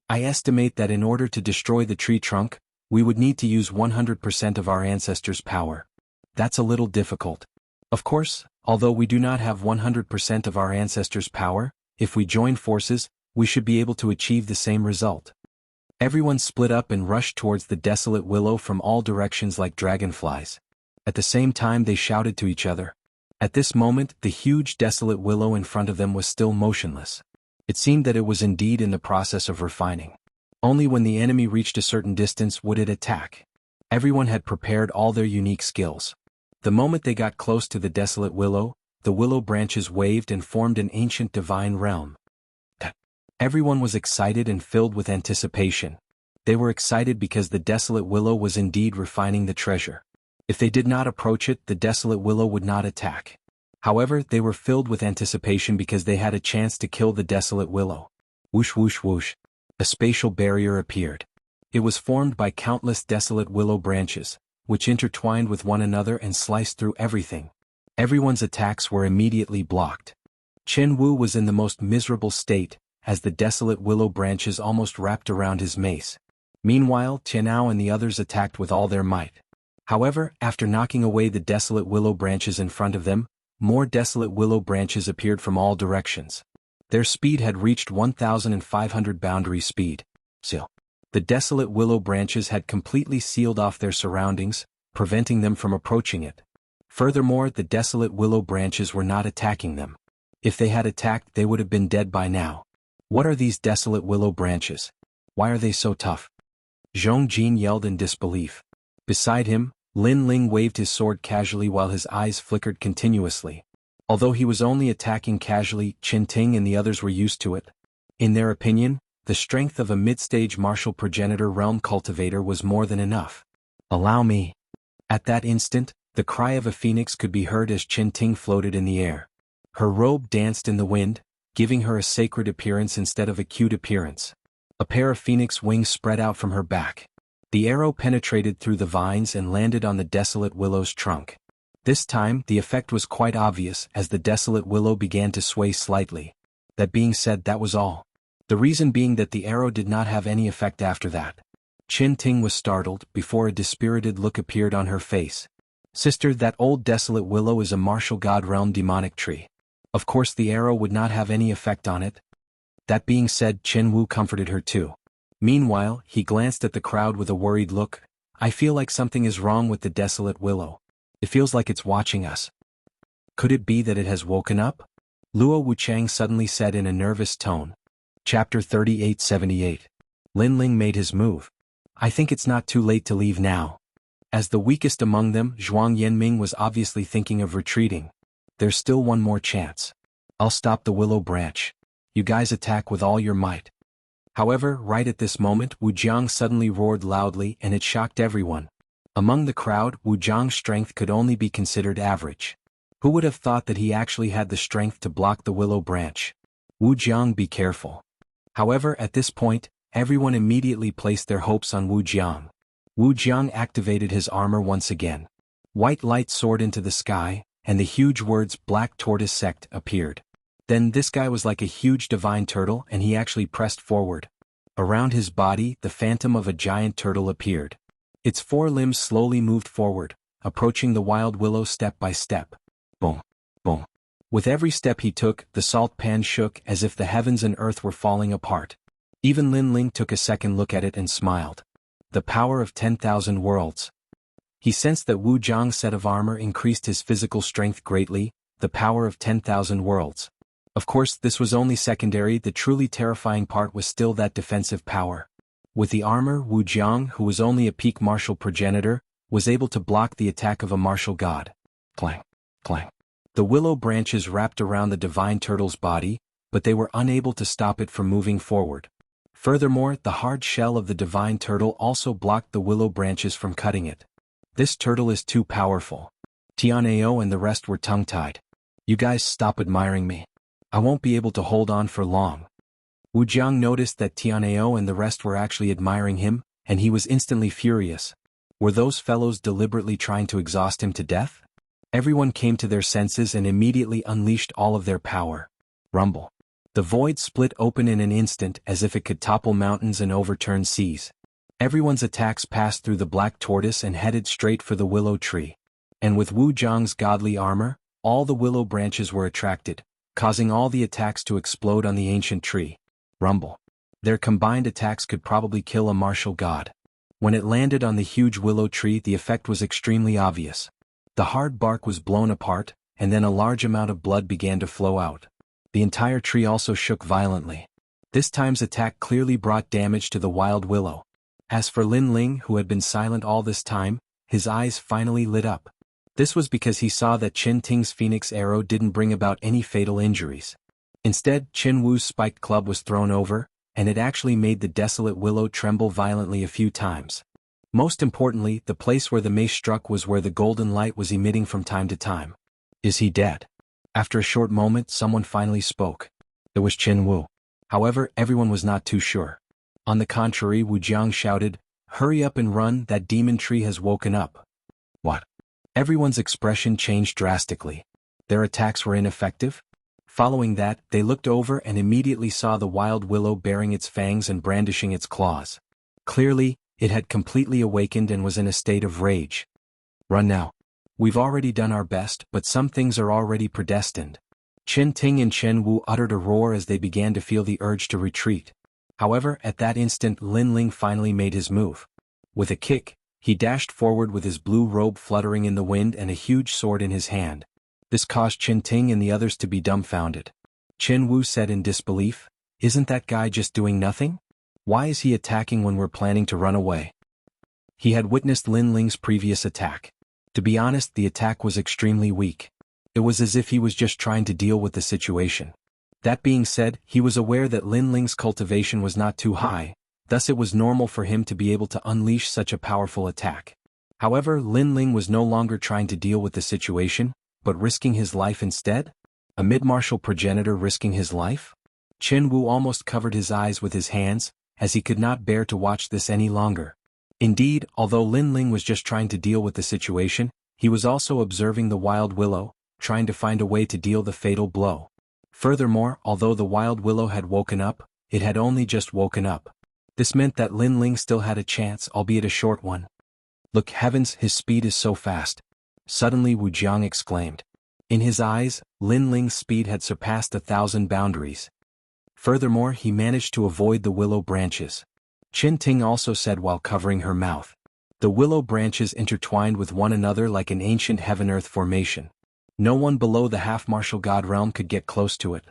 I estimate that in order to destroy the tree trunk, we would need to use 100% of our ancestors' power. That's a little difficult. Of course, although we do not have 100% of our ancestors' power, if we join forces, we should be able to achieve the same result. Everyone split up and rushed towards the desolate willow from all directions like dragonflies. At the same time they shouted to each other. At this moment, the huge desolate willow in front of them was still motionless. It seemed that it was indeed in the process of refining. Only when the enemy reached a certain distance would it attack. Everyone had prepared all their unique skills. The moment they got close to the desolate willow, the willow branches waved and formed an ancient divine realm. Everyone was excited and filled with anticipation. They were excited because the desolate willow was indeed refining the treasure. If they did not approach it, the desolate willow would not attack. However, they were filled with anticipation because they had a chance to kill the desolate willow. Whoosh whoosh whoosh. A spatial barrier appeared. It was formed by countless desolate willow branches, which intertwined with one another and sliced through everything. Everyone's attacks were immediately blocked. Chen Wu was in the most miserable state, as the desolate willow branches almost wrapped around his mace. Meanwhile, Tianao and the others attacked with all their might. However, after knocking away the desolate willow branches in front of them, more desolate willow branches appeared from all directions. Their speed had reached 1,500 boundary speed. Still, the desolate willow branches had completely sealed off their surroundings, preventing them from approaching it. Furthermore, the desolate willow branches were not attacking them. If they had attacked, they would have been dead by now. What are these desolate willow branches? Why are they so tough? Zhong Jin yelled in disbelief. Beside him, Lin Ling waved his sword casually while his eyes flickered continuously. Although he was only attacking casually, Qin Ting and the others were used to it. In their opinion, the strength of a mid-stage martial progenitor realm cultivator was more than enough. Allow me. At that instant, the cry of a phoenix could be heard as Qin Ting floated in the air. Her robe danced in the wind, giving her a sacred appearance instead of a cute appearance. A pair of phoenix wings spread out from her back. The arrow penetrated through the vines and landed on the desolate willow's trunk. This time, the effect was quite obvious as the desolate willow began to sway slightly. That being said, that was all. The reason being that the arrow did not have any effect after that. Qin Ting was startled before a dispirited look appeared on her face. Sister, that old desolate willow is a martial god realm demonic tree. Of course the arrow would not have any effect on it. That being said, Chen Wu comforted her too. Meanwhile, he glanced at the crowd with a worried look. I feel like something is wrong with the desolate willow. It feels like it's watching us. Could it be that it has woken up? Luo Wuchang suddenly said in a nervous tone. Chapter 3878. Lin Ling made his move. I think it's not too late to leave now. As the weakest among them, Zhuang Yanming was obviously thinking of retreating. There's still one more chance. I'll stop the willow branch. You guys attack with all your might. However, right at this moment, Wu Jiang suddenly roared loudly and it shocked everyone. Among the crowd, Wu Jiang's strength could only be considered average. Who would have thought that he actually had the strength to block the willow branch? Wu Jiang, be careful. However, at this point, everyone immediately placed their hopes on Wu Jiang. Wu Jiang activated his armor once again. White light soared into the sky, and the huge words Black Tortoise Sect appeared. Then this guy was like a huge divine turtle and he actually pressed forward. Around his body, the phantom of a giant turtle appeared. Its four limbs slowly moved forward, approaching the wild willow step by step. Boom, boom. With every step he took, the salt pan shook as if the heavens and earth were falling apart. Even Lin Ling took a second look at it and smiled. The power of 10,000 worlds. He sensed that Wu Jiang's set of armor increased his physical strength greatly, the power of 10,000 worlds. Of course, this was only secondary, the truly terrifying part was still that defensive power. With the armor, Wu Jiang, who was only a peak martial progenitor, was able to block the attack of a martial god. Clang, clang. The willow branches wrapped around the divine turtle's body, but they were unable to stop it from moving forward. Furthermore, the hard shell of the divine turtle also blocked the willow branches from cutting it. This turtle is too powerful. Tianao and the rest were tongue-tied. You guys stop admiring me. I won't be able to hold on for long. Wu Jiang noticed that Tianao and the rest were actually admiring him, and he was instantly furious. Were those fellows deliberately trying to exhaust him to death? Everyone came to their senses and immediately unleashed all of their power. Rumble. The void split open in an instant as if it could topple mountains and overturn seas. Everyone's attacks passed through the black tortoise and headed straight for the willow tree. And with Wu Jiang's godly armor, All the willow branches were attracted, causing all the attacks to explode on the ancient tree. Rumble. Their combined attacks could probably kill a martial god. When it landed on the huge willow tree, the effect was extremely obvious. The hard bark was blown apart, and then a large amount of blood began to flow out. The entire tree also shook violently. This time's attack clearly brought damage to the wild willow. As for Lin Ling, who had been silent all this time, his eyes finally lit up. This was because he saw that Qin Ting's phoenix arrow didn't bring about any fatal injuries. Instead, Qin Wu's spiked club was thrown over, and it actually made the desolate willow tremble violently a few times. Most importantly, the place where the mace struck was where the golden light was emitting from time to time. Is he dead? After a short moment, someone finally spoke. It was Qin Wu. However, everyone was not too sure. On the contrary, Wu Jiang shouted, "Hurry up and run, that demon tree has woken up." What? Everyone's expression changed drastically. Their attacks were ineffective? Following that, they looked over and immediately saw the wild willow baring its fangs and brandishing its claws. Clearly, it had completely awakened and was in a state of rage. Run now. We've already done our best, but some things are already predestined. Qin Ting and Qin Wu uttered a roar as they began to feel the urge to retreat. However, at that instant Lin Ling finally made his move. With a kick, he dashed forward with his blue robe fluttering in the wind and a huge sword in his hand. This caused Qin Ting and the others to be dumbfounded. Qin Wu said in disbelief, "Isn't that guy just doing nothing? Why is he attacking when we're planning to run away?" He had witnessed Lin Ling's previous attack. To be honest, the attack was extremely weak. It was as if he was just trying to deal with the situation. That being said, he was aware that Lin Ling's cultivation was not too high, thus it was normal for him to be able to unleash such a powerful attack. However, Lin Ling was no longer trying to deal with the situation, but risking his life instead? A mid-martial progenitor risking his life? Qin Wu almost covered his eyes with his hands, as he could not bear to watch this any longer. Indeed, although Lin Ling was just trying to deal with the situation, he was also observing the wild willow, trying to find a way to deal the fatal blow. Furthermore, although the wild willow had woken up, it had only just woken up. This meant that Lin Ling still had a chance, albeit a short one. Look, heavens, his speed is so fast. Suddenly Wu Jiang exclaimed. In his eyes, Lin Ling's speed had surpassed 1,000 boundaries. Furthermore, he managed to avoid the willow branches. Qin Ting also said while covering her mouth. The willow branches intertwined with one another like an ancient heaven-earth formation. No one below the half-martial god realm could get close to it.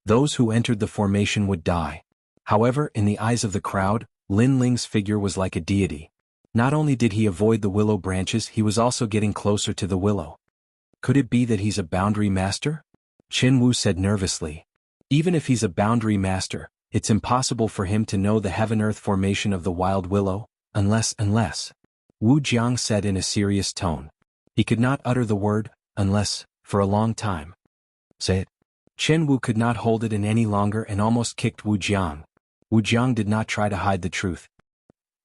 Those who entered the formation would die. However, in the eyes of the crowd, Lin Ling's figure was like a deity. Not only did he avoid the willow branches, he was also getting closer to the willow. Could it be that he's a boundary master? Qin Wu said nervously. Even if he's a boundary master, it's impossible for him to know the heaven-earth formation of the wild willow, unless. Wu Jiang said in a serious tone. He could not utter the word, unless, for a long time. Say it. Qin Wu could not hold it in any longer and almost kicked Wu Jiang. Wu Jiang did not try to hide the truth.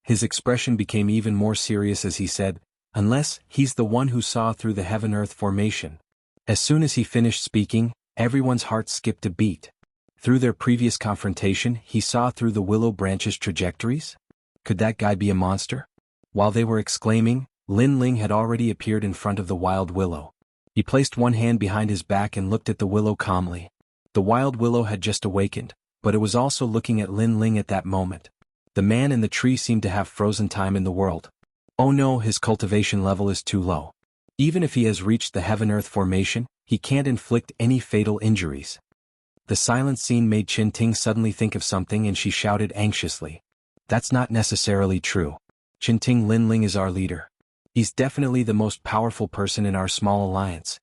His expression became even more serious as he said, "Unless he's the one who saw through the heaven-earth formation." As soon as he finished speaking, everyone's heart skipped a beat. Through their previous confrontation, he saw through the willow branches' trajectories? Could that guy be a monster? While they were exclaiming, Lin Ling had already appeared in front of the wild willow. He placed one hand behind his back and looked at the willow calmly. The wild willow had just awakened, but it was also looking at Lin Ling at that moment. The man in the tree seemed to have frozen time in the world. Oh no, his cultivation level is too low. Even if he has reached the heaven-earth formation, he can't inflict any fatal injuries. The silent scene made Qin Ting suddenly think of something and she shouted anxiously. That's not necessarily true. Qin Ting, Lin Ling is our leader. He's definitely the most powerful person in our small alliance.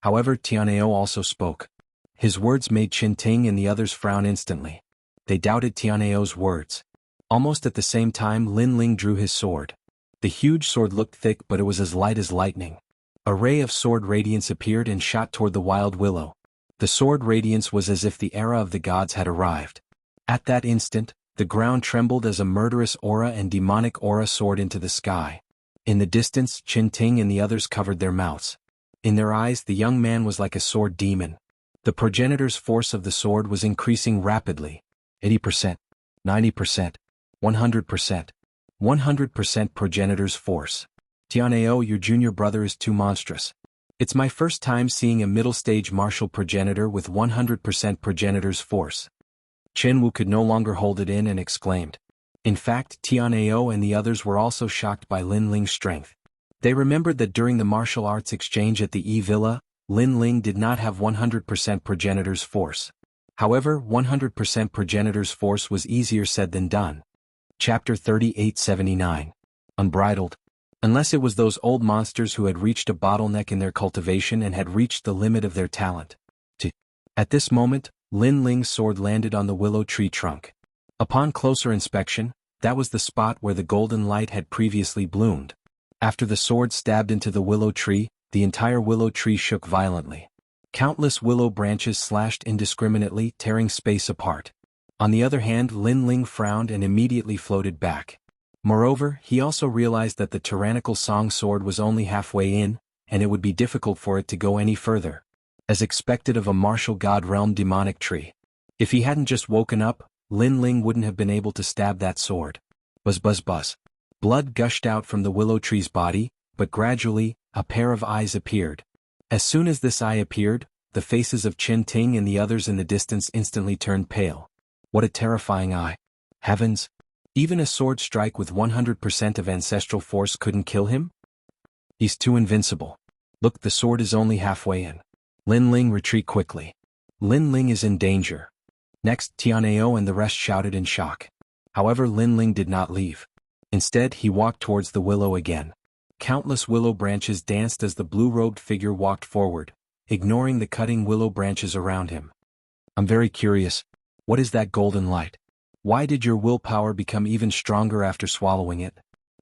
However, Tianao also spoke. His words made Qin Ting and the others frown instantly. They doubted Tianao's words. Almost at the same time, Lin Ling drew his sword. The huge sword looked thick, but it was as light as lightning. A ray of sword radiance appeared and shot toward the wild willow. The sword radiance was as if the era of the gods had arrived. At that instant, the ground trembled as a murderous aura and demonic aura soared into the sky. In the distance, Qin Ting and the others covered their mouths. In their eyes, the young man was like a sword demon. The progenitor's force of the sword was increasing rapidly. 80%, 90%, 100%. 100% progenitor's force. Tianao, your junior brother is too monstrous. It's my first time seeing a middle-stage martial progenitor with 100% progenitor's force. Qianwu could no longer hold it in and exclaimed. In fact, Tianao and the others were also shocked by Lin Ling's strength. They remembered that during the martial arts exchange at the E Villa, Lin Ling did not have 100% progenitor's force. However, 100% progenitor's force was easier said than done. Chapter 3879. Unbridled. Unless it was those old monsters who had reached a bottleneck in their cultivation and had reached the limit of their talent. At this moment, Lin Ling's sword landed on the willow tree trunk. Upon closer inspection, that was the spot where the golden light had previously bloomed. After the sword stabbed into the willow tree, the entire willow tree shook violently. Countless willow branches slashed indiscriminately, tearing space apart. On the other hand, Lin Ling frowned and immediately floated back. Moreover, he also realized that the tyrannical song sword was only halfway in, and it would be difficult for it to go any further. As expected of a martial god realm demonic tree. If he hadn't just woken up, Lin Ling wouldn't have been able to stab that sword. Buzz buzz buzz. Blood gushed out from the willow tree's body, but gradually, a pair of eyes appeared. As soon as this eye appeared, the faces of Qin Ting and the others in the distance instantly turned pale. What a terrifying eye. Heavens! Even a sword strike with 100% of ancestral force couldn't kill him? He's too invincible. Look, the sword is only halfway in. Lin Ling retreat quickly. Lin Ling is in danger. Next, Tianao and the rest shouted in shock. However, Lin Ling did not leave. Instead, he walked towards the willow again. Countless willow branches danced as the blue-robed figure walked forward, ignoring the cutting willow branches around him. I'm very curious. What is that golden light? Why did your willpower become even stronger after swallowing it?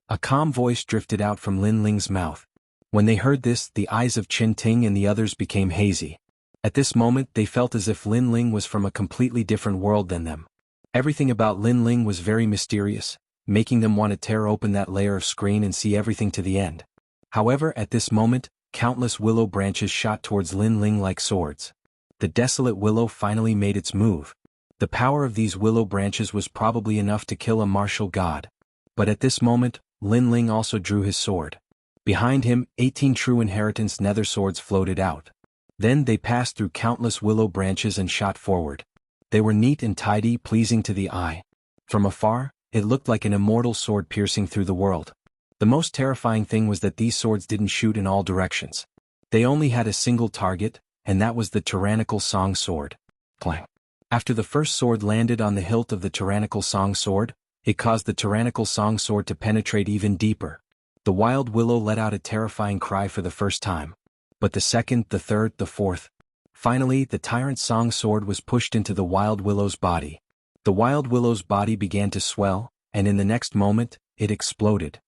A calm voice drifted out from Lin Ling's mouth. When they heard this, the eyes of Qin Ting and the others became hazy. At this moment, they felt as if Lin Ling was from a completely different world than them. Everything about Lin Ling was very mysterious, making them want to tear open that layer of screen and see everything to the end. However, at this moment, countless willow branches shot towards Lin Ling like swords. The desolate willow finally made its move. The power of these willow branches was probably enough to kill a martial god. But at this moment, Lin Ling also drew his sword. Behind him, 18 true inheritance nether swords floated out. Then they passed through countless willow branches and shot forward. They were neat and tidy, pleasing to the eye. From afar, it looked like an immortal sword piercing through the world. The most terrifying thing was that these swords didn't shoot in all directions. They only had a single target, and that was the tyrannical song sword. Clang. After the first sword landed on the hilt of the tyrannical song sword, it caused the tyrannical song sword to penetrate even deeper. The wild willow let out a terrifying cry for the first time. But the second, the third, the fourth. Finally, the tyrant song sword was pushed into the wild willow's body. The wild willow's body began to swell, and in the next moment, it exploded.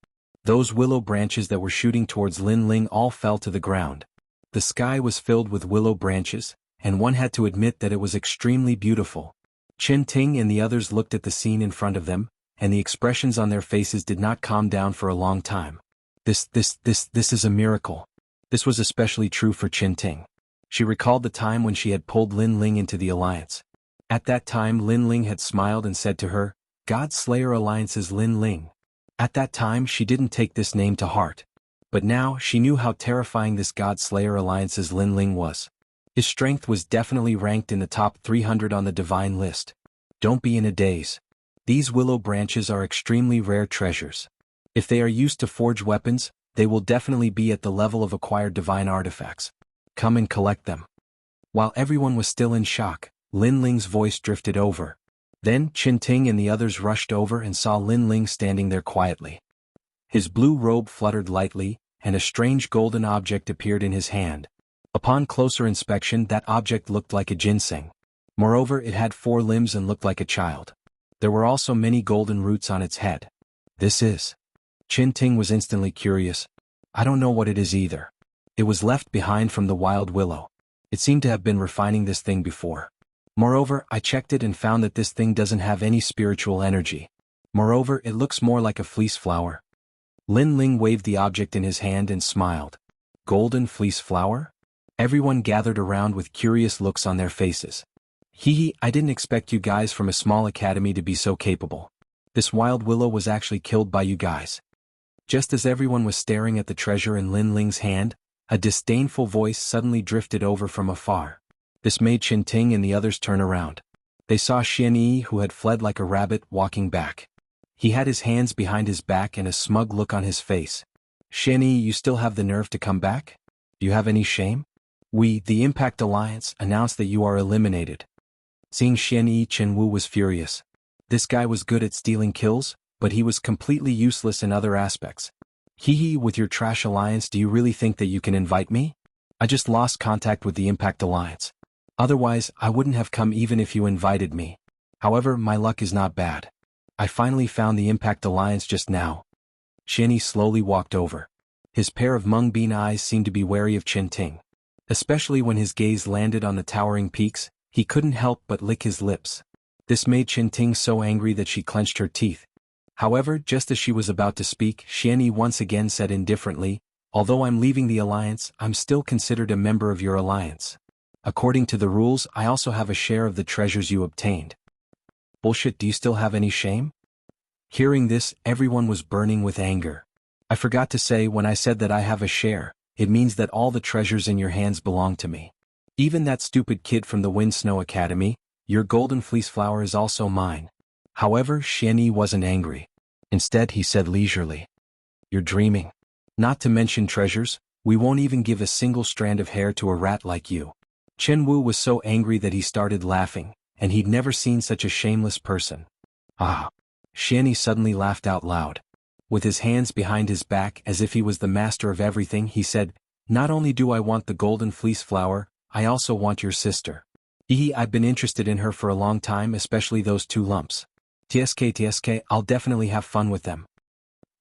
Those willow branches that were shooting towards Lin Ling all fell to the ground. The sky was filled with willow branches, and one had to admit that it was extremely beautiful. Qin Ting and the others looked at the scene in front of them, and the expressions on their faces did not calm down for a long time. This is a miracle. This was especially true for Qin Ting. She recalled the time when she had pulled Lin Ling into the alliance. At that time Lin Ling had smiled and said to her, God Slayer Alliance's Lin Ling. At that time she didn't take this name to heart. But now she knew how terrifying this God Slayer Alliance's Lin Ling was. His strength was definitely ranked in the top 300 on the divine list. Don't be in a daze. These willow branches are extremely rare treasures. If they are used to forge weapons, they will definitely be at the level of acquired divine artifacts. Come and collect them. While everyone was still in shock, Lin Ling's voice drifted over. Then Qin Ting and the others rushed over and saw Lin Ling standing there quietly. His blue robe fluttered lightly, and a strange golden object appeared in his hand. Upon closer inspection, that object looked like a ginseng. Moreover, it had 4 limbs and looked like a child. There were also many golden roots on its head. This is. Qin Ting was instantly curious. I don't know what it is either. It was left behind from the wild willow. It seemed to have been refining this thing before. Moreover, I checked it and found that this thing doesn't have any spiritual energy. Moreover, it looks more like a fleece flower. Lin Ling waved the object in his hand and smiled. Golden fleece flower? Everyone gathered around with curious looks on their faces. Hee, I didn't expect you guys from a small academy to be so capable. This wild willow was actually killed by you guys. Just as everyone was staring at the treasure in Lin Ling's hand, A disdainful voice suddenly drifted over from afar. This made Qin Ting and the others turn around. They saw Xianxia, who had fled like a rabbit, walking back. He had his hands behind his back and a smug look on his face. Xianxia, you still have the nerve to come back? Do you have any shame? We, the Impact Alliance, announced that you are eliminated. Seeing Xianxia, Chen Wu was furious. This guy was good at stealing kills, but he was completely useless in other aspects. Hee, with your trash alliance, do you really think that you can invite me? I just lost contact with the Impact Alliance. Otherwise, I wouldn't have come even if you invited me. However, my luck is not bad. I finally found the Impact Alliance just now. Xianxia slowly walked over. His pair of mung bean eyes seemed to be wary of Qin Ting. Especially when his gaze landed on the towering peaks, he couldn't help but lick his lips. This made Qin Ting so angry that she clenched her teeth. However, just as she was about to speak, Xianxia once again said indifferently, although I'm leaving the alliance, I'm still considered a member of your alliance. According to the rules, I also have a share of the treasures you obtained. Bullshit, do you still have any shame? Hearing this, everyone was burning with anger. I forgot to say, when I said that I have a share, it means that all the treasures in your hands belong to me. Even that stupid kid from the Wind Snow Academy, your golden fleece flower is also mine. However, Xianxia wasn't angry. Instead, he said leisurely, you're dreaming. Not to mention treasures, we won't even give a single strand of hair to a rat like you. Chen Wu was so angry that he started laughing, and he'd never seen such a shameless person. Ah! Xianxia suddenly laughed out loud. With his hands behind his back as if he was the master of everything, he said, not only do I want the golden fleece flower, I also want your sister. I've been interested in her for a long time, especially those two lumps. TSK, I'll definitely have fun with them.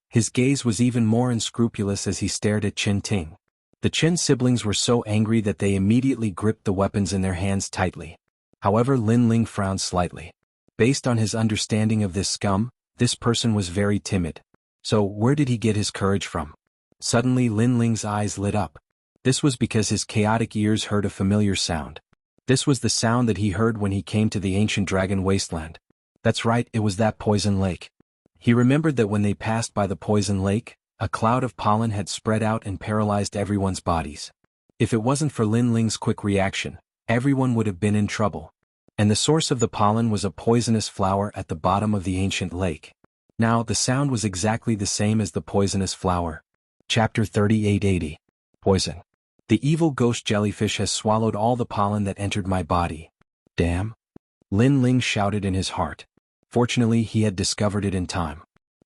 His gaze was even more unscrupulous as he stared at Qin Ting. The Qin siblings were so angry that they immediately gripped the weapons in their hands tightly. However, Lin Ling frowned slightly. Based on his understanding of this scum, this person was very timid. So, where did he get his courage from? Suddenly Lin Ling's eyes lit up. This was because his chaotic ears heard a familiar sound. This was the sound that he heard when he came to the ancient dragon wasteland. That's right, it was that poison lake. He remembered that when they passed by the poison lake, a cloud of pollen had spread out and paralyzed everyone's bodies. If it wasn't for Lin Ling's quick reaction, everyone would have been in trouble. And the source of the pollen was a poisonous flower at the bottom of the ancient lake. Now, the sound was exactly the same as the poisonous flower. Chapter 3880. Poison. The evil ghost jellyfish has swallowed all the pollen that entered my body. Damn! Lin Ling shouted in his heart. Fortunately, he had discovered it in time.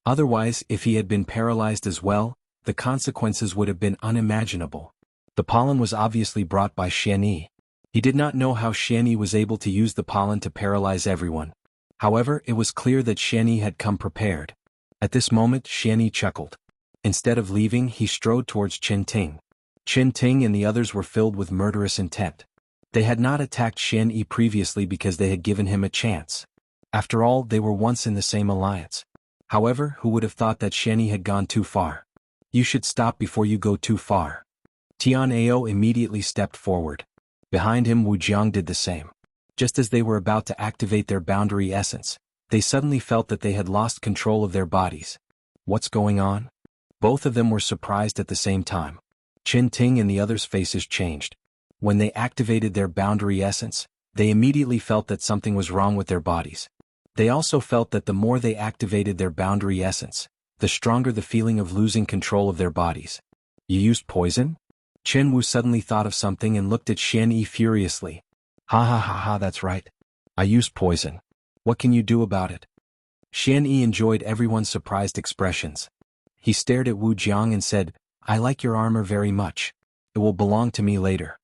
Otherwise, if he had been paralyzed as well, the consequences would have been unimaginable. The pollen was obviously brought by Xianxia. He did not know how Xianxia was able to use the pollen to paralyze everyone. However, it was clear that Xianxia had come prepared. At this moment, Xianxia chuckled. Instead of leaving, he strode towards Qin Ting. Qin Ting and the others were filled with murderous intent. They had not attacked Xianxia previously because they had given him a chance. After all, they were once in the same alliance. However, who would have thought that Xianxia had gone too far? You should stop before you go too far. Tianao immediately stepped forward. Behind him, Wu Jiang did the same. Just as they were about to activate their boundary essence, they suddenly felt that they had lost control of their bodies. What's going on? Both of them were surprised at the same time. Qin Ting and the others' faces changed. When they activated their boundary essence, they immediately felt that something was wrong with their bodies. They also felt that the more they activated their boundary essence, the stronger the feeling of losing control of their bodies. You used poison? Chen Wu suddenly thought of something and looked at Xianxia furiously. Ha, that's right. I used poison. What can you do about it? Xianxia enjoyed everyone's surprised expressions. He stared at Wu Jiang and said, I like your armor very much. It will belong to me later.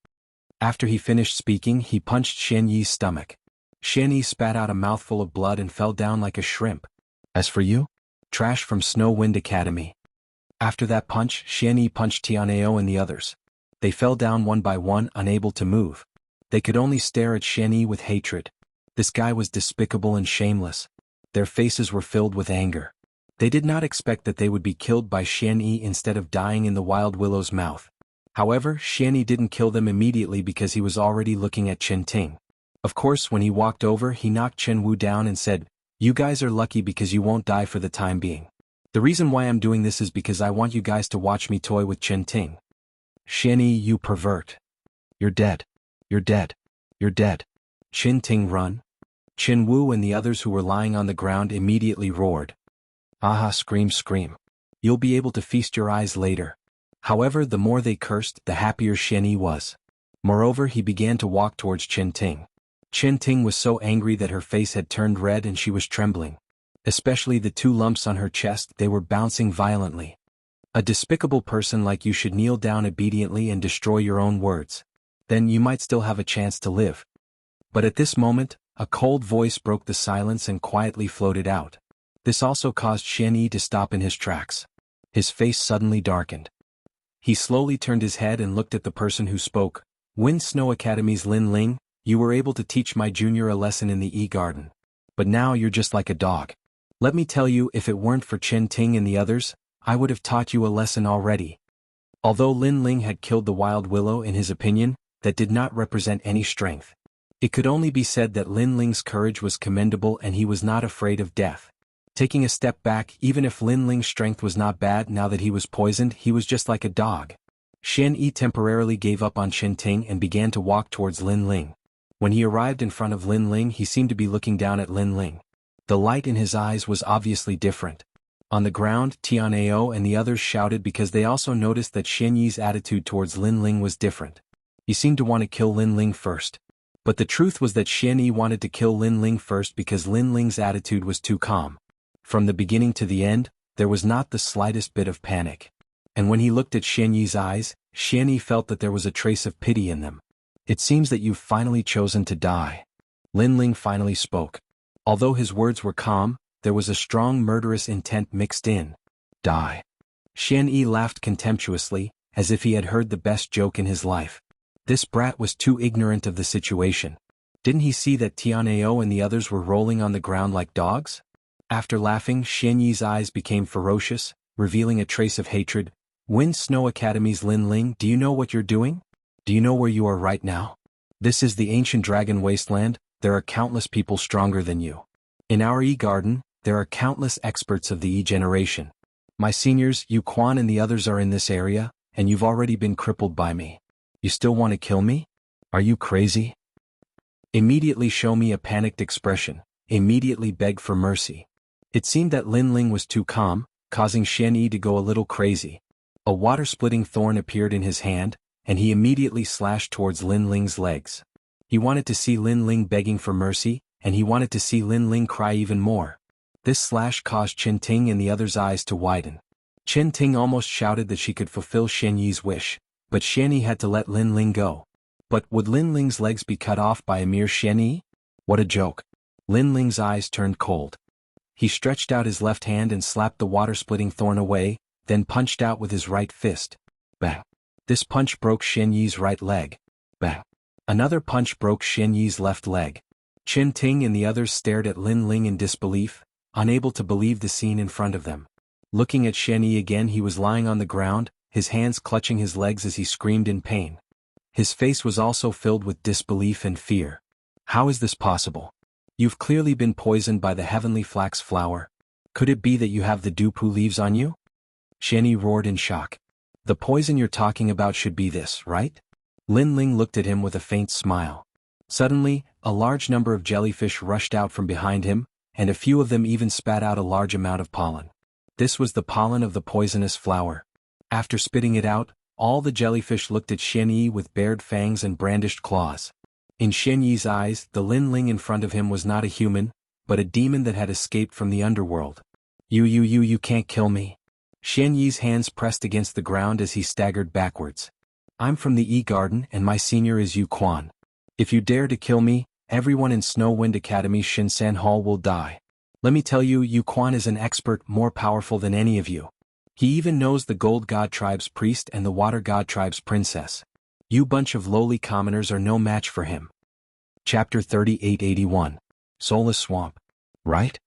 After he finished speaking, he punched Xianxia's stomach. Xianxia spat out a mouthful of blood and fell down like a shrimp. As for you? Trash from Snow Wind Academy. After that punch, Xianxia punched Tianao and the others. They fell down one by one, unable to move. They could only stare at Xianxia with hatred. This guy was despicable and shameless. Their faces were filled with anger. They did not expect that they would be killed by Xianxia instead of dying in the wild willow's mouth. However, Xianxia didn't kill them immediately because he was already looking at Qin Ting. Of course, when he walked over, he knocked Chen Wu down and said, You guys are lucky because you won't die for the time being. The reason why I'm doing this is because I want you guys to watch me toy with Qin Ting. Xianyi, you pervert. You're dead. You're dead. You're dead. Qin Ting, run. Qin Wu and the others who were lying on the ground immediately roared. Aha, scream, scream. You'll be able to feast your eyes later. However, the more they cursed, the happier Xianyi was. Moreover, he began to walk towards Qin Ting. Qin Ting was so angry that her face had turned red and she was trembling. Especially the 2 lumps on her chest, they were bouncing violently. A despicable person like you should kneel down obediently and destroy your own words. Then you might still have a chance to live. But at this moment, a cold voice broke the silence and quietly floated out. This also caused Xianyi to stop in his tracks. His face suddenly darkened. He slowly turned his head and looked at the person who spoke. Wind Snow Academy's Lin Ling, you were able to teach my junior a lesson in the E-Garden. But now you're just like a dog. Let me tell you, if it weren't for Qin Ting and the others, I would have taught you a lesson already. Although Lin Ling had killed the wild willow, in his opinion, that did not represent any strength. It could only be said that Lin Ling's courage was commendable and he was not afraid of death. Taking a step back, even if Lin Ling's strength was not bad, now that he was poisoned, he was just like a dog. Xianyi temporarily gave up on Qin Ting and began to walk towards Lin Ling. When he arrived in front of Lin Ling, he seemed to be looking down at Lin Ling. The light in his eyes was obviously different. On the ground, Tianao and the others shouted because they also noticed that Xianyi's attitude towards Lin Ling was different. He seemed to want to kill Lin Ling first. But the truth was that Xianyi wanted to kill Lin Ling first because Lin Ling's attitude was too calm. From the beginning to the end, there was not the slightest bit of panic. And when he looked at Xianyi's eyes, Xianyi felt that there was a trace of pity in them. It seems that you've finally chosen to die. Lin Ling finally spoke. Although his words were calm, there was a strong murderous intent mixed in. Die. Xianyi laughed contemptuously, as if he had heard the best joke in his life. This brat was too ignorant of the situation. Didn't he see that Tianao and the others were rolling on the ground like dogs? After laughing, Xianyi's eyes became ferocious, revealing a trace of hatred. Wind Snow Academy's Lin Ling, do you know what you're doing? Do you know where you are right now? This is the ancient dragon wasteland. There are countless people stronger than you. In our E-Garden, there are countless experts of the E-generation. My seniors, Yu Quan and the others are in this area, and you've already been crippled by me. You still want to kill me? Are you crazy? Immediately show me a panicked expression. Immediately beg for mercy. It seemed that Lin Ling was too calm, causing Xianyi to go a little crazy. A water-splitting thorn appeared in his hand, and he immediately slashed towards Lin Ling's legs. He wanted to see Lin Ling begging for mercy, and he wanted to see Lin Ling cry even more. This slash caused Qin Ting and the others' eyes to widen. Qin Ting almost shouted that she could fulfill Xianyi's wish, but Xianyi had to let Lin Ling go. But would Lin Ling's legs be cut off by a mere Xianyi? What a joke. Lin Ling's eyes turned cold. He stretched out his left hand and slapped the water-splitting thorn away, then punched out with his right fist. Bang. This punch broke Xianyi's right leg. Bang. Another punch broke Xianyi's left leg. Qin Ting and the others stared at Lin Ling in disbelief, unable to believe the scene in front of them. Looking at Xianyi again, he was lying on the ground, his hands clutching his legs as he screamed in pain. His face was also filled with disbelief and fear. How is this possible? You've clearly been poisoned by the heavenly flax flower. Could it be that you have the dupu leaves on you? Xianyi roared in shock. The poison you're talking about should be this, right? Lin Ling looked at him with a faint smile. Suddenly, a large number of jellyfish rushed out from behind him, and a few of them even spat out a large amount of pollen. This was the pollen of the poisonous flower. After spitting it out, all the jellyfish looked at Xianyi with bared fangs and brandished claws. In Xianyi's eyes, the Lin Ling in front of him was not a human, but a demon that had escaped from the underworld. You can't kill me. Xianyi's hands pressed against the ground as he staggered backwards. I'm from the E-Garden and my senior is Yu Quan. If you dare to kill me, everyone in Snow Wind Academy Shinsan Hall will die. Let me tell you, Yu Quan is an expert more powerful than any of you. He even knows the Gold God Tribe's priest and the Water God Tribe's princess. You bunch of lowly commoners are no match for him. Chapter 3881. Soulless Swamp. Right?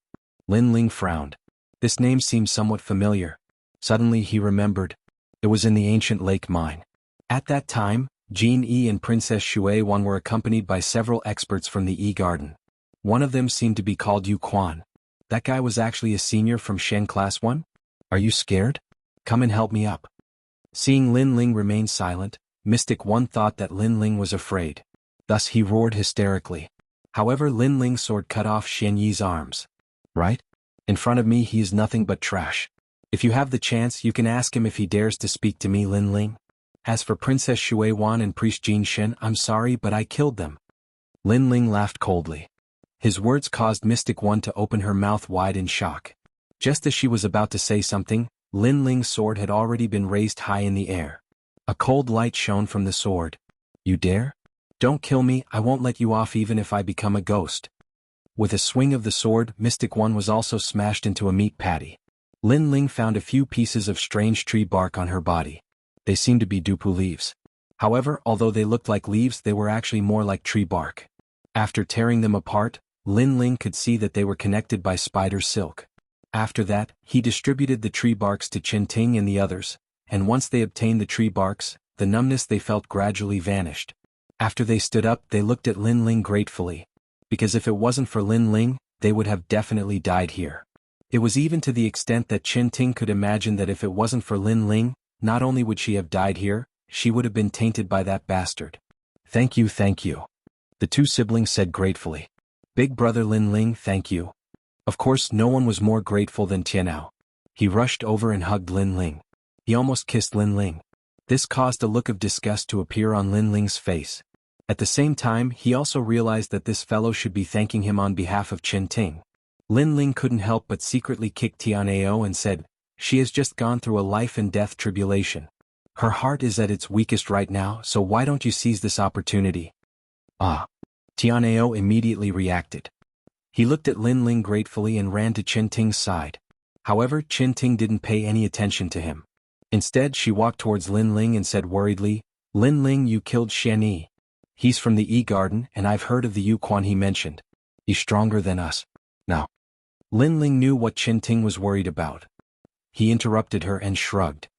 Lin Ling frowned. This name seemed somewhat familiar. Suddenly he remembered. It was in the ancient lake mine. At that time, Jin Yi and Princess Shui Wan were accompanied by several experts from the E-Garden. One of them seemed to be called Yu Quan. That guy was actually a senior from Shen Class 1? Are you scared? Come and help me up. Seeing Lin Ling remain silent, Mystic One thought that Lin Ling was afraid. Thus he roared hysterically. However, Lin Ling's sword cut off Xianyi's arms. Right? In front of me he is nothing but trash. If you have the chance, you can ask him if he dares to speak to me, Lin Ling. As for Princess Shui Wan and Priest Jin Shen, I'm sorry, but I killed them. Lin Ling laughed coldly. His words caused Mystic One to open her mouth wide in shock. Just as she was about to say something, Lin Ling's sword had already been raised high in the air. A cold light shone from the sword. You dare? Don't kill me, I won't let you off even if I become a ghost. With a swing of the sword, Mystic One was also smashed into a meat patty. Lin Ling found a few pieces of strange tree bark on her body. They seemed to be dupu leaves. However, although they looked like leaves, they were actually more like tree bark. After tearing them apart, Lin Ling could see that they were connected by spider silk. After that, he distributed the tree barks to Qin Ting and the others, and once they obtained the tree barks, the numbness they felt gradually vanished. After they stood up, they looked at Lin Ling gratefully. Because if it wasn't for Lin Ling, they would have definitely died here. It was even to the extent that Qin Ting could imagine that if it wasn't for Lin Ling, not only would she have died here, she would have been tainted by that bastard. Thank you, thank you. The two siblings said gratefully. Big brother Lin Ling, thank you. Of course, no one was more grateful than Tianao. He rushed over and hugged Lin Ling. He almost kissed Lin Ling. This caused a look of disgust to appear on Lin Ling's face. At the same time, he also realized that this fellow should be thanking him on behalf of Qin Ting. Lin Ling couldn't help but secretly kick Tianao and said, she has just gone through a life and death tribulation. Her heart is at its weakest right now, so why don't you seize this opportunity? Ah. Tianao immediately reacted. He looked at Lin Ling gratefully and ran to Qin Ting's side. However, Qin Ting didn't pay any attention to him. Instead, she walked towards Lin Ling and said worriedly, Lin Ling, you killed Xianyi. He's from the E-Garden and I've heard of the Yuquan he mentioned. He's stronger than us. Now. Lin Ling knew what Qin Ting was worried about. He interrupted her and shrugged.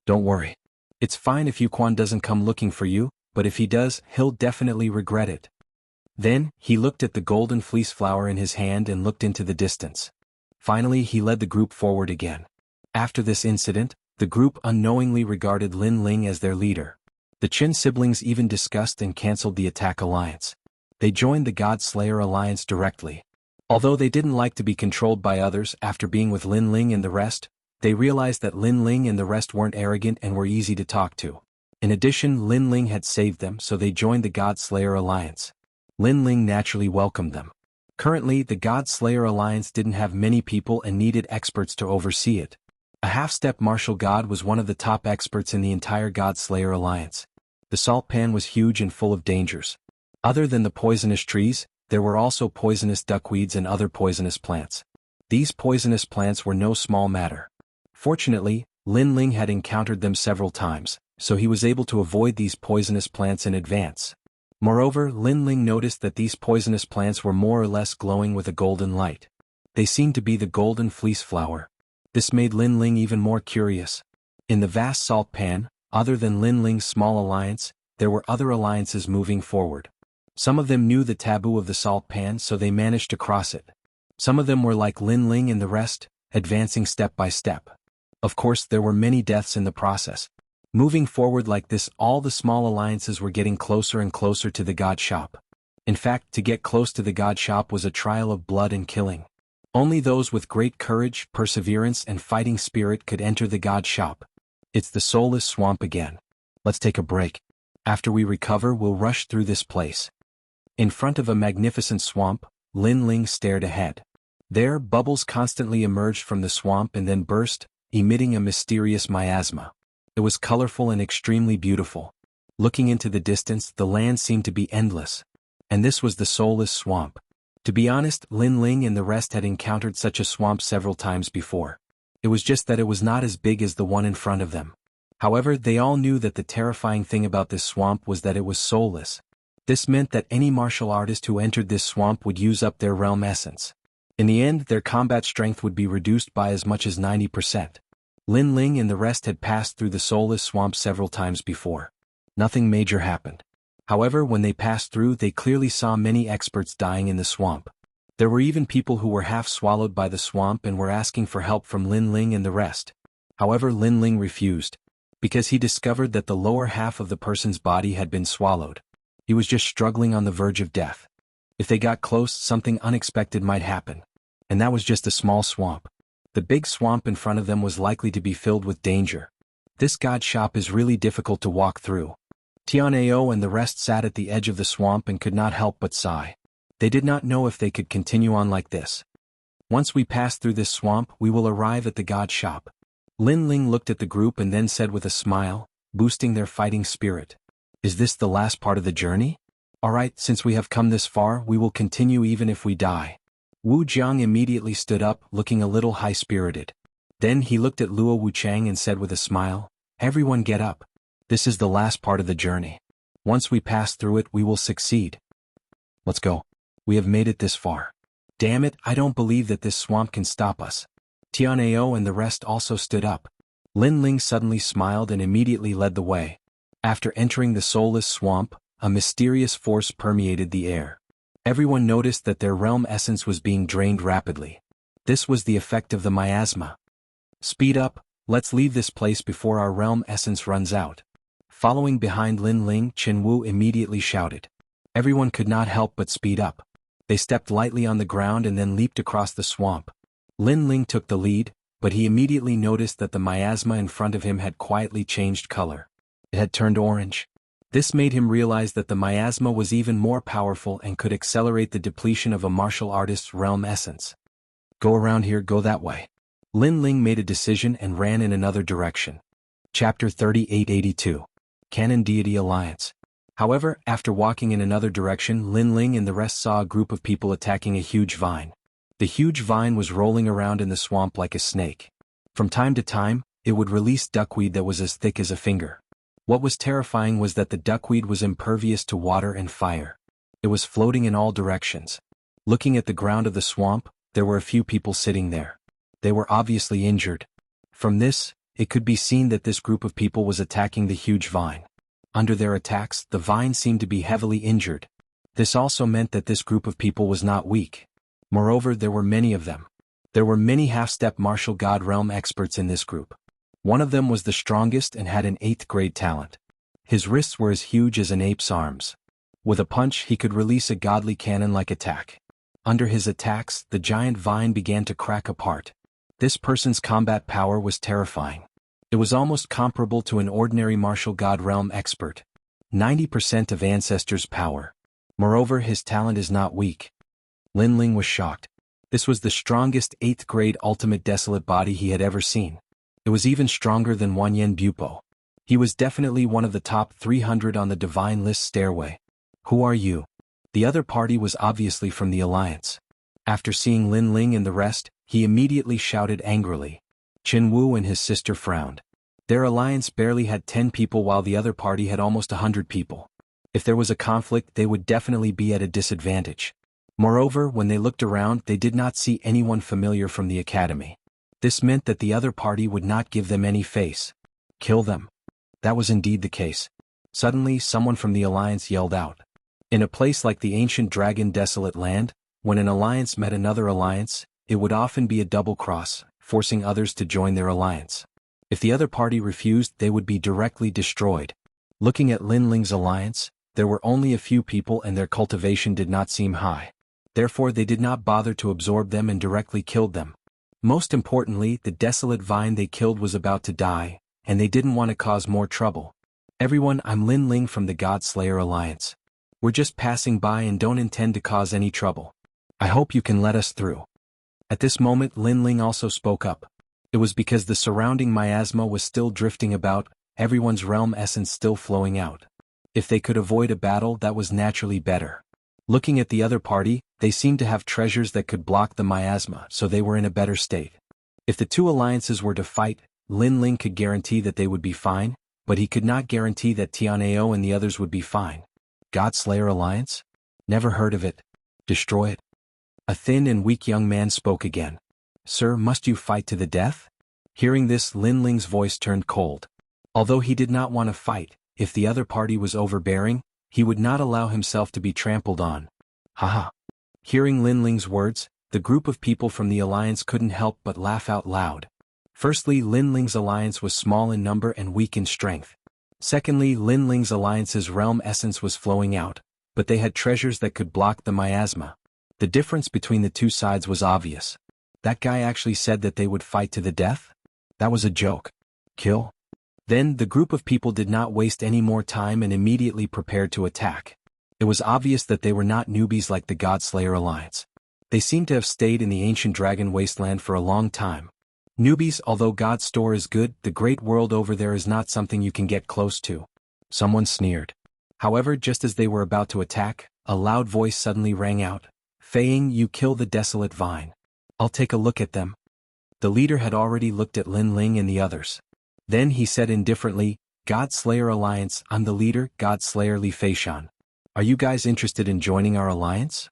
Don't worry. It's fine if Yuquan doesn't come looking for you, but if he does, he'll definitely regret it. Then, he looked at the golden fleece flower in his hand and looked into the distance. Finally, he led the group forward again. After this incident, the group unknowingly regarded Lin Ling as their leader. The Qin siblings even discussed and cancelled the attack alliance. They joined the God Slayer alliance directly. Although they didn't like to be controlled by others after being with Lin Ling and the rest, they realized that Lin Ling and the rest weren't arrogant and were easy to talk to. In addition, Lin Ling had saved them, so they joined the God Slayer alliance. Lin Ling naturally welcomed them. Currently, the God Slayer alliance didn't have many people and needed experts to oversee it. A half-step martial god was one of the top experts in the entire God Slayer alliance. The salt pan was huge and full of dangers. Other than the poisonous trees, there were also poisonous duckweeds and other poisonous plants. These poisonous plants were no small matter. Fortunately, Lin Ling had encountered them several times, so he was able to avoid these poisonous plants in advance. Moreover, Lin Ling noticed that these poisonous plants were more or less glowing with a golden light. They seemed to be the golden fleece flower. This made Lin Ling even more curious. In the vast salt pan, other than Lin Ling's small alliance, there were other alliances moving forward. Some of them knew the taboo of the salt pan, so they managed to cross it. Some of them were like Lin Ling and the rest, advancing step by step. Of course, there were many deaths in the process. Moving forward like this, all the small alliances were getting closer and closer to the god shop. In fact, to get close to the god shop was a trial of blood and killing. Only those with great courage, perseverance, and fighting spirit could enter the god shop. It's the soulless swamp again. Let's take a break. After we recover, we'll rush through this place. In front of a magnificent swamp, Lin Ling stared ahead. There, bubbles constantly emerged from the swamp and then burst, emitting a mysterious miasma. It was colorful and extremely beautiful. Looking into the distance, the land seemed to be endless. And this was the soulless swamp. To be honest, Lin Ling and the rest had encountered such a swamp several times before. It was just that it was not as big as the one in front of them. However, they all knew that the terrifying thing about this swamp was that it was soulless. This meant that any martial artist who entered this swamp would use up their realm essence. In the end, their combat strength would be reduced by as much as 90%. Lin Ling and the rest had passed through the soulless swamp several times before. Nothing major happened. However, when they passed through, they clearly saw many experts dying in the swamp. There were even people who were half swallowed by the swamp and were asking for help from Lin Ling and the rest. However, Lin Ling refused. because he discovered that the lower half of the person's body had been swallowed. He was just struggling on the verge of death. If they got close, something unexpected might happen. And that was just a small swamp. The big swamp in front of them was likely to be filled with danger. This god shop is really difficult to walk through. Tianao and the rest sat at the edge of the swamp and could not help but sigh. They did not know if they could continue on like this. Once we pass through this swamp, we will arrive at the god shop. Lin Ling looked at the group and then said with a smile, boosting their fighting spirit. Is this the last part of the journey? Alright, since we have come this far, we will continue even if we die. Wu Jiang immediately stood up, looking a little high-spirited. Then he looked at Luo Wuchang and said with a smile, everyone get up. This is the last part of the journey. Once we pass through it, we will succeed. Let's go. We have made it this far. Damn it, I don't believe that this swamp can stop us. Tianao and the rest also stood up. Lin Ling suddenly smiled and immediately led the way. After entering the soulless swamp, a mysterious force permeated the air. Everyone noticed that their realm essence was being drained rapidly. This was the effect of the miasma. Speed up, let's leave this place before our realm essence runs out. Following behind Lin Ling, Chen Wu immediately shouted. Everyone could not help but speed up. They stepped lightly on the ground and then leaped across the swamp. Lin Ling took the lead, but he immediately noticed that the miasma in front of him had quietly changed color. It had turned orange. This made him realize that the miasma was even more powerful and could accelerate the depletion of a martial artist's realm essence. Go around here, go that way. Lin Ling made a decision and ran in another direction. Chapter 3882. Canon Deity Alliance. However, after walking in another direction, Lin Ling and the rest saw a group of people attacking a huge vine. The huge vine was rolling around in the swamp like a snake. From time to time, it would release duckweed that was as thick as a finger. What was terrifying was that the duckweed was impervious to water and fire. It was floating in all directions. Looking at the ground of the swamp, there were a few people sitting there. They were obviously injured. From this, it could be seen that this group of people was attacking the huge vine. Under their attacks, the vine seemed to be heavily injured. This also meant that this group of people was not weak. Moreover, there were many of them. There were many half-step martial god realm experts in this group. One of them was the strongest and had an 8th grade talent. His wrists were as huge as an ape's arms. With a punch, he could release a godly cannon-like attack. Under his attacks, the giant vine began to crack apart. This person's combat power was terrifying. It was almost comparable to an ordinary martial god realm expert. 90% of Ancestor's power. Moreover, his talent is not weak. Lin Ling was shocked. This was the strongest 8th grade ultimate desolate body he had ever seen. It was even stronger than Wanyan Bupo. He was definitely one of the top 300 on the divine list stairway. Who are you? The other party was obviously from the Alliance. After seeing Lin Ling and the rest, he immediately shouted angrily. Chen Wu and his sister frowned. Their alliance barely had 10 people while the other party had almost 100 people. If there was a conflict, they would definitely be at a disadvantage. Moreover, when they looked around, they did not see anyone familiar from the academy. This meant that the other party would not give them any face. Kill them. That was indeed the case. Suddenly, someone from the alliance yelled out. In a place like the ancient dragon desolate land, when an alliance met another alliance, it would often be a double cross, forcing others to join their alliance. If the other party refused, they would be directly destroyed. Looking at Lin Ling's alliance, there were only a few people and their cultivation did not seem high. Therefore they did not bother to absorb them and directly killed them. Most importantly, the desolate vine they killed was about to die, and they didn't want to cause more trouble. Everyone, I'm Lin Ling from the God Slayer Alliance. We're just passing by and don't intend to cause any trouble. I hope you can let us through. At this moment, Lin Ling also spoke up. It was because the surrounding miasma was still drifting about, everyone's realm essence still flowing out. If they could avoid a battle, that was naturally better. Looking at the other party, they seemed to have treasures that could block the miasma, so they were in a better state. If the two alliances were to fight, Lin Ling could guarantee that they would be fine, but he could not guarantee that Tianao and the others would be fine. God Slayer Alliance? Never heard of it. Destroy it. A thin and weak young man spoke again. Sir, must you fight to the death? Hearing this, Lin Ling's voice turned cold. Although he did not want to fight, if the other party was overbearing, he would not allow himself to be trampled on. Haha. Hearing Lin Ling's words, the group of people from the alliance couldn't help but laugh out loud. Firstly, Lin Ling's alliance was small in number and weak in strength. Secondly, Lin Ling's alliance's realm essence was flowing out, but they had treasures that could block the miasma. The difference between the two sides was obvious. That guy actually said that they would fight to the death? That was a joke. Kill? Then, the group of people did not waste any more time and immediately prepared to attack. It was obvious that they were not newbies like the Godslayer Alliance. They seemed to have stayed in the ancient dragon wasteland for a long time. Newbies, although God's store is good, the great world over there is not something you can get close to. Someone sneered. However, just as they were about to attack, a loud voice suddenly rang out. "Fei-ying, you kill the desolate vine. I'll take a look at them." The leader had already looked at Lin Ling and the others. Then he said indifferently, "Godslayer Alliance, I'm the leader, Godslayer Li Feishan. Are you guys interested in joining our alliance?"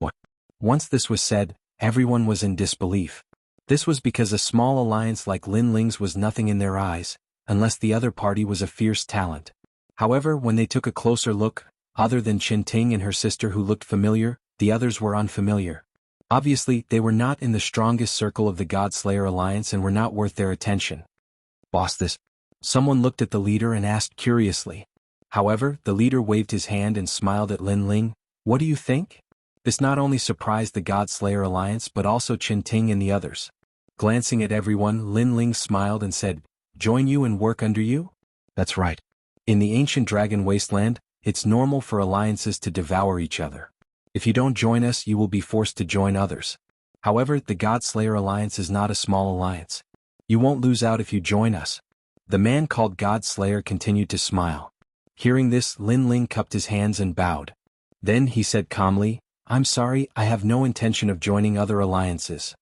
What? Once this was said, everyone was in disbelief. This was because a small alliance like Lin Ling's was nothing in their eyes, unless the other party was a fierce talent. However, when they took a closer look, other than Qin Ting and her sister who looked familiar, the others were unfamiliar. Obviously, they were not in the strongest circle of the Godslayer Alliance and were not worth their attention. "Boss, this..." Someone looked at the leader and asked curiously. However, the leader waved his hand and smiled at Lin Ling. "What do you think?" This not only surprised the Godslayer Alliance but also Qin Ting and the others. Glancing at everyone, Lin Ling smiled and said, "Join you and work under you?" That's right. In the ancient dragon wasteland, it's normal for alliances to devour each other. If you don't join us, you will be forced to join others. However, the Godslayer Alliance is not a small alliance. You won't lose out if you join us. The man called Godslayer continued to smile. Hearing this, Lin Ling cupped his hands and bowed. Then he said calmly, "I'm sorry, I have no intention of joining other alliances."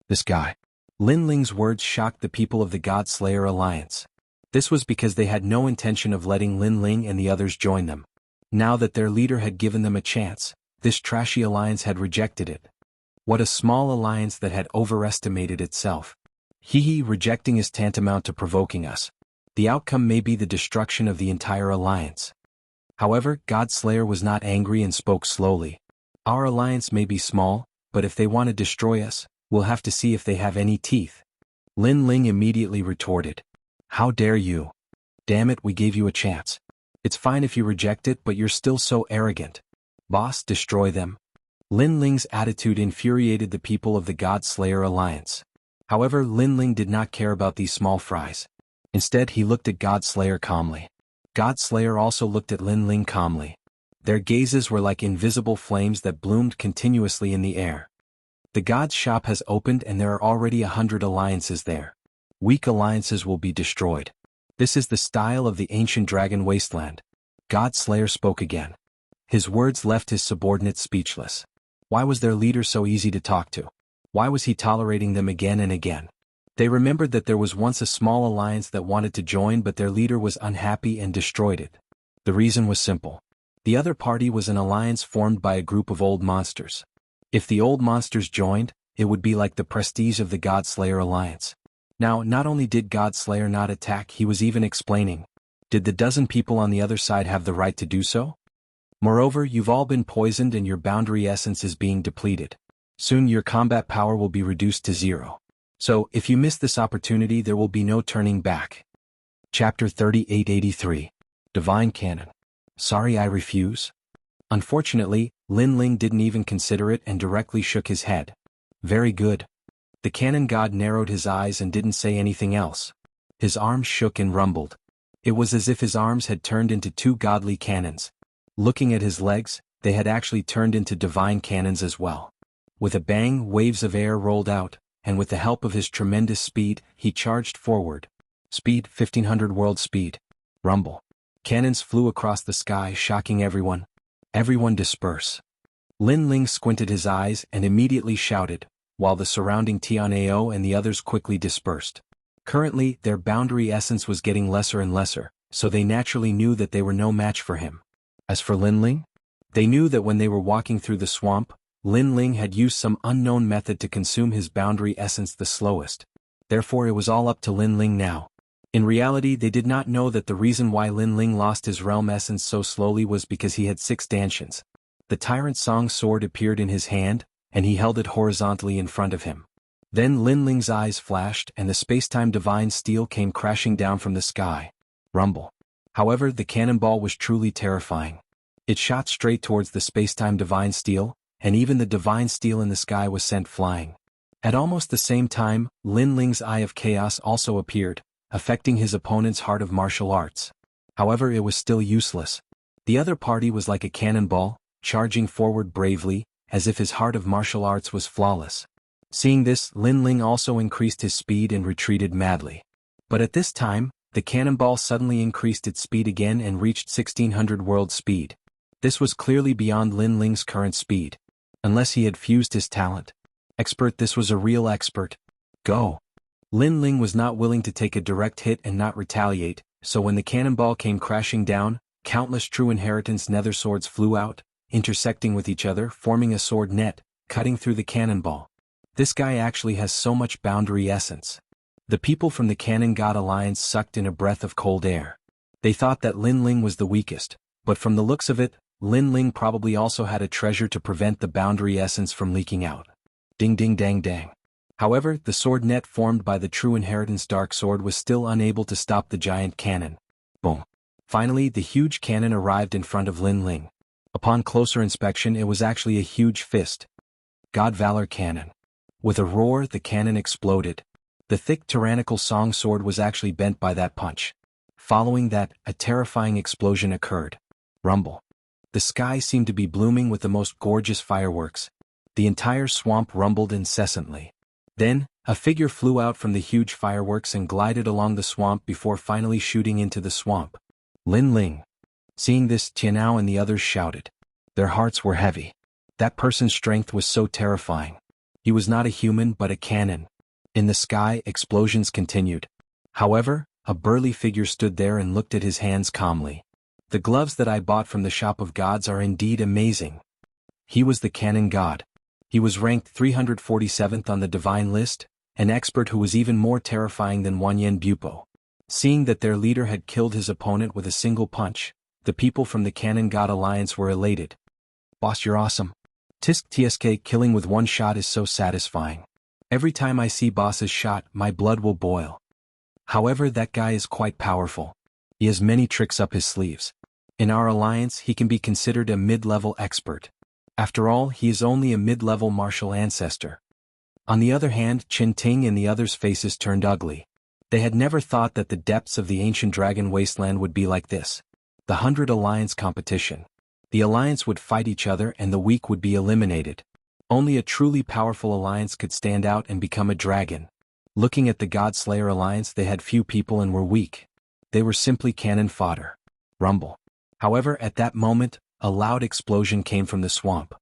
This guy. Lin Ling's words shocked the people of the Godslayer Alliance. This was because they had no intention of letting Lin Ling and the others join them. Now that their leader had given them a chance, this trashy alliance had rejected it. What a small alliance that had overestimated itself. Rejecting is tantamount to provoking us. The outcome may be the destruction of the entire alliance. However, Godslayer was not angry and spoke slowly. "Our alliance may be small, but if they want to destroy us, we'll have to see if they have any teeth." Lin Ling immediately retorted. "How dare you? Damn it, we gave you a chance. It's fine if you reject it, but you're still so arrogant. Boss, destroy them." Lin Ling's attitude infuriated the people of the Godslayer Alliance. However, Lin Ling did not care about these small fries. Instead, he looked at Godslayer calmly. Godslayer also looked at Lin Ling calmly. Their gazes were like invisible flames that bloomed continuously in the air. The God's shop has opened and there are already 100 alliances there. Weak alliances will be destroyed. This is the style of the ancient dragon wasteland. Godslayer spoke again. His words left his subordinates speechless. Why was their leader so easy to talk to? Why was he tolerating them again and again? They remembered that there was once a small alliance that wanted to join, but their leader was unhappy and destroyed it. The reason was simple. The other party was an alliance formed by a group of old monsters. If the old monsters joined, it would be like the prestige of the Godslayer Alliance. Now, not only did Godslayer not attack, he was even explaining. Did the dozen people on the other side have the right to do so? Moreover, you've all been poisoned and your boundary essence is being depleted. Soon your combat power will be reduced to 0. So, if you miss this opportunity, there will be no turning back. Chapter 3883. Divine Canon. Sorry, I refuse. Unfortunately, Lin Ling didn't even consider it and directly shook his head. Very good. The cannon god narrowed his eyes and didn't say anything else. His arms shook and rumbled. It was as if his arms had turned into 2 godly cannons. Looking at his legs, they had actually turned into divine cannons as well. With a bang, waves of air rolled out, and with the help of his tremendous speed, he charged forward. Speed, 1500 world speed. Rumble. Cannons flew across the sky, shocking everyone. Everyone disperse. Lin Ling squinted his eyes and immediately shouted, while the surrounding Tianao and the others quickly dispersed. Currently, their boundary essence was getting lesser and lesser, so they naturally knew that they were no match for him. As for Lin Ling, they knew that when they were walking through the swamp, Lin Ling had used some unknown method to consume his boundary essence the slowest. Therefore it was all up to Lin Ling now. In reality, they did not know that the reason why Lin Ling lost his realm essence so slowly was because he had 6 stanchions. The Tyrant Song sword appeared in his hand, and he held it horizontally in front of him. Then Lin Ling's eyes flashed and the spacetime divine steel came crashing down from the sky. Rumble. However, the cannonball was truly terrifying. It shot straight towards the spacetime divine steel, and even the divine steel in the sky was sent flying. At almost the same time, Lin Ling's Eye of Chaos also appeared, affecting his opponent's Heart of Martial Arts. However, it was still useless. The other party was like a cannonball, charging forward bravely, as if his Heart of Martial Arts was flawless. Seeing this, Lin Ling also increased his speed and retreated madly. But at this time, the cannonball suddenly increased its speed again and reached 1600 world speed. This was clearly beyond Lin Ling's current speed. Unless he had fused his talent. Expert, this was a real expert. Go. Lin Ling was not willing to take a direct hit and not retaliate, so when the cannonball came crashing down, countless true inheritance nether swords flew out, intersecting with each other, forming a sword net, cutting through the cannonball. This guy actually has so much boundary essence. The people from the Cannon God Alliance sucked in a breath of cold air. They thought that Lin Ling was the weakest, but from the looks of it, Lin Ling probably also had a treasure to prevent the boundary essence from leaking out. Ding ding dang dang. However, the sword net formed by the True Inheritance Dark Sword was still unable to stop the giant cannon. Boom. Finally, the huge cannon arrived in front of Lin Ling. Upon closer inspection, it was actually a huge fist. God Valor Cannon. With a roar, the cannon exploded. The thick tyrannical song sword was actually bent by that punch. Following that, a terrifying explosion occurred. Rumble. The sky seemed to be blooming with the most gorgeous fireworks. The entire swamp rumbled incessantly. Then, a figure flew out from the huge fireworks and glided along the swamp before finally shooting into the swamp. Lin Ling. Seeing this, Tianao and the others shouted. Their hearts were heavy. That person's strength was so terrifying. He was not a human but a cannon. In the sky, explosions continued. However, a burly figure stood there and looked at his hands calmly. The gloves that I bought from the Shop of Gods are indeed amazing. He was the Cannon God. He was ranked 347th on the divine list, an expert who was even more terrifying than Wanyan Bupo. Seeing that their leader had killed his opponent with a single punch, the people from the Cannon God Alliance were elated. Boss, you're awesome. Tisk TSK, killing with one shot is so satisfying. Every time I see Boss's shot, my blood will boil. However, that guy is quite powerful. He has many tricks up his sleeves. In our alliance, he can be considered a mid-level expert. After all, he is only a mid-level martial ancestor. On the other hand, Qin Ting and the others' faces turned ugly. They had never thought that the depths of the ancient dragon wasteland would be like this. The 100 Alliance competition. The alliance would fight each other and the weak would be eliminated. Only a truly powerful alliance could stand out and become a dragon. Looking at the God-Slayer alliance, they had few people and were weak. They were simply cannon fodder. Rumble. However, at that moment, a loud explosion came from the swamp.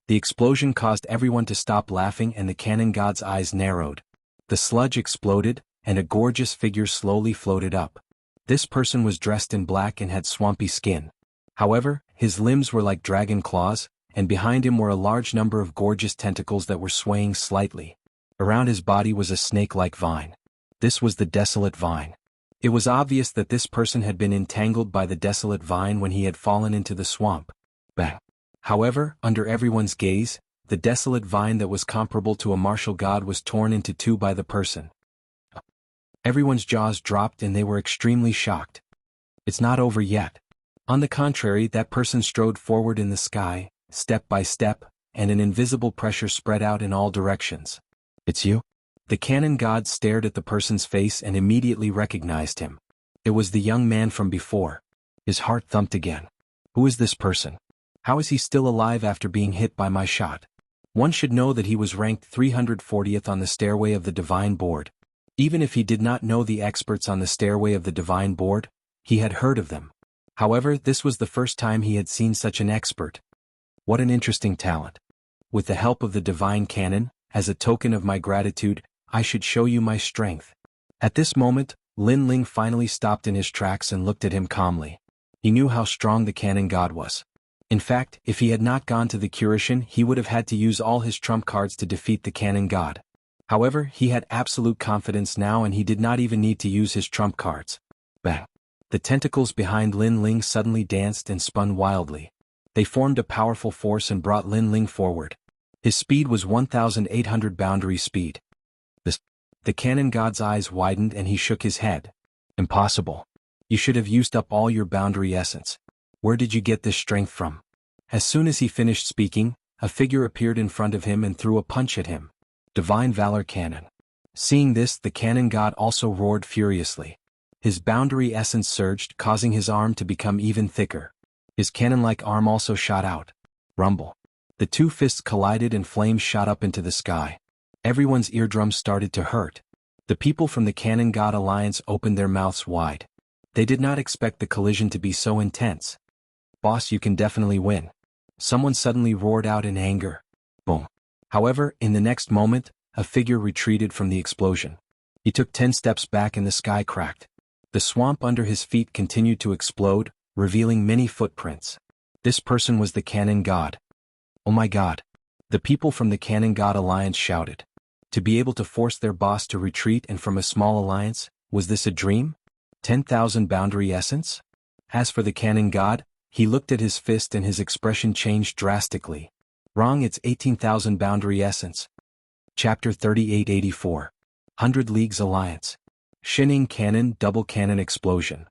The explosion caused everyone to stop laughing and the cannon god's eyes narrowed. The sludge exploded, and a gorgeous figure slowly floated up. This person was dressed in black and had swampy skin. However, his limbs were like dragon claws, and behind him were a large number of gorgeous tentacles that were swaying slightly. Around his body was a snake-like vine. This was the Desolate Vine. It was obvious that this person had been entangled by the Desolate Vine when he had fallen into the swamp. Bang. However, under everyone's gaze, the Desolate Vine that was comparable to a martial god was torn into two by the person. Everyone's jaws dropped and they were extremely shocked. It's not over yet. On the contrary, that person strode forward in the sky, step by step, and an invisible pressure spread out in all directions. It's you? The cannon god stared at the person's face and immediately recognized him. It was the young man from before. His heart thumped again. Who is this person? How is he still alive after being hit by my shot? One should know that he was ranked 340th on the Stairway of the Divine Board. Even if he did not know the experts on the Stairway of the Divine Board, he had heard of them. However, this was the first time he had seen such an expert. What an interesting talent. With the help of the Divine Cannon, as a token of my gratitude, I should show you my strength. At this moment, Lin Ling finally stopped in his tracks and looked at him calmly. He knew how strong the cannon god was. In fact, if he had not gone to the Curation, he would have had to use all his trump cards to defeat the cannon god. However, he had absolute confidence now and he did not even need to use his trump cards. Bang. The tentacles behind Lin Ling suddenly danced and spun wildly. They formed a powerful force and brought Lin Ling forward. His speed was 1,800 boundary speed. The cannon god's eyes widened and he shook his head. Impossible. You should have used up all your boundary essence. Where did you get this strength from? As soon as he finished speaking, a figure appeared in front of him and threw a punch at him. Divine Valor Cannon. Seeing this, the cannon god also roared furiously. His boundary essence surged, causing his arm to become even thicker. His cannon-like arm also shot out. Rumble. The two fists collided and flames shot up into the sky. Everyone's eardrums started to hurt. The people from the Cannon God Alliance opened their mouths wide. They did not expect the collision to be so intense. Boss, you can definitely win. Someone suddenly roared out in anger. Boom. However, in the next moment, a figure retreated from the explosion. He took 10 steps back and the sky cracked. The swamp under his feet continued to explode, revealing many footprints. This person was the Cannon God. Oh my God. The people from the Cannon God Alliance shouted. To be able to force their boss to retreat and from a small alliance, was this a dream? 10,000 boundary essence? As for the Cannon God, he looked at his fist and his expression changed drastically. Wrong, it's 18,000 boundary essence. Chapter 3884. 100 Leagues Alliance. Shining Cannon Double Cannon Explosion.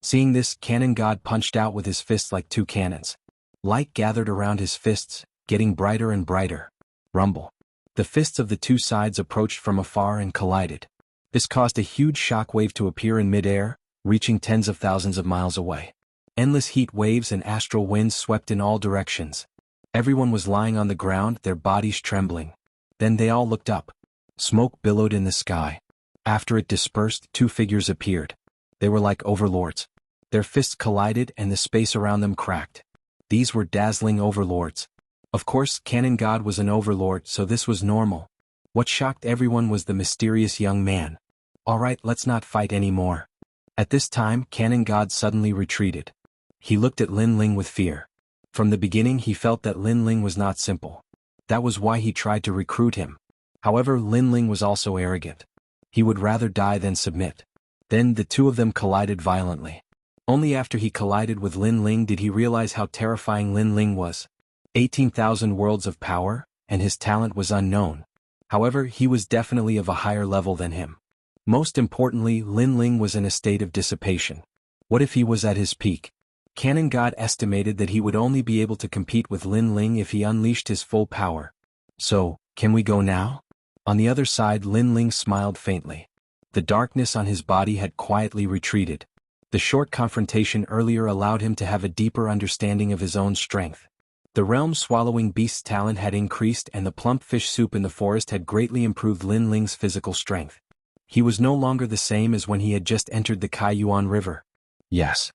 Seeing this, Cannon God punched out with his fists like two cannons. Light gathered around his fists, getting brighter and brighter. Rumble. The fists of the two sides approached from afar and collided. This caused a huge shockwave to appear in midair, reaching tens of thousands of miles away. Endless heat waves and astral winds swept in all directions. Everyone was lying on the ground, their bodies trembling. Then they all looked up. Smoke billowed in the sky. After it dispersed, two figures appeared. They were like overlords. Their fists collided and the space around them cracked. These were dazzling overlords. Of course, Cannon God was an overlord, so this was normal. What shocked everyone was the mysterious young man. Alright, let's not fight anymore. At this time, Cannon God suddenly retreated. He looked at Lin Ling with fear. From the beginning he felt that Lin Ling was not simple. That was why he tried to recruit him. However, Lin Ling was also arrogant. He would rather die than submit. Then the two of them collided violently. Only after he collided with Lin Ling did he realize how terrifying Lin Ling was. 18,000 worlds of power, and his talent was unknown. However, he was definitely of a higher level than him. Most importantly, Lin Ling was in a state of dissipation. What if he was at his peak? Cannon God estimated that he would only be able to compete with Lin Ling if he unleashed his full power. So, can we go now? On the other side, Lin Ling smiled faintly. The darkness on his body had quietly retreated. The short confrontation earlier allowed him to have a deeper understanding of his own strength. The realm-swallowing beast's talent had increased and the plump fish soup in the forest had greatly improved Lin Ling's physical strength. He was no longer the same as when he had just entered the Kaiyuan River. Yes.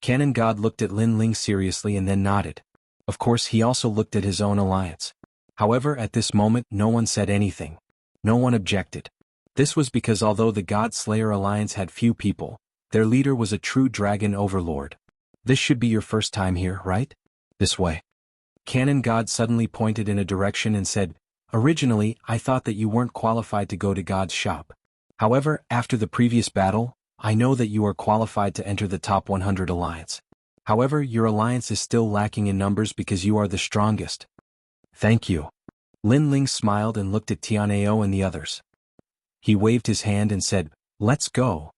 Cannon God looked at Lin Ling seriously and then nodded. Of course, he also looked at his own alliance. However, at this moment, no one said anything. No one objected. This was because although the God Slayer Alliance had few people, their leader was a true dragon overlord. This should be your first time here, right? This way. Cannon God suddenly pointed in a direction and said, Originally, I thought that you weren't qualified to go to God's shop. However, after the previous battle, I know that you are qualified to enter the top 100 alliance. However, your alliance is still lacking in numbers because you are the strongest. Thank you. Lin Ling smiled and looked at Tianao and the others. He waved his hand and said, Let's go.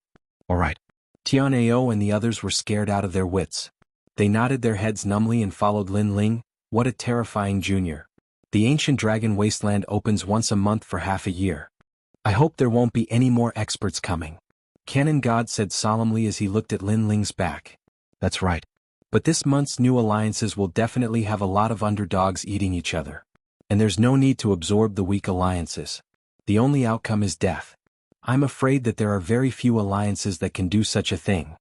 Alright. Tianao and the others were scared out of their wits. They nodded their heads numbly and followed Lin Ling. What a terrifying junior. The ancient dragon wasteland opens once a month for half a year. I hope there won't be any more experts coming. Cannon God said solemnly as he looked at Lin Ling's back. That's right. But this month's new alliances will definitely have a lot of underdogs eating each other. And there's no need to absorb the weak alliances. The only outcome is death. I'm afraid that there are very few alliances that can do such a thing.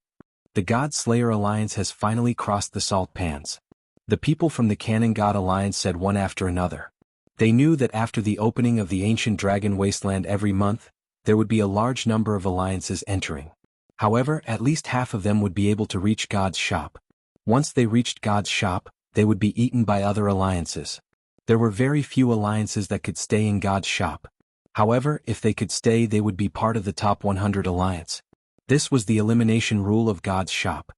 The God Slayer Alliance has finally crossed the salt pans. The people from the Cannon God Alliance said one after another. They knew that after the opening of the ancient dragon wasteland every month, there would be a large number of alliances entering. However, at least half of them would be able to reach God's shop. Once they reached God's shop, they would be eaten by other alliances. There were very few alliances that could stay in God's shop. However, if they could stay, they would be part of the top 100 alliance. This was the elimination rule of God's shop.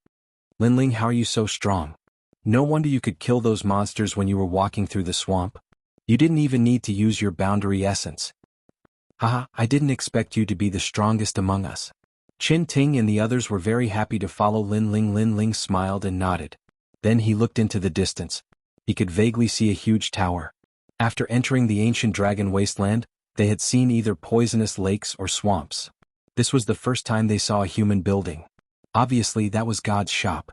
Lin Ling, how are you so strong? No wonder you could kill those monsters when you were walking through the swamp. You didn't even need to use your boundary essence. Haha, I didn't expect you to be the strongest among us. Qin Ting and the others were very happy to follow Lin Ling. Lin Ling smiled and nodded. Then he looked into the distance. He could vaguely see a huge tower. After entering the ancient dragon wasteland, they had seen either poisonous lakes or swamps. This was the first time they saw a human building. Obviously that was God's shop.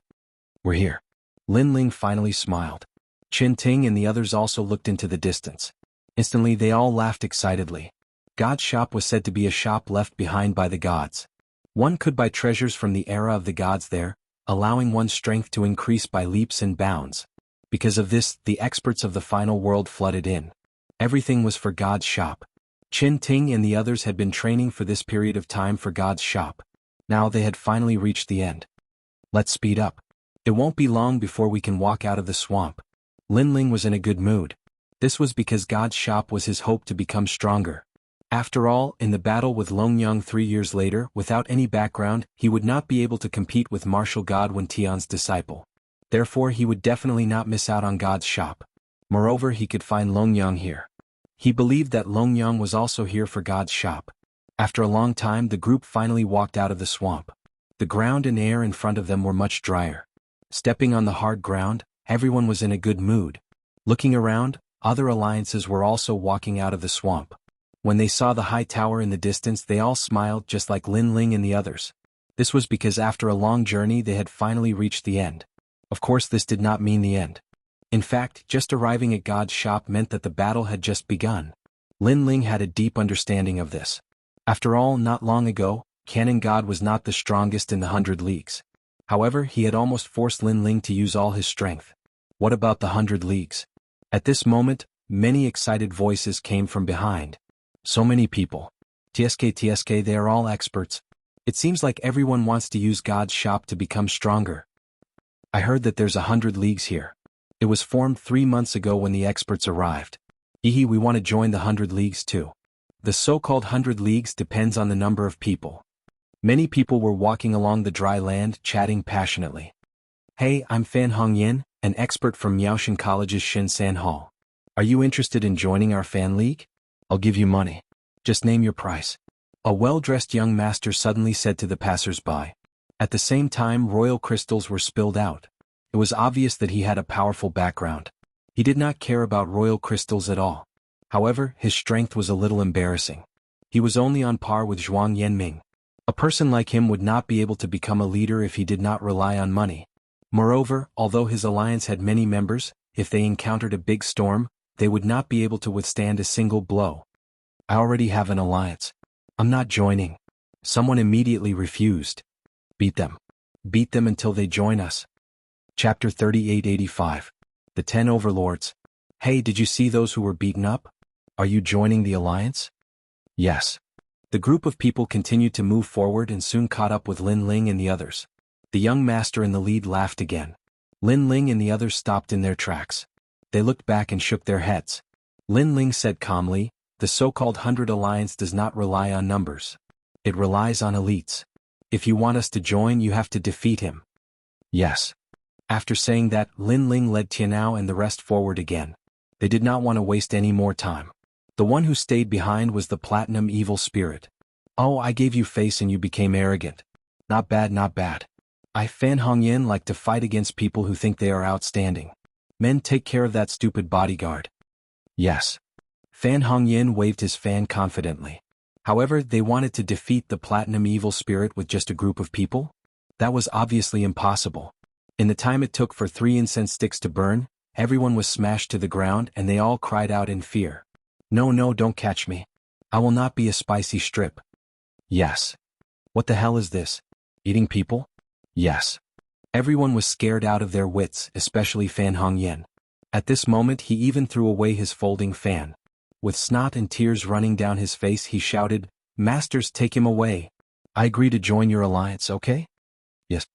We're here. Lin Ling finally smiled. Qin Ting and the others also looked into the distance. Instantly they all laughed excitedly. God's shop was said to be a shop left behind by the gods. One could buy treasures from the era of the gods there, allowing one's strength to increase by leaps and bounds. Because of this, the experts of the final world flooded in. Everything was for God's shop. Qin Ting and the others had been training for this period of time for God's shop. Now they had finally reached the end. Let's speed up. It won't be long before we can walk out of the swamp. Lin Ling was in a good mood. This was because God's shop was his hope to become stronger. After all, in the battle with Longyang 3 years later, without any background, he would not be able to compete with martial god Wen Tian's disciple. Therefore he would definitely not miss out on God's shop. Moreover, he could find Longyang here. He believed that Longyang was also here for God's shop. After a long time the group finally walked out of the swamp. The ground and air in front of them were much drier. Stepping on the hard ground, everyone was in a good mood. Looking around, other alliances were also walking out of the swamp. When they saw the high tower in the distance they all smiled just like Lin Ling and the others. This was because after a long journey they had finally reached the end. Of course this did not mean the end. In fact, just arriving at God's shop meant that the battle had just begun. Lin Ling had a deep understanding of this. After all, not long ago, Canon God was not the strongest in the 100 Leagues. However, he had almost forced Lin Ling to use all his strength. What about the 100 Leagues? At this moment, many excited voices came from behind. So many people. TSK, they are all experts. It seems like everyone wants to use God's shop to become stronger. I heard that there's 100 Leagues here. It was formed 3 months ago when the experts arrived. We want to join the 100 Leagues too. The so-called 100 Leagues depends on the number of people. Many people were walking along the dry land chatting passionately. Hey, I'm Fan Hongyan, an expert from Miaoshan College's Shinsan Hall. Are you interested in joining our fan league? I'll give you money. Just name your price. A well-dressed young master suddenly said to the passers-by. At the same time royal crystals were spilled out. It was obvious that he had a powerful background. He did not care about royal crystals at all. However, his strength was a little embarrassing. He was only on par with Zhuang Yanming. A person like him would not be able to become a leader if he did not rely on money. Moreover, although his alliance had many members, if they encountered a big storm, they would not be able to withstand a single blow. I already have an alliance. I'm not joining. Someone immediately refused. Beat them. Beat them until they join us. Chapter 3885. The 10 Overlords. Hey, did you see those who were beaten up? Are you joining the alliance? Yes. The group of people continued to move forward and soon caught up with Lin Ling and the others. The young master in the lead laughed again. Lin Ling and the others stopped in their tracks. They looked back and shook their heads. Lin Ling said calmly, the so-called 100 Alliance does not rely on numbers. It relies on elites. If you want us to join you have to defeat him. Yes. After saying that, Lin Ling led Tianao and the rest forward again. They did not want to waste any more time. The one who stayed behind was the Platinum Evil Spirit. Oh, I gave you face and you became arrogant. Not bad, not bad. I Fan Hongyan like to fight against people who think they are outstanding. Men, take care of that stupid bodyguard. Yes. Fan Hongyan waved his fan confidently. However, they wanted to defeat the Platinum Evil Spirit with just a group of people? That was obviously impossible. In the time it took for 3 incense sticks to burn, everyone was smashed to the ground and they all cried out in fear. No, don't catch me. I will not be a spicy strip. Yes. What the hell is this? Eating people? Yes. Everyone was scared out of their wits, especially Fan Hongyan. At this moment he even threw away his folding fan. With snot and tears running down his face he shouted, Masters, take him away. I agree to join your alliance, okay? Yes.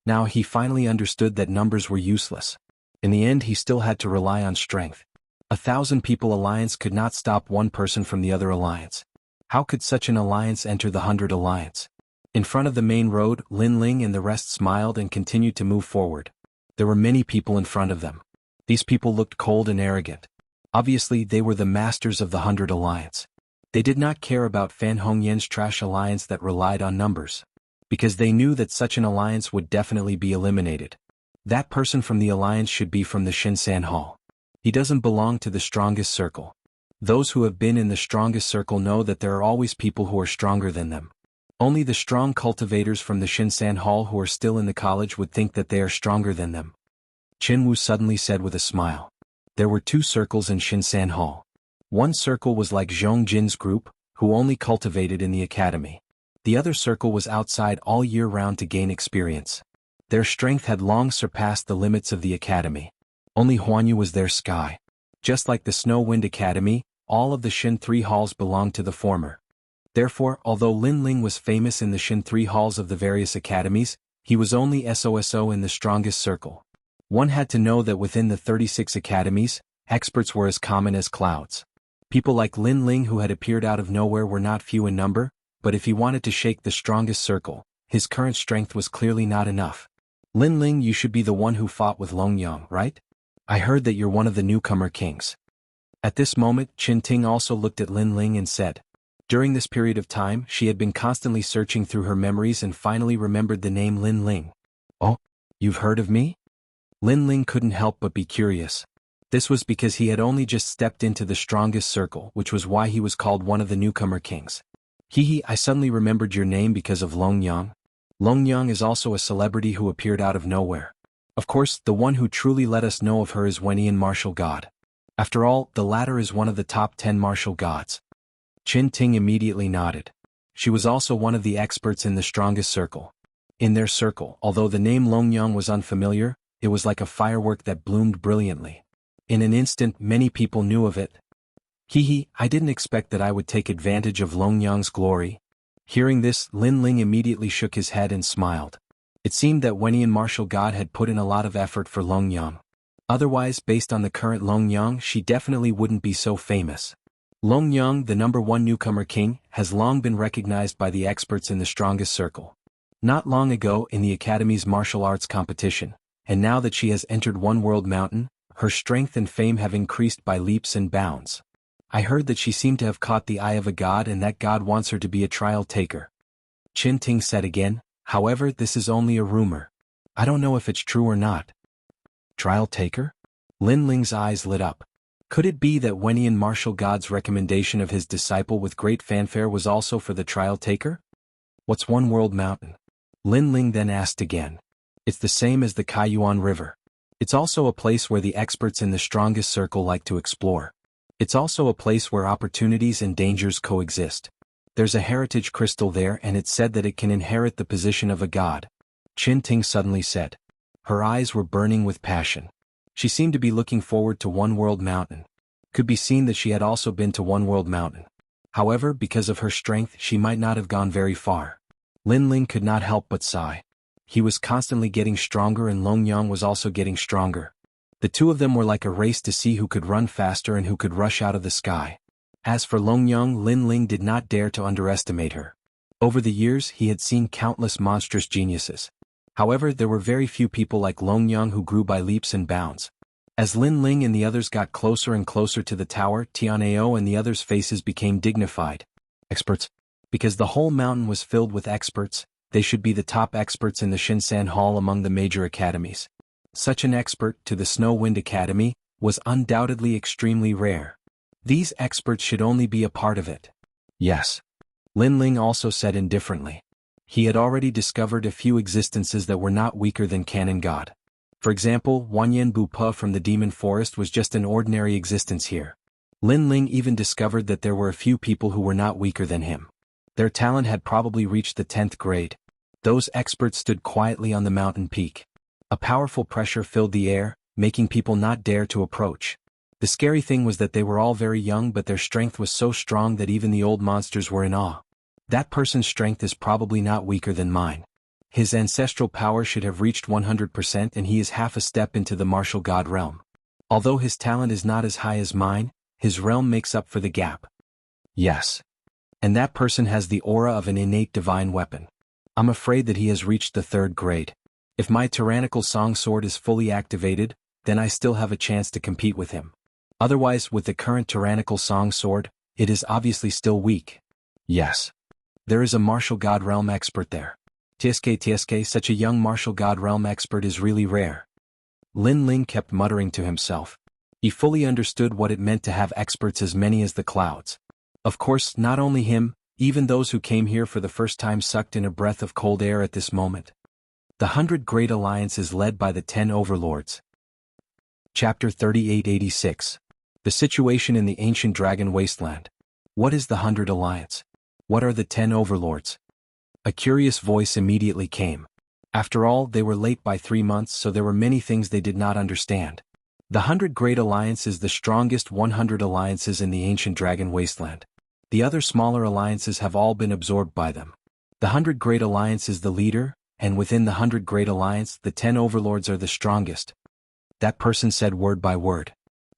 Now he finally understood that numbers were useless. In the end he still had to rely on strength. 1,000 people alliance could not stop one person from the other alliance. How could such an alliance enter the 100 Alliance? In front of the main road, Lin Ling and the rest smiled and continued to move forward. There were many people in front of them. These people looked cold and arrogant. Obviously they were the masters of the 100 Alliance. They did not care about Fan Hongyan's trash alliance that relied on numbers, because they knew that such an alliance would definitely be eliminated. That person from the alliance should be from the Shinsan Hall. He doesn't belong to the strongest circle. Those who have been in the strongest circle know that there are always people who are stronger than them. Only the strong cultivators from the Shinsan Hall who are still in the college would think that they are stronger than them. Qinwu suddenly said with a smile. There were 2 circles in Shinsan Hall. One circle was like Zhong Jin's group, who only cultivated in the academy. The other circle was outside all year round to gain experience. Their strength had long surpassed the limits of the academy. Only Huanyu was their sky. Just like the Snow Wind Academy, all of the Shin 3 halls belonged to the former. Therefore, although Lin Ling was famous in the Shin 3 halls of the various academies, he was only SOSO in the strongest circle. One had to know that within the 36 academies, experts were as common as clouds. People like Lin Ling who had appeared out of nowhere were not few in number, but if he wanted to shake the strongest circle, his current strength was clearly not enough. Lin Ling, you should be the one who fought with Long Yang, right? I heard that you're one of the newcomer kings. At this moment, Qin Ting also looked at Lin Ling and said. During this period of time, she had been constantly searching through her memories and finally remembered the name Lin Ling. Oh, you've heard of me? Lin Ling couldn't help but be curious. This was because he had only just stepped into the strongest circle, which was why he was called one of the newcomer kings. I suddenly remembered your name because of Long Yang. Long Yang is also a celebrity who appeared out of nowhere. Of course, the one who truly let us know of her is Wenian martial god. After all, the latter is one of the top 10 martial gods. Qin Ting immediately nodded. She was also one of the experts in the strongest circle. In their circle, although the name Long Yang was unfamiliar, it was like a firework that bloomed brilliantly. In an instant, many people knew of it. I didn't expect that I would take advantage of Long Yang's glory. Hearing this, Lin Ling immediately shook his head and smiled. It seemed that Wenian martial god had put in a lot of effort for Long Yang. Otherwise, based on the current Long Yang, she definitely wouldn't be so famous. Long Yang, the #1 newcomer king, has long been recognized by the experts in the strongest circle. Not long ago in the Academy's martial arts competition, and now that she has entered One World Mountain, her strength and fame have increased by leaps and bounds. I heard that she seemed to have caught the eye of a god and that god wants her to be a trial taker. Qin Ting said again, however, this is only a rumor. I don't know if it's true or not. Trial taker? Lin Ling's eyes lit up. Could it be that Wenian martial god's recommendation of his disciple with great fanfare was also for the trial taker? What's One World Mountain? Lin Ling then asked again. It's the same as the Kaiyuan River. It's also a place where the experts in the strongest circle like to explore. It's also a place where opportunities and dangers coexist. There's a heritage crystal there and it's said that it can inherit the position of a god. Qin Ting suddenly said. Her eyes were burning with passion. She seemed to be looking forward to One World Mountain. Could be seen that she had also been to One World Mountain. However, because of her strength, she might not have gone very far. Lin Ling could not help but sigh. He was constantly getting stronger and Long Yang was also getting stronger. The two of them were like a race to see who could run faster and who could rush out of the sky. As for Long Yang, Lin Ling did not dare to underestimate her. Over the years, he had seen countless monstrous geniuses. However, there were very few people like Long Yang who grew by leaps and bounds. As Lin Ling and the others got closer and closer to the tower, Tianao and the others' faces became dignified. Experts. Because the whole mountain was filled with experts, they should be the top experts in the Shinsan Hall among the major academies. Such an expert, to the Snow Wind Academy, was undoubtedly extremely rare. These experts should only be a part of it. Yes. Lin Ling also said indifferently. He had already discovered a few existences that were not weaker than Canon God. For example, Wanyan Bu from the Demon Forest was just an ordinary existence here. Lin Ling even discovered that there were a few people who were not weaker than him. Their talent had probably reached the 10th grade. Those experts stood quietly on the mountain peak. A powerful pressure filled the air, making people not dare to approach. The scary thing was that they were all very young, but their strength was so strong that even the old monsters were in awe. That person's strength is probably not weaker than mine. His ancestral power should have reached 100% and he is half a step into the martial god realm. Although his talent is not as high as mine, his realm makes up for the gap. Yes. And that person has the aura of an innate divine weapon. I'm afraid that he has reached the 3rd grade. If my tyrannical song sword is fully activated, then I still have a chance to compete with him. Otherwise, with the current tyrannical song sword, it is obviously still weak. Yes. There is a martial god realm expert there. TSK, such a young martial god realm expert is really rare. Lin Ling kept muttering to himself. He fully understood what it meant to have experts as many as the clouds. Of course, not only him, even those who came here for the first time sucked in a breath of cold air at this moment. The 100 Great Alliance is led by the 10 Overlords. Chapter 3886. The situation in the ancient dragon wasteland. What is the 100 Alliance? What are the 10 Overlords? A curious voice immediately came. After all, they were late by 3 months, so there were many things they did not understand. The 100 Great Alliance is the strongest 100 alliances in the ancient dragon wasteland. The other smaller alliances have all been absorbed by them. The 100 Great Alliance is the leader, and within the 100 Great Alliance, the 10 Overlords are the strongest. That person said word by word.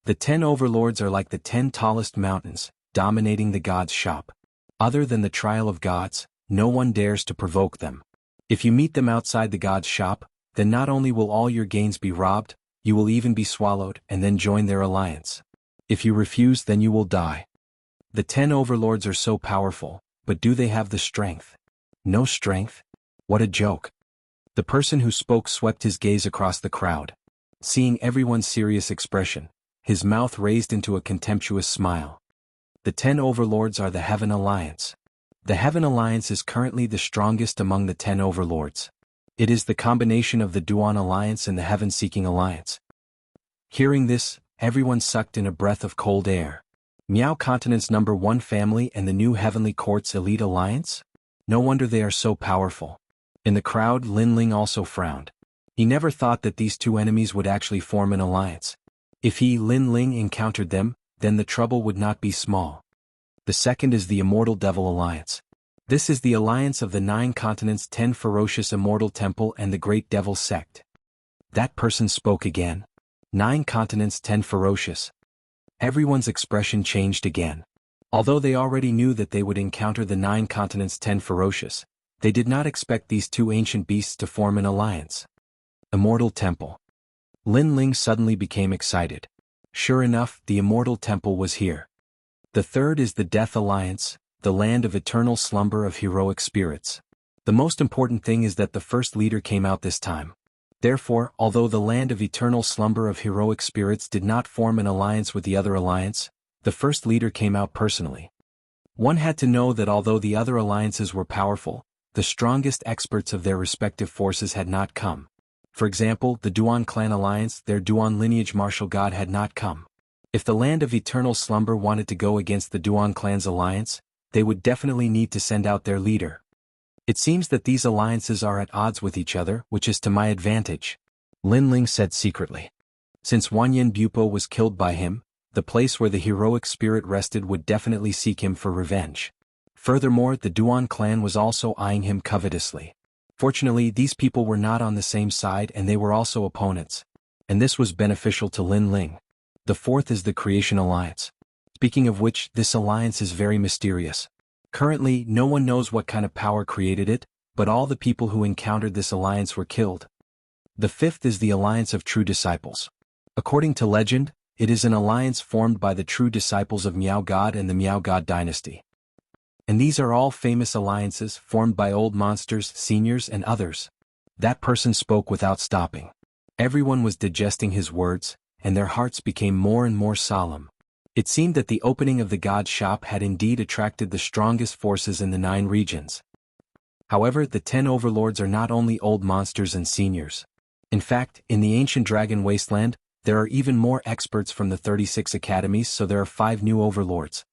The 10 Overlords are like the 10 tallest mountains, dominating the gods' shop. Other than the trial of gods, no one dares to provoke them. If you meet them outside the gods' shop, then not only will all your gains be robbed, you will even be swallowed and then join their alliance. If you refuse, then you will die. The 10 Overlords are so powerful, but do they have the strength? No strength? What a joke. The person who spoke swept his gaze across the crowd. Seeing everyone's serious expression, his mouth raised into a contemptuous smile. The 10 Overlords are the Heaven Alliance. The Heaven Alliance is currently the strongest among the 10 Overlords. It is the combination of the Duan Alliance and the Heaven-Seeking Alliance. Hearing this, everyone sucked in a breath of cold air. Miao Continent's number 1 family and the new Heavenly Court's elite alliance? No wonder they are so powerful. In the crowd, Lin Ling also frowned. He never thought that these two enemies would actually form an alliance. If he, Lin Ling, encountered them, then the trouble would not be small. The second is the Immortal Devil Alliance. This is the alliance of the 9 continents, 10 ferocious Immortal Temple and the Great Devil Sect. That person spoke again. 9 continents, 10 ferocious. Everyone's expression changed again. Although they already knew that they would encounter the 9 continents, 10 ferocious, they did not expect these two ancient beasts to form an alliance. Immortal Temple. Lin Ling suddenly became excited. Sure enough, the Immortal Temple was here. The third is the Death Alliance, the land of eternal slumber of heroic spirits. The most important thing is that the first leader came out this time. Therefore, although the land of eternal slumber of heroic spirits did not form an alliance with the other alliance, the first leader came out personally. One had to know that although the other alliances were powerful, the strongest experts of their respective forces had not come. For example, the Duan Clan Alliance, their Duan lineage martial god had not come. If the land of eternal slumber wanted to go against the Duan Clan's alliance, they would definitely need to send out their leader. It seems that these alliances are at odds with each other, which is to my advantage, Lin Ling said secretly. Since Wanyan Bupo was killed by him, the place where the heroic spirit rested would definitely seek him for revenge. Furthermore, the Duan clan was also eyeing him covetously. Fortunately, these people were not on the same side and they were also opponents. And this was beneficial to Lin Ling. The fourth is the Creation Alliance. Speaking of which, this alliance is very mysterious. Currently, no one knows what kind of power created it, but all the people who encountered this alliance were killed. The fifth is the Alliance of True Disciples. According to legend, it is an alliance formed by the true disciples of Miao God and the Miao God dynasty. And these are all famous alliances formed by old monsters, seniors and others. That person spoke without stopping. Everyone was digesting his words, and their hearts became more and more solemn. It seemed that the opening of the god shop had indeed attracted the strongest forces in the 9 regions. However, the 10 overlords are not only old monsters and seniors. In fact, in the ancient dragon wasteland, there are even more experts from the 36 academies, so there are 5 new overlords.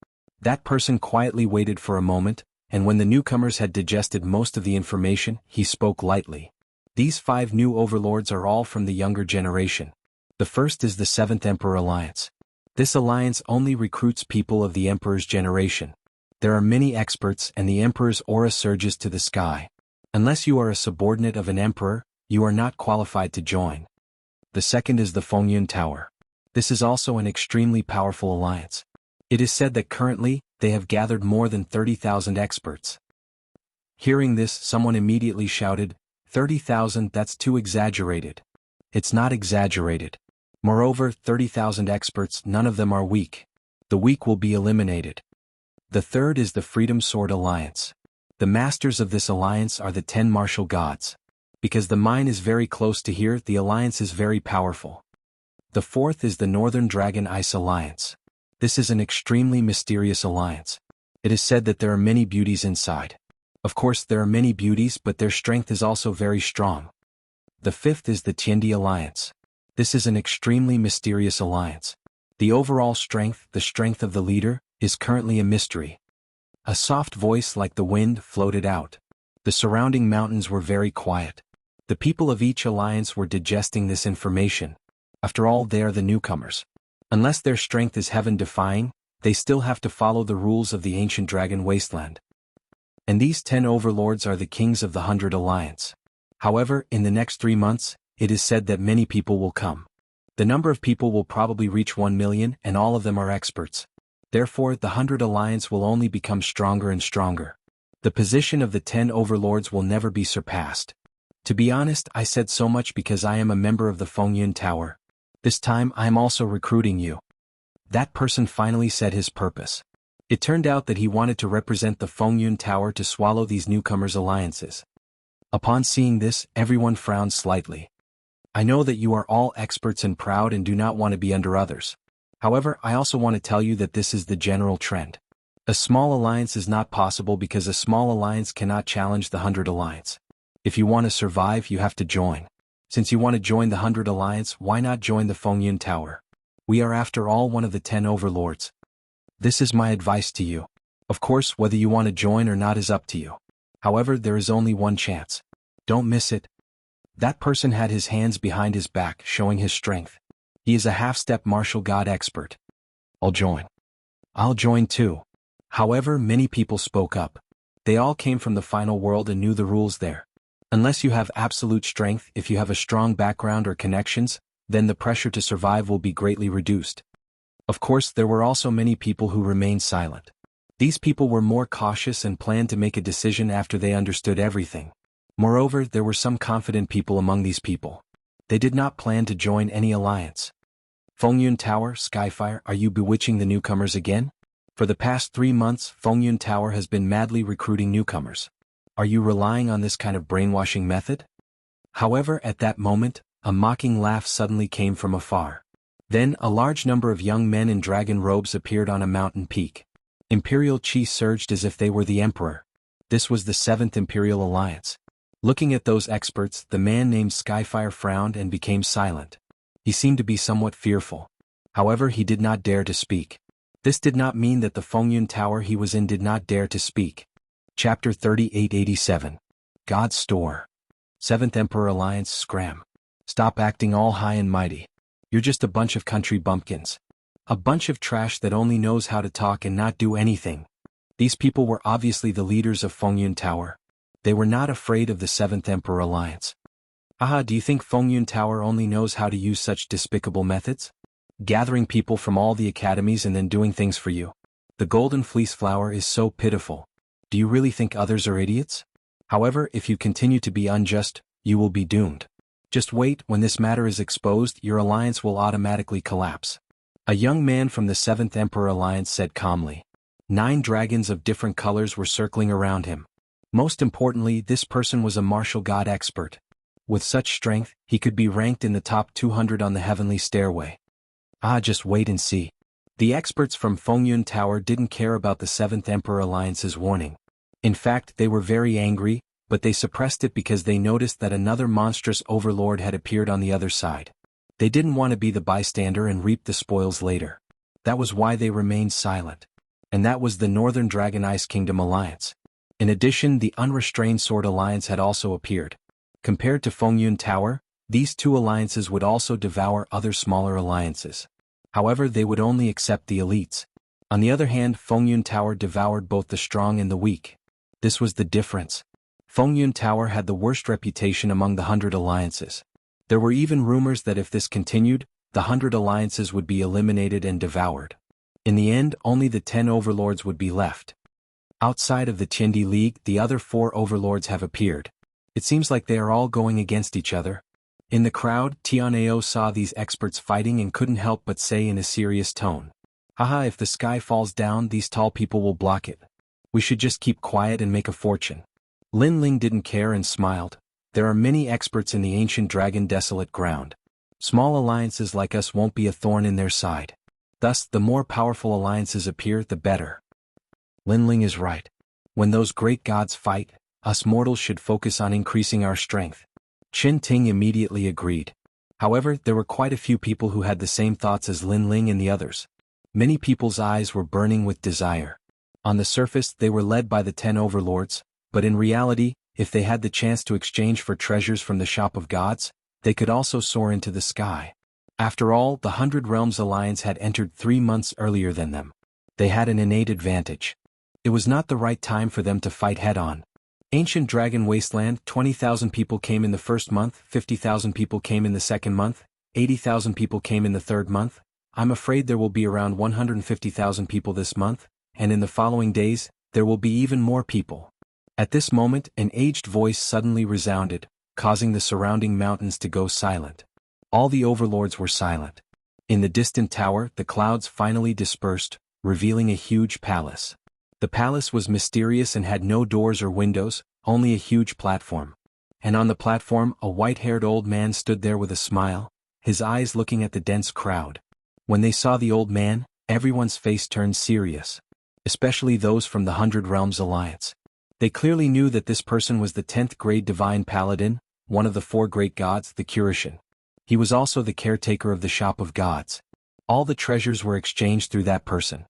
That person quietly waited for a moment, and when the newcomers had digested most of the information, he spoke lightly. These 5 new overlords are all from the younger generation. The first is the 7th Emperor Alliance. This alliance only recruits people of the Emperor's generation. There are many experts and the Emperor's aura surges to the sky. Unless you are a subordinate of an Emperor, you are not qualified to join. The second is the Fengyun Tower. This is also an extremely powerful alliance. It is said that currently, they have gathered more than 30,000 experts. Hearing this, someone immediately shouted, 30,000, that's too exaggerated. It's not exaggerated. Moreover, 30,000 experts, none of them are weak. The weak will be eliminated. The third is the Freedom Sword Alliance. The masters of this alliance are the 10 martial gods. Because the mine is very close to here, the alliance is very powerful. The fourth is the Northern Dragon Ice Alliance. This is an extremely mysterious alliance. It is said that there are many beauties inside. Of course there are many beauties, but their strength is also very strong. The fifth is the Tiandi Alliance. This is an extremely mysterious alliance. The overall strength, the strength of the leader, is currently a mystery. A soft voice like the wind floated out. The surrounding mountains were very quiet. The people of each alliance were digesting this information. After all, they are the newcomers. Unless their strength is heaven-defying, they still have to follow the rules of the ancient dragon wasteland. And these 10 overlords are the kings of the 100 Alliance. However, in the next 3 months, it is said that many people will come. The number of people will probably reach 1 million, and all of them are experts. Therefore, the 100 Alliance will only become stronger and stronger. The position of the 10 overlords will never be surpassed. To be honest, I said so much because I am a member of the Fengyun Tower. This time I am also recruiting you. That person finally said his purpose. It turned out that he wanted to represent the Fengyun Tower to swallow these newcomers' alliances. Upon seeing this, everyone frowned slightly. I know that you are all experts and proud and do not want to be under others. However, I also want to tell you that this is the general trend. A small alliance is not possible because a small alliance cannot challenge the 100 Alliance. If you want to survive, you have to join. Since you want to join the 100 Alliance, why not join the Fengyun Tower? We are after all one of the 10 overlords. This is my advice to you. Of course, whether you want to join or not is up to you. However, there is only one chance. Don't miss it. That person had his hands behind his back, showing his strength. He is a half-step martial god expert. I'll join. I'll join too. However, many people spoke up. They all came from the final world and knew the rules there. Unless you have absolute strength, if you have a strong background or connections, then the pressure to survive will be greatly reduced. Of course, there were also many people who remained silent. These people were more cautious and planned to make a decision after they understood everything. Moreover, there were some confident people among these people. They did not plan to join any alliance. Fengyun Tower, Skyfire, are you bewitching the newcomers again? For the past 3 months, Fengyun Tower has been madly recruiting newcomers. Are you relying on this kind of brainwashing method? However, at that moment, a mocking laugh suddenly came from afar. Then, a large number of young men in dragon robes appeared on a mountain peak. Imperial chi surged as if they were the emperor. This was the 7th Imperial Alliance. Looking at those experts, the man named Skyfire frowned and became silent. He seemed to be somewhat fearful. However, he did not dare to speak. This did not mean that the Fengyun Tower he was in did not dare to speak. Chapter 3887. God's Store. 7th Emperor Alliance Scram. Stop acting all high and mighty. You're just a bunch of country bumpkins. A bunch of trash that only knows how to talk and not do anything. These people were obviously the leaders of Fengyun Tower. They were not afraid of the 7th Emperor Alliance. Aha, do you think Fengyun Tower only knows how to use such despicable methods? Gathering people from all the academies and then doing things for you. The golden fleece flower is so pitiful. Do you really think others are idiots? However, if you continue to be unjust, you will be doomed. Just wait, when this matter is exposed, your alliance will automatically collapse. A young man from the 7th Emperor Alliance said calmly. 9 dragons of different colors were circling around him. Most importantly, this person was a martial god expert. With such strength, he could be ranked in the top 200 on the heavenly stairway. Ah, just wait and see. The experts from Fengyun Tower didn't care about the 7th Emperor Alliance's warning. In fact, they were very angry, but they suppressed it because they noticed that another monstrous overlord had appeared on the other side. They didn't want to be the bystander and reap the spoils later. That was why they remained silent. And that was the Northern Dragon Ice Kingdom Alliance. In addition, the Unrestrained Sword Alliance had also appeared. Compared to Fengyun Tower, these 2 alliances would also devour other smaller alliances. However, they would only accept the elites. On the other hand, Fengyun Tower devoured both the strong and the weak. This was the difference. Fengyun Tower had the worst reputation among the 100 alliances. There were even rumors that if this continued, the 100 alliances would be eliminated and devoured. In the end, only the 10 overlords would be left. Outside of the Tiandi League, the other 4 overlords have appeared. It seems like they are all going against each other. In the crowd, Tianao saw these experts fighting and couldn't help but say in a serious tone. Haha, if the sky falls down, these tall people will block it. We should just keep quiet and make a fortune. Lin Ling didn't care and smiled. There are many experts in the ancient dragon desolate ground. Small alliances like us won't be a thorn in their side. Thus, the more powerful alliances appear, the better. Lin Ling is right. When those great gods fight, us mortals should focus on increasing our strength. Qin Ting immediately agreed. However, there were quite a few people who had the same thoughts as Lin Ling and the others. Many people's eyes were burning with desire. On the surface, they were led by the 10 overlords, but in reality, if they had the chance to exchange for treasures from the shop of gods, they could also soar into the sky. After all, the 100 Realms Alliance had entered 3 months earlier than them. They had an innate advantage. It was not the right time for them to fight head-on. Ancient Dragon Wasteland, 20,000 people came in the first month, 50,000 people came in the second month, 80,000 people came in the third month. I'm afraid there will be around 150,000 people this month, and in the following days, there will be even more people. At this moment, an aged voice suddenly resounded, causing the surrounding mountains to go silent. All the overlords were silent. In the distant tower, the clouds finally dispersed, revealing a huge palace. The palace was mysterious and had no doors or windows, only a huge platform. And on the platform, a white-haired old man stood there with a smile, his eyes looking at the dense crowd. When they saw the old man, everyone's face turned serious. Especially those from the 100 Realms Alliance. They clearly knew that this person was the 10th grade divine paladin, one of the 4 great gods, the Curishan. He was also the caretaker of the shop of gods. All the treasures were exchanged through that person.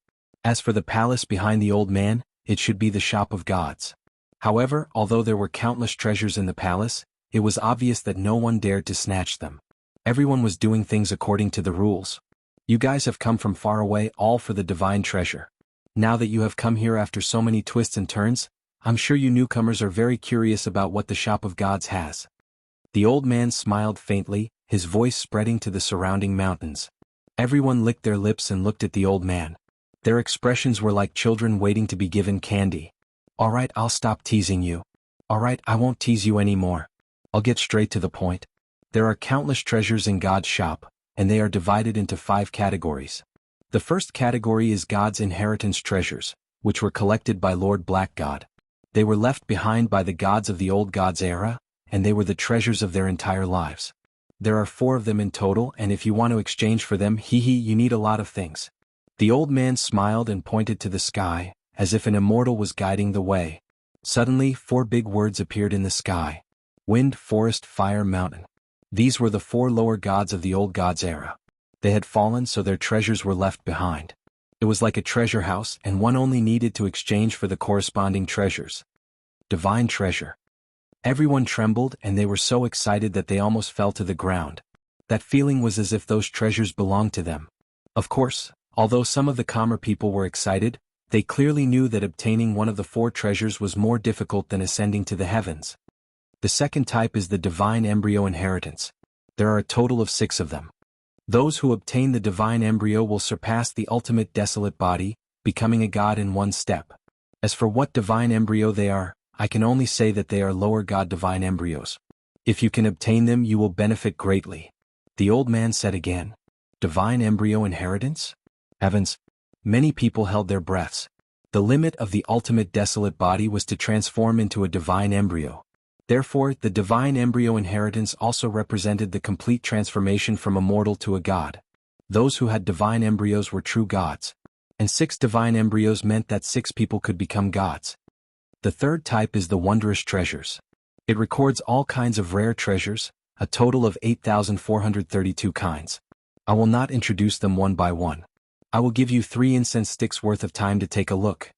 As for the palace behind the old man, it should be the shop of gods. However, although there were countless treasures in the palace, it was obvious that no one dared to snatch them. Everyone was doing things according to the rules. You guys have come from far away, all for the divine treasure. Now that you have come here after so many twists and turns, I'm sure you newcomers are very curious about what the shop of gods has. The old man smiled faintly, his voice spreading to the surrounding mountains. Everyone licked their lips and looked at the old man. Their expressions were like children waiting to be given candy. Alright, I'll stop teasing you. Alright, I won't tease you anymore. I'll get straight to the point. There are countless treasures in God's shop, and they are divided into 5 categories. The first category is God's inheritance treasures, which were collected by Lord Black God. They were left behind by the gods of the old gods era, and they were the treasures of their entire lives. There are 4 of them in total, and if you want to exchange for them, you need a lot of things. The old man smiled and pointed to the sky, as if an immortal was guiding the way. Suddenly, 4 big words appeared in the sky. Wind, forest, fire, mountain. These were the 4 lower gods of the old gods era. They had fallen, so their treasures were left behind. It was like a treasure house, and one only needed to exchange for the corresponding treasures. Divine treasure. Everyone trembled, and they were so excited that they almost fell to the ground. That feeling was as if those treasures belonged to them. Of course, although some of the calmer people were excited, they clearly knew that obtaining one of the 4 treasures was more difficult than ascending to the heavens. The second type is the divine embryo inheritance. There are a total of 6 of them. Those who obtain the divine embryo will surpass the ultimate desolate body, becoming a god in 1 step. As for what divine embryo they are, I can only say that they are lower god divine embryos. If you can obtain them, you will benefit greatly. The old man said again. Divine embryo inheritance? Heavens! Many people held their breaths. The limit of the ultimate desolate body was to transform into a divine embryo. Therefore, the divine embryo inheritance also represented the complete transformation from a mortal to a god. Those who had divine embryos were true gods. And 6 divine embryos meant that 6 people could become gods. The third type is the wondrous treasures. It records all kinds of rare treasures, a total of 8,432 kinds. I will not introduce them one by one. I will give you 3 incense sticks worth of time to take a look.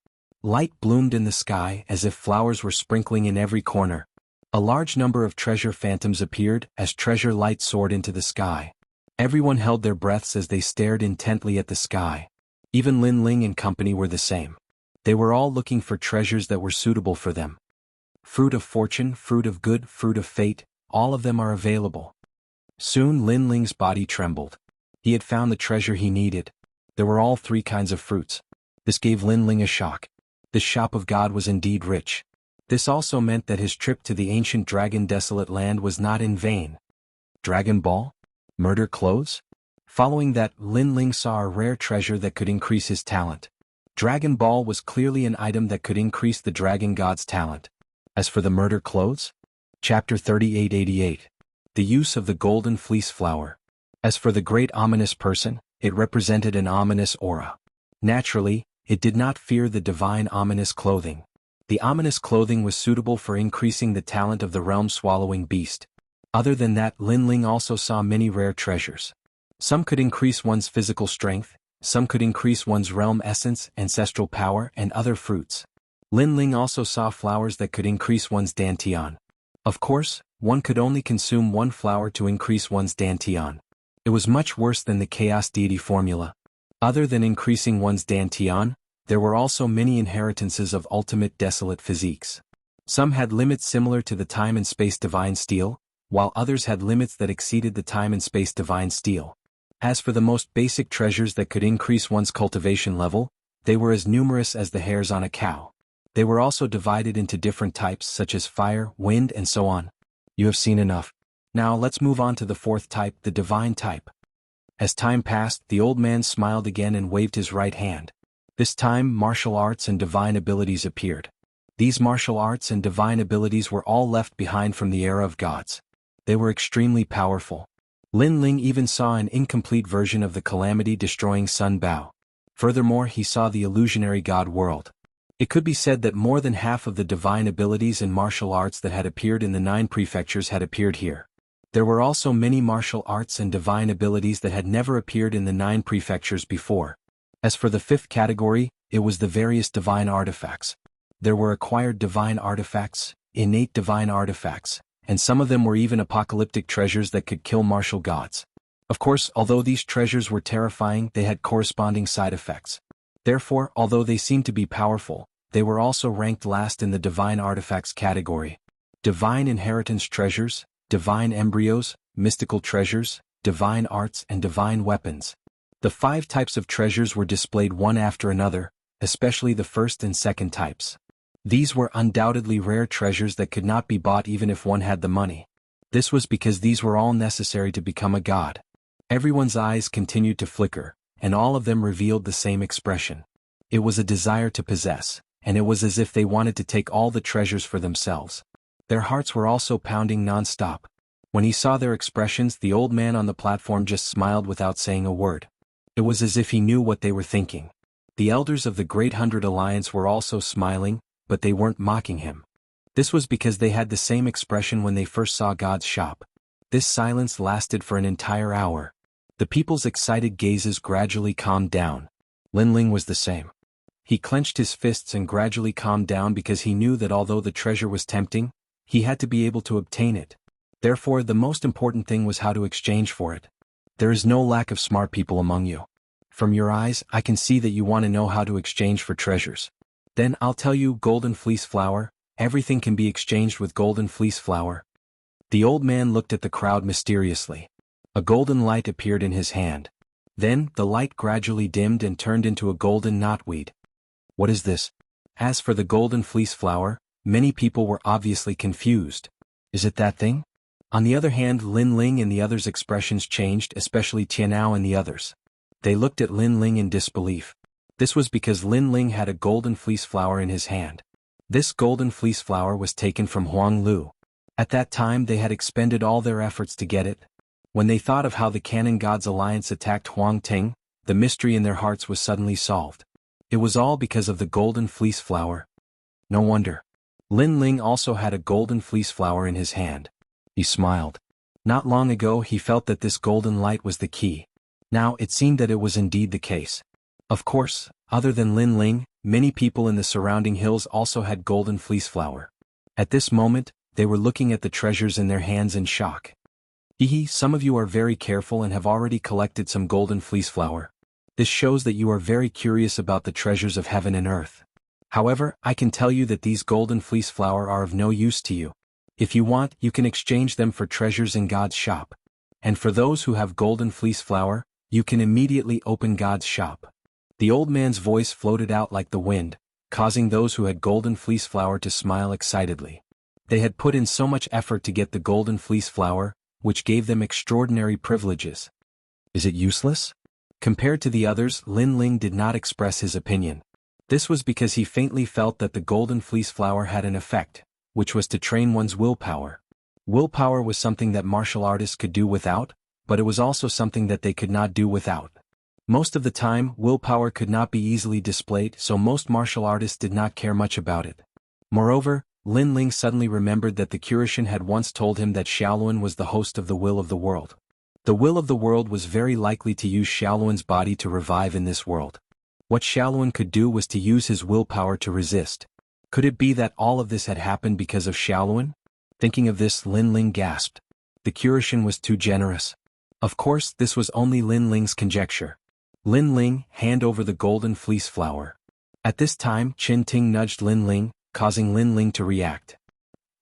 Light bloomed in the sky as if flowers were sprinkling in every corner. A large number of treasure phantoms appeared as treasure light soared into the sky. Everyone held their breaths as they stared intently at the sky. Even Lin Ling and company were the same. They were all looking for treasures that were suitable for them. Fruit of fortune, fruit of good, fruit of fate, all of them are available. Soon Lin Ling's body trembled. He had found the treasure he needed. There were all 3 kinds of fruits. This gave Lin Ling a shock. This shop of God was indeed rich. This also meant that his trip to the ancient dragon desolate land was not in vain. Dragon Ball? Murder clothes? Following that, Lin Ling saw a rare treasure that could increase his talent. Dragon Ball was clearly an item that could increase the dragon god's talent. As for the murder clothes? Chapter 3888. The use of the golden fleece flower. As for the great ominous person, it represented an ominous aura. Naturally, it did not fear the divine ominous clothing. The ominous clothing was suitable for increasing the talent of the realm-swallowing beast. Other than that, Lin Ling also saw many rare treasures. Some could increase one's physical strength, some could increase one's realm essence, ancestral power, and other fruits. Lin Ling also saw flowers that could increase one's dantian. Of course, one could only consume one flower to increase one's dantian. It was much worse than the chaos deity formula. Other than increasing one's dantian, there were also many inheritances of ultimate desolate physiques. Some had limits similar to the time and space divine steel, while others had limits that exceeded the time and space divine steel. As for the most basic treasures that could increase one's cultivation level, they were as numerous as the hairs on a cow. They were also divided into different types such as fire, wind, and so on. You have seen enough. Now let's move on to the fourth type, the divine type. As time passed, the old man smiled again and waved his right hand. This time, martial arts and divine abilities appeared. These martial arts and divine abilities were all left behind from the era of gods. They were extremely powerful. Lin Ling even saw an incomplete version of the calamity-destroying Sun Bao. Furthermore, he saw the illusionary god world. It could be said that more than half of the divine abilities and martial arts that had appeared in the 9 prefectures had appeared here. There were also many martial arts and divine abilities that had never appeared in the 9 prefectures before. As for the 5th category, it was the various divine artifacts. There were acquired divine artifacts, innate divine artifacts, and some of them were even apocalyptic treasures that could kill martial gods. Of course, although these treasures were terrifying, they had corresponding side effects. Therefore, although they seemed to be powerful, they were also ranked last in the divine artifacts category. Divine inheritance treasures, divine embryos, mystical treasures, divine arts, and divine weapons. The 5 types of treasures were displayed one after another, especially the first and second types. These were undoubtedly rare treasures that could not be bought even if one had the money. This was because these were all necessary to become a god. Everyone's eyes continued to flicker, and all of them revealed the same expression. It was a desire to possess, and it was as if they wanted to take all the treasures for themselves. Their hearts were also pounding non-stop. When he saw their expressions, the old man on the platform just smiled without saying a word. It was as if he knew what they were thinking. The elders of the Great Hundred Alliance were also smiling, but they weren't mocking him. This was because they had the same expression when they first saw God's shop. This silence lasted for an entire hour. The people's excited gazes gradually calmed down. Lin Ling was the same. He clenched his fists and gradually calmed down because he knew that although the treasure was tempting, he had to be able to obtain it. Therefore, the most important thing was how to exchange for it. There is no lack of smart people among you. From your eyes, I can see that you want to know how to exchange for treasures. Then I'll tell you, golden fleece flower, everything can be exchanged with golden fleece flower. The old man looked at the crowd mysteriously. A golden light appeared in his hand. Then, the light gradually dimmed and turned into a golden knotweed. What is this? As for the golden fleece flower, many people were obviously confused. Is it that thing? On the other hand, Lin Ling and the others' expressions changed, especially Tianao and the others. They looked at Lin Ling in disbelief. This was because Lin Ling had a golden fleece flower in his hand. This golden fleece flower was taken from Huang Lu. At that time they had expended all their efforts to get it. When they thought of how the Canon Gods Alliance attacked Huang Ting, the mystery in their hearts was suddenly solved. It was all because of the golden fleece flower. No wonder. Lin Ling also had a golden fleece flower in his hand. He smiled. Not long ago he felt that this golden light was the key. Now it seemed that it was indeed the case. Of course, other than Lin Ling, many people in the surrounding hills also had golden fleece flower. At this moment, they were looking at the treasures in their hands in shock. Hehe, some of you are very careful and have already collected some golden fleece flower. This shows that you are very curious about the treasures of heaven and earth. However, I can tell you that these golden fleece flower are of no use to you. If you want, you can exchange them for treasures in God's shop. And for those who have golden fleece flower, you can immediately open God's shop. The old man's voice floated out like the wind, causing those who had golden fleece flower to smile excitedly. They had put in so much effort to get the golden fleece flower, which gave them extraordinary privileges. Is it useless? Compared to the others, Lin Ling did not express his opinion. This was because he faintly felt that the golden fleece flower had an effect, which was to train one's willpower. Willpower was something that martial artists could do without, but it was also something that they could not do without. Most of the time, willpower could not be easily displayed, so most martial artists did not care much about it. Moreover, Lin Ling suddenly remembered that the Curishan had once told him that Xiaoluan was the host of the will of the world. The will of the world was very likely to use Xiaoluan's body to revive in this world. What Xiaoluan could do was to use his willpower to resist. Could it be that all of this had happened because of Xiaoluan? Thinking of this, Lin Ling gasped. The Curishan was too generous. Of course, this was only Lin Ling's conjecture. Lin Ling, hand over the golden fleece flower. At this time, Qin Ting nudged Lin Ling, causing Lin Ling to react.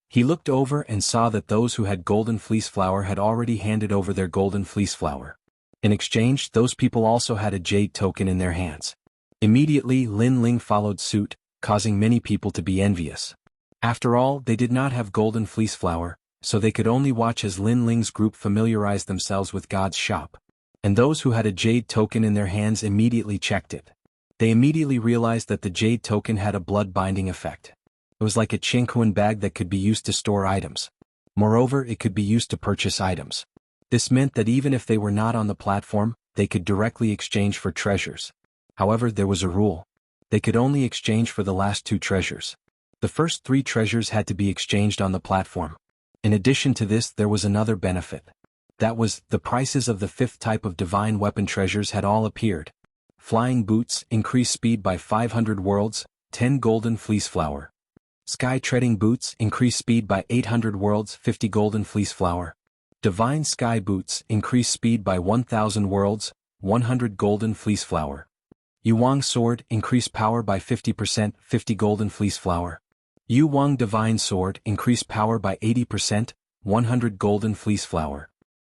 He looked over and saw that those who had golden fleece flower had already handed over their golden fleece flower. In exchange, those people also had a jade token in their hands. Immediately, Lin Ling followed suit, causing many people to be envious. After all, they did not have golden fleece flower, so they could only watch as Lin Ling's group familiarized themselves with God's shop. And those who had a jade token in their hands immediately checked it. They immediately realized that the jade token had a blood-binding effect. It was like a Jianghu bag that could be used to store items. Moreover, it could be used to purchase items. This meant that even if they were not on the platform, they could directly exchange for treasures. However, there was a rule. They could only exchange for the last 2 treasures. The first 3 treasures had to be exchanged on the platform. In addition to this, there was another benefit. That was, the prices of the 5th type of divine weapon treasures had all appeared. Flying boots, increased speed by 500 worlds, 10 golden fleece flower. Sky treading boots, increased speed by 800 worlds, 50 golden fleece flower. Divine sky boots, increased speed by 1000 worlds, 100 golden fleece flower. Yuwang sword, increased power by 50%, 50 golden fleece flower. Yuwang divine sword, increased power by 80%, 100 golden fleece flower.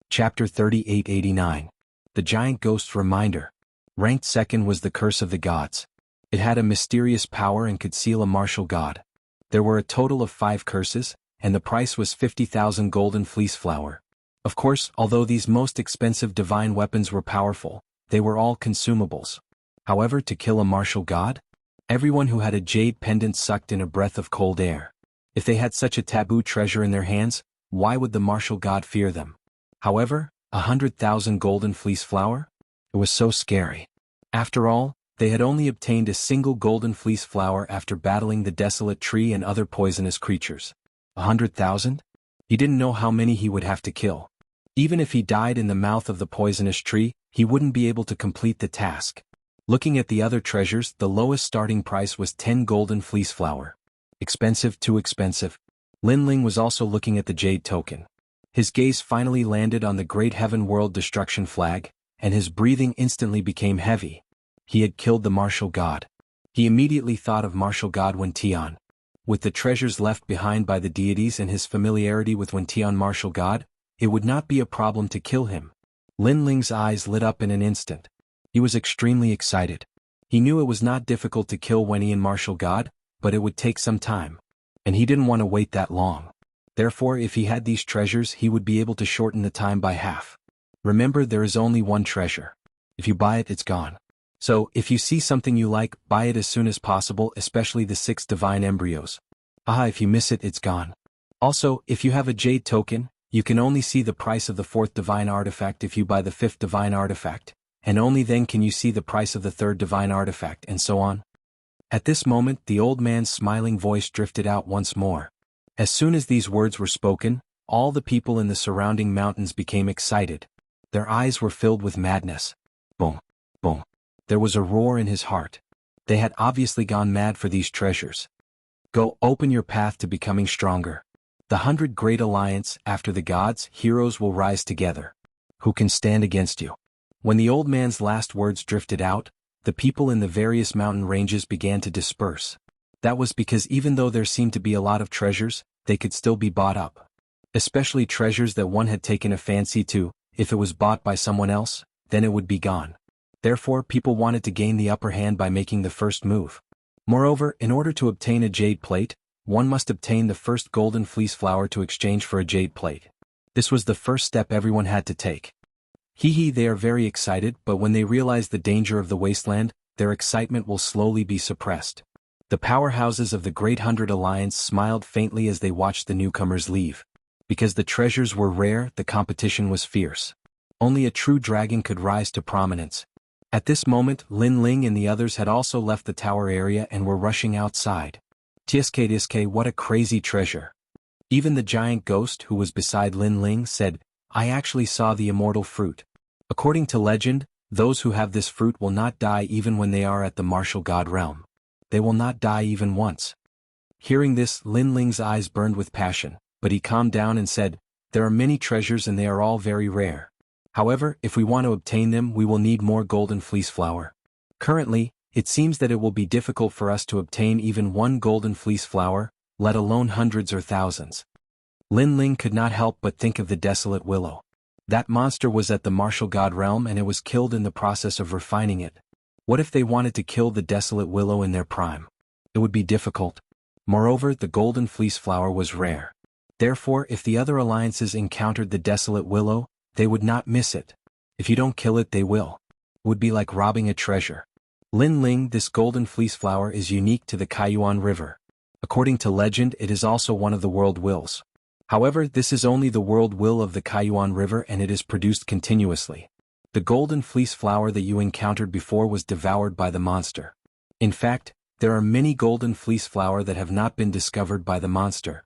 Chapter 3889. The Giant Ghost's Reminder. Ranked 2nd was the Curse of the Gods. It had a mysterious power and could seal a martial god. There were a total of 5 curses, and the price was 50,000 golden fleece flower. Of course, although these most expensive divine weapons were powerful, they were all consumables. However, to kill a martial god? Everyone who had a jade pendant sucked in a breath of cold air. If they had such a taboo treasure in their hands, why would the martial god fear them? However, 100,000 golden fleece flower? It was so scary. After all, they had only obtained a single golden fleece flower after battling the desolate tree and other poisonous creatures. 100,000? He didn't know how many he would have to kill. Even if he died in the mouth of the poisonous tree, he wouldn't be able to complete the task. Looking at the other treasures, the lowest starting price was 10 golden fleece flower. Expensive, too expensive. Lin Ling was also looking at the jade token. His gaze finally landed on the great heaven world destruction flag, and his breathing instantly became heavy. He had killed the martial god. He immediately thought of martial god Wentian. With the treasures left behind by the deities and his familiarity with Wentian martial god, it would not be a problem to kill him. Lin Ling's eyes lit up in an instant. He was extremely excited. He knew it was not difficult to kill Wentian martial god, but it would take some time. And he didn't want to wait that long. Therefore, if he had these treasures, he would be able to shorten the time by half. Remember, there is only one treasure. If you buy it, it's gone. So, if you see something you like, buy it as soon as possible, especially the 6 divine embryos. If you miss it, it's gone. Also, if you have a jade token, you can only see the price of the 4th divine artifact if you buy the 5th divine artifact, and only then can you see the price of the 3rd divine artifact, and so on. At this moment, the old man's smiling voice drifted out once more. As soon as these words were spoken, all the people in the surrounding mountains became excited. Their eyes were filled with madness. Boom, boom. There was a roar in his heart. They had obviously gone mad for these treasures. Go open your path to becoming stronger. The 100 Great Alliance, after the gods, heroes will rise together. Who can stand against you? When the old man's last words drifted out, the people in the various mountain ranges began to disperse. That was because even though there seemed to be a lot of treasures, they could still be bought up. Especially treasures that one had taken a fancy to. If it was bought by someone else, then it would be gone. Therefore, people wanted to gain the upper hand by making the first move. Moreover, in order to obtain a jade plate, one must obtain the first golden fleece flower to exchange for a jade plate. This was the first step everyone had to take. They are very excited, but when they realize the danger of the wasteland, their excitement will slowly be suppressed. The powerhouses of the Great Hundred Alliance smiled faintly as they watched the newcomers leave. Because the treasures were rare, the competition was fierce. Only a true dragon could rise to prominence. At this moment, Lin Ling and the others had also left the tower area and were rushing outside. Tiske, what a crazy treasure. Even the giant ghost who was beside Lin Ling said, I actually saw the immortal fruit. According to legend, those who have this fruit will not die even when they are at the martial god realm. They will not die even once. Hearing this, Lin Ling's eyes burned with passion, but he calmed down and said, there are many treasures and they are all very rare. However, if we want to obtain them, we will need more golden fleece flower. Currently, it seems that it will be difficult for us to obtain even one golden fleece flower, let alone hundreds or thousands. Lin Ling could not help but think of the desolate willow. That monster was at the martial god realm and it was killed in the process of refining it. What if they wanted to kill the desolate willow in their prime? It would be difficult. Moreover, the golden fleece flower was rare. Therefore, if the other alliances encountered the desolate willow, they would not miss it. If you don't kill it, they will. It would be like robbing a treasure. Lin Ling, this golden fleece flower is unique to the Kaiyuan River. According to legend, it is also one of the world wills. However, this is only the world will of the Kaiyuan River and it is produced continuously. The golden fleece flower that you encountered before was devoured by the monster. In fact, there are many golden fleece flower that have not been discovered by the monster.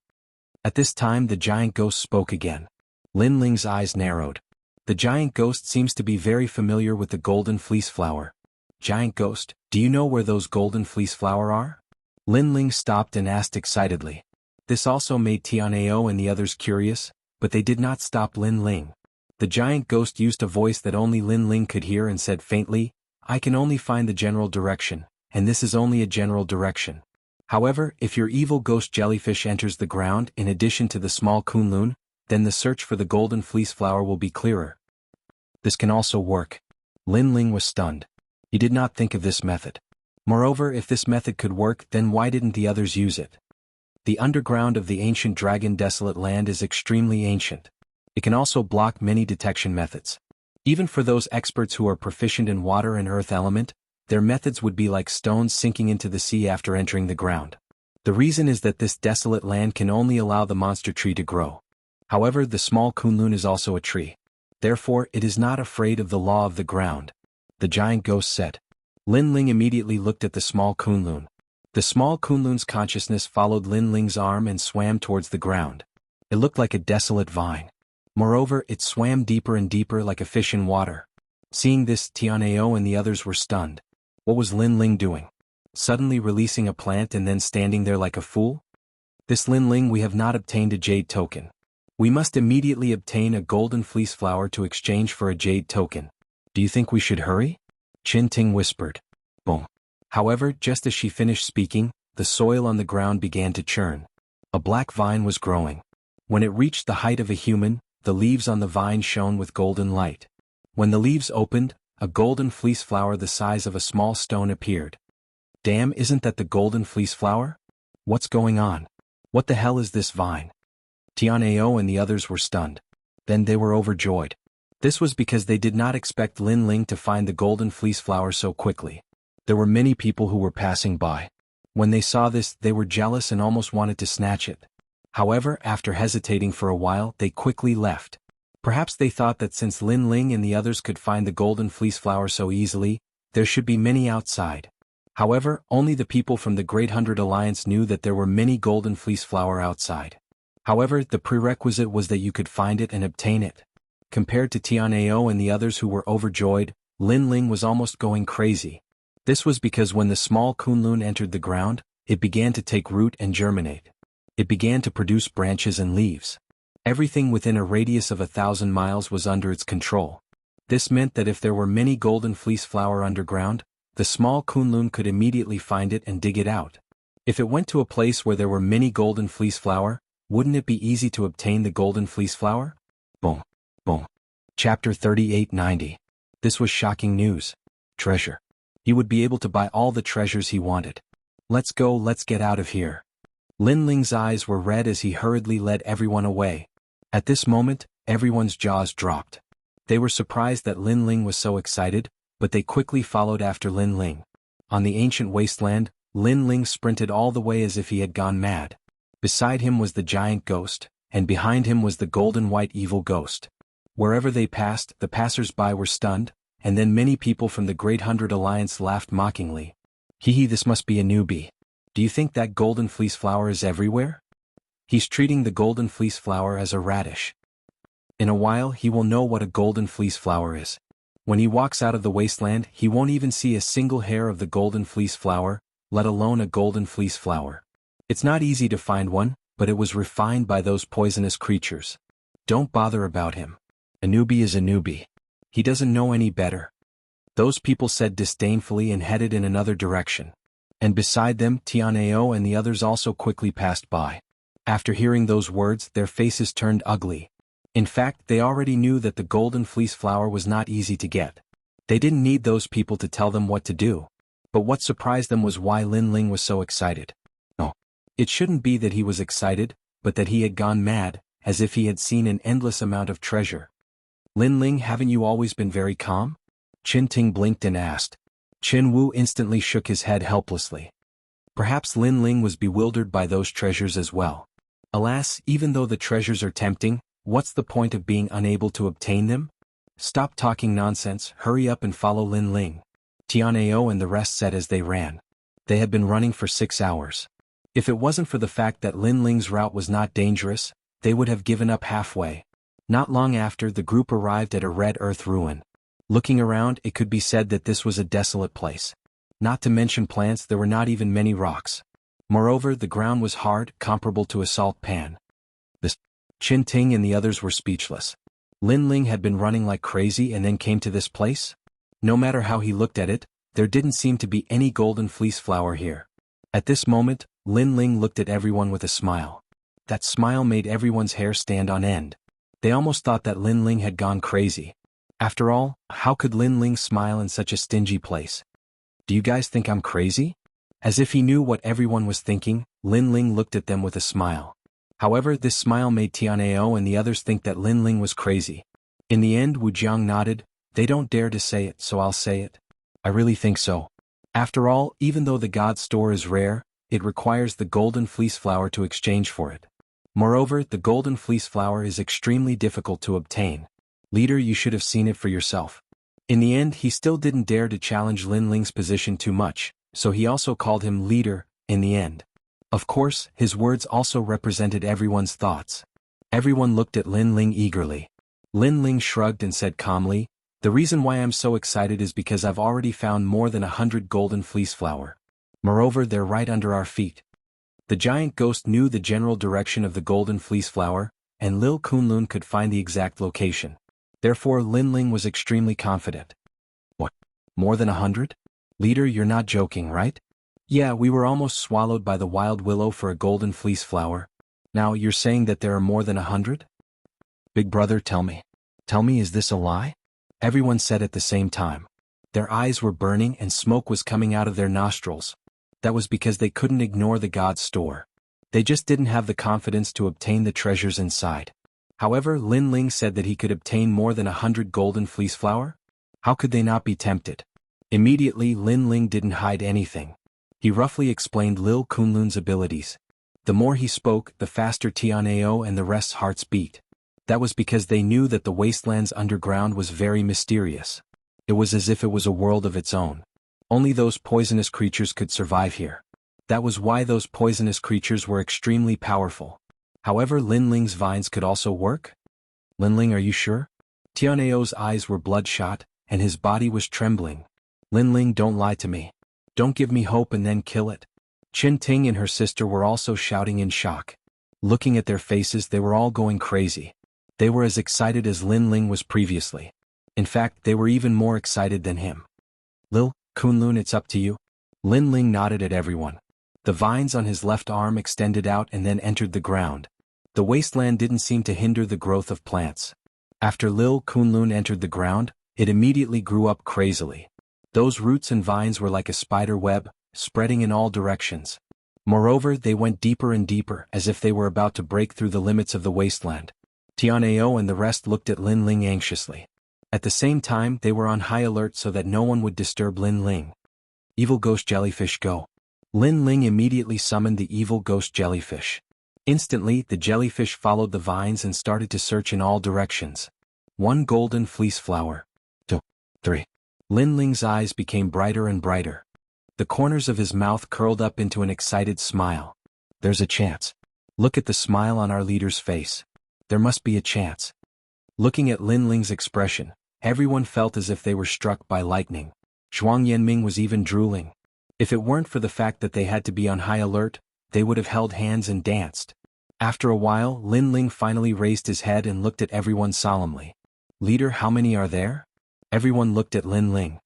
At this time the giant ghost spoke again. Lin Ling's eyes narrowed. The giant ghost seems to be very familiar with the golden fleece flower. Giant ghost, do you know where those golden fleece flower are? Lin Ling stopped and asked excitedly. This also made Tianao and the others curious, but they did not stop Lin Ling. The giant ghost used a voice that only Lin Ling could hear and said faintly, I can only find the general direction, and this is only a general direction. However, if your evil ghost jellyfish enters the ground in addition to the small Kunlun, then the search for the golden fleece flower will be clearer. This can also work. Lin Ling was stunned. He did not think of this method. Moreover, if this method could work, then why didn't the others use it? The underground of the ancient dragon desolate land is extremely ancient. It can also block many detection methods. Even for those experts who are proficient in water and earth element, their methods would be like stones sinking into the sea after entering the ground. The reason is that this desolate land can only allow the monster tree to grow. However, the small Kunlun is also a tree. Therefore, it is not afraid of the law of the ground. The giant ghost said. Lin Ling immediately looked at the small Kunlun. The small Kunlun's consciousness followed Lin Ling's arm and swam towards the ground. It looked like a desolate vine. Moreover, it swam deeper and deeper like a fish in water. Seeing this, Tianao and the others were stunned. What was Lin Ling doing? Suddenly releasing a plant and then standing there like a fool? This Lin Ling, we have not obtained a jade token. We must immediately obtain a golden fleece flower to exchange for a jade token. Do you think we should hurry? Qin Ting whispered. Boom. However, just as she finished speaking, the soil on the ground began to churn. A black vine was growing. When it reached the height of a human, the leaves on the vine shone with golden light. When the leaves opened, a golden fleece flower the size of a small stone appeared. Damn, isn't that the golden fleece flower? What's going on? What the hell is this vine? Tianao and the others were stunned. Then they were overjoyed. This was because they did not expect Lin Ling to find the golden fleece flower so quickly. There were many people who were passing by. When they saw this, they were jealous and almost wanted to snatch it. However, after hesitating for a while, they quickly left. Perhaps they thought that since Lin Ling and the others could find the golden fleece flower so easily, there should be many outside. However, only the people from the Great Hundred Alliance knew that there were many golden fleece flower outside. However, the prerequisite was that you could find it and obtain it. Compared to Tianao and the others who were overjoyed, Lin Ling was almost going crazy. This was because when the small Kunlun entered the ground, it began to take root and germinate. It began to produce branches and leaves. Everything within a radius of 1,000 miles was under its control. This meant that if there were many golden fleece flower underground, the small Kunlun could immediately find it and dig it out. If it went to a place where there were many golden fleece flower, wouldn't it be easy to obtain the golden fleece flower? Boom. Boom. Chapter 3890. This was shocking news. Treasure. He would be able to buy all the treasures he wanted. Let's go, let's get out of here. Lin Ling's eyes were red as he hurriedly led everyone away. At this moment, everyone's jaws dropped. They were surprised that Lin Ling was so excited, but they quickly followed after Lin Ling. On the ancient wasteland, Lin Ling sprinted all the way as if he had gone mad. Beside him was the giant ghost, and behind him was the golden white evil ghost. Wherever they passed, the passers-by were stunned, and then many people from the Great Hundred Alliance laughed mockingly. Hee, this must be a newbie. Do you think that golden fleece flower is everywhere? He's treating the golden fleece flower as a radish. In a while he will know what a golden fleece flower is. When he walks out of the wasteland, he won't even see a single hair of the golden fleece flower, let alone a golden fleece flower. It's not easy to find one, but it was refined by those poisonous creatures. Don't bother about him. A newbie is a newbie. He doesn't know any better. Those people said disdainfully and headed in another direction. And beside them, Tianao and the others also quickly passed by. After hearing those words, their faces turned ugly. In fact, they already knew that the golden fleece flower was not easy to get. They didn't need those people to tell them what to do. But what surprised them was why Lin Ling was so excited. No. It shouldn't be that he was excited, but that he had gone mad, as if he had seen an endless amount of treasure. Lin Ling, haven't you always been very calm? Qin Ting blinked and asked. Qin Wu instantly shook his head helplessly. Perhaps Lin Ling was bewildered by those treasures as well. Alas, even though the treasures are tempting, what's the point of being unable to obtain them? Stop talking nonsense, hurry up and follow Lin Ling. Tianao and the rest said as they ran. They had been running for 6 hours. If it wasn't for the fact that Lin Ling's route was not dangerous, they would have given up halfway. Not long after, the group arrived at a red earth ruin. Looking around, it could be said that this was a desolate place. Not to mention plants, there were not even many rocks. Moreover, the ground was hard, comparable to a salt pan. Qin Ting and the others were speechless. Lin Ling had been running like crazy and then came to this place? No matter how he looked at it, there didn't seem to be any golden fleece flower here. At this moment, Lin Ling looked at everyone with a smile. That smile made everyone's hair stand on end. They almost thought that Lin Ling had gone crazy. After all, how could Lin Ling smile in such a stingy place? Do you guys think I'm crazy? As if he knew what everyone was thinking, Lin Ling looked at them with a smile. However, this smile made Tianao and the others think that Lin Ling was crazy. In the end, Wu Jiang nodded. They don't dare to say it, so I'll say it. I really think so. After all, even though the God store is rare, it requires the golden fleece flower to exchange for it. Moreover, the golden fleece flower is extremely difficult to obtain. Leader, you should have seen it for yourself. In the end, he still didn't dare to challenge Lin Ling's position too much, so he also called him leader, in the end. Of course, his words also represented everyone's thoughts. Everyone looked at Lin Ling eagerly. Lin Ling shrugged and said calmly, the reason why I'm so excited is because I've already found more than 100 golden fleece flower. Moreover, they're right under our feet. The giant ghost knew the general direction of the golden fleece flower, and Lil Kunlun could find the exact location. Therefore, Lin Ling was extremely confident. What? More than 100? Leader, you're not joking, right? Yeah, we were almost swallowed by the wild willow for a golden fleece flower. Now, you're saying that there are more than 100? Big brother, tell me. Tell me, is this a lie? Everyone said at the same time. Their eyes were burning and smoke was coming out of their nostrils. That was because they couldn't ignore the God store. They just didn't have the confidence to obtain the treasures inside. However, Lin Ling said that he could obtain more than 100 golden fleece flower? How could they not be tempted? Immediately, Lin Ling didn't hide anything. He roughly explained Lil Kunlun's abilities. The more he spoke, the faster Tianao and the rest's hearts beat. That was because they knew that the wasteland's underground was very mysterious. It was as if it was a world of its own. Only those poisonous creatures could survive here. That was why those poisonous creatures were extremely powerful. However, Lin Ling's vines could also work? Lin Ling, are you sure? Tianao's eyes were bloodshot, and his body was trembling. Lin Ling, don't lie to me. Don't give me hope and then kill it. Qin Ting and her sister were also shouting in shock. Looking at their faces, they were all going crazy. They were as excited as Lin Ling was previously. In fact, they were even more excited than him. Lil Kunlun, it's up to you. Lin Ling nodded at everyone. The vines on his left arm extended out and then entered the ground. The wasteland didn't seem to hinder the growth of plants. After Lil Kunlun entered the ground, it immediately grew up crazily. Those roots and vines were like a spider web, spreading in all directions. Moreover, they went deeper and deeper, as if they were about to break through the limits of the wasteland. Tianao and the rest looked at Lin Ling anxiously. At the same time, they were on high alert so that no one would disturb Lin Ling. Evil ghost jellyfish go. Lin Ling immediately summoned the evil ghost jellyfish. Instantly, the jellyfish followed the vines and started to search in all directions. 1 golden fleece flower. 2, 3. Lin Ling's eyes became brighter and brighter. The corners of his mouth curled up into an excited smile. There's a chance. Look at the smile on our leader's face. There must be a chance. Looking at Lin Ling's expression, everyone felt as if they were struck by lightning. Zhuang Yanming was even drooling. If it weren't for the fact that they had to be on high alert, they would have held hands and danced. After a while, Lin Ling finally raised his head and looked at everyone solemnly. Leader, how many are there? Everyone looked at Lin Ling.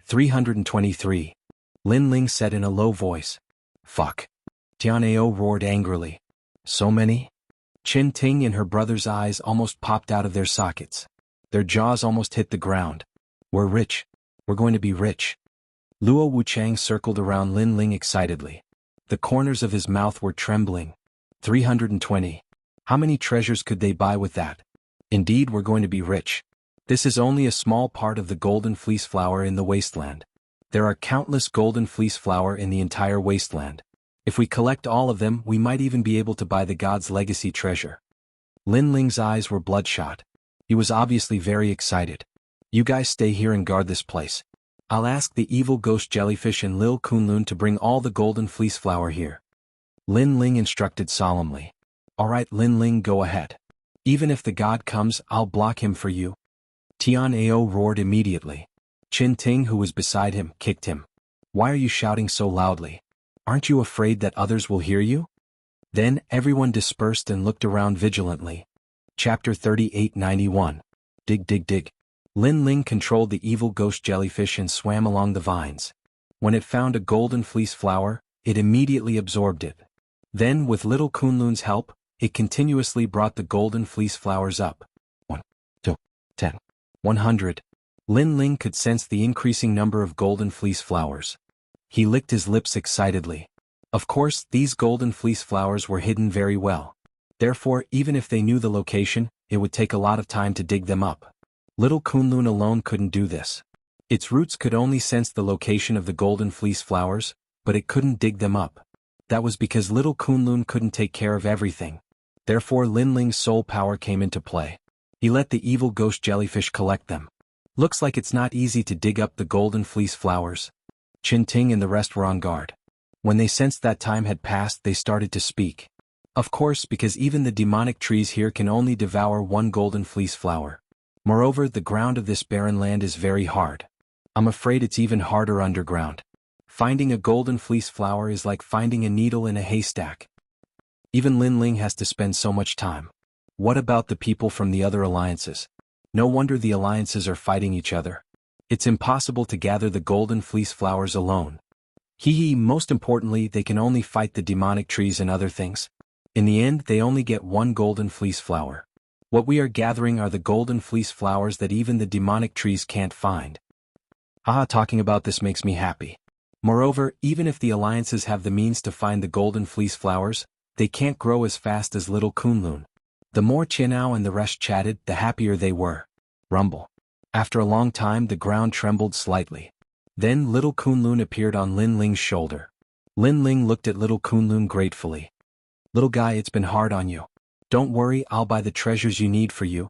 323. Lin Ling said in a low voice. Fuck. Tianao roared angrily. So many? Qin Ting and her brother's eyes almost popped out of their sockets. Their jaws almost hit the ground. We're rich. We're going to be rich. Luo Wuchang circled around Lin Ling excitedly. The corners of his mouth were trembling. 320. How many treasures could they buy with that? Indeed, we're going to be rich. This is only a small part of the golden fleece flower in the wasteland. There are countless golden fleece flower in the entire wasteland. If we collect all of them, we might even be able to buy the god's legacy treasure. Lin Ling's eyes were bloodshot. He was obviously very excited. You guys stay here and guard this place. I'll ask the evil ghost jellyfish and Lil Kunlun to bring all the golden fleece flower here. Lin Ling instructed solemnly. Alright Lin Ling, go ahead. Even if the god comes, I'll block him for you. Tian Ao roared immediately. Qin Ting, who was beside him, kicked him. Why are you shouting so loudly? Aren't you afraid that others will hear you? Then, everyone dispersed and looked around vigilantly. Chapter 3891. Dig dig dig. Lin Ling controlled the evil ghost jellyfish and swam along the vines. When it found a golden fleece flower, it immediately absorbed it. Then, with little Kunlun's help, it continuously brought the golden fleece flowers up. 1, 2, 10, 100. Lin Ling could sense the increasing number of golden fleece flowers. He licked his lips excitedly. Of course, these golden fleece flowers were hidden very well. Therefore, even if they knew the location, it would take a lot of time to dig them up. Little Kunlun alone couldn't do this. Its roots could only sense the location of the golden fleece flowers, but it couldn't dig them up. That was because little Kunlun couldn't take care of everything. Therefore, Lin Ling's soul power came into play. He let the evil ghost jellyfish collect them. Looks like it's not easy to dig up the golden fleece flowers. Qin Ting and the rest were on guard. When they sensed that time had passed, they started to speak. Of course, because even the demonic trees here can only devour 1 golden fleece flower. Moreover, the ground of this barren land is very hard. I'm afraid it's even harder underground. Finding a golden fleece flower is like finding a needle in a haystack. Even Lin Ling has to spend so much time. What about the people from the other alliances? No wonder the alliances are fighting each other. It's impossible to gather the golden fleece flowers alone. Most importantly, they can only fight the demonic trees and other things. In the end, they only get 1 golden fleece flower. What we are gathering are the golden fleece flowers that even the demonic trees can't find. Talking about this makes me happy. Moreover, even if the alliances have the means to find the golden fleece flowers, they can't grow as fast as little Kunlun. The more Qianao and the rest chatted, the happier they were. Rumble. After a long time, the ground trembled slightly. Then little Kunlun appeared on Lin Ling's shoulder. Lin Ling looked at little Kunlun gratefully. Little guy, it's been hard on you. Don't worry, I'll buy the treasures you need for you.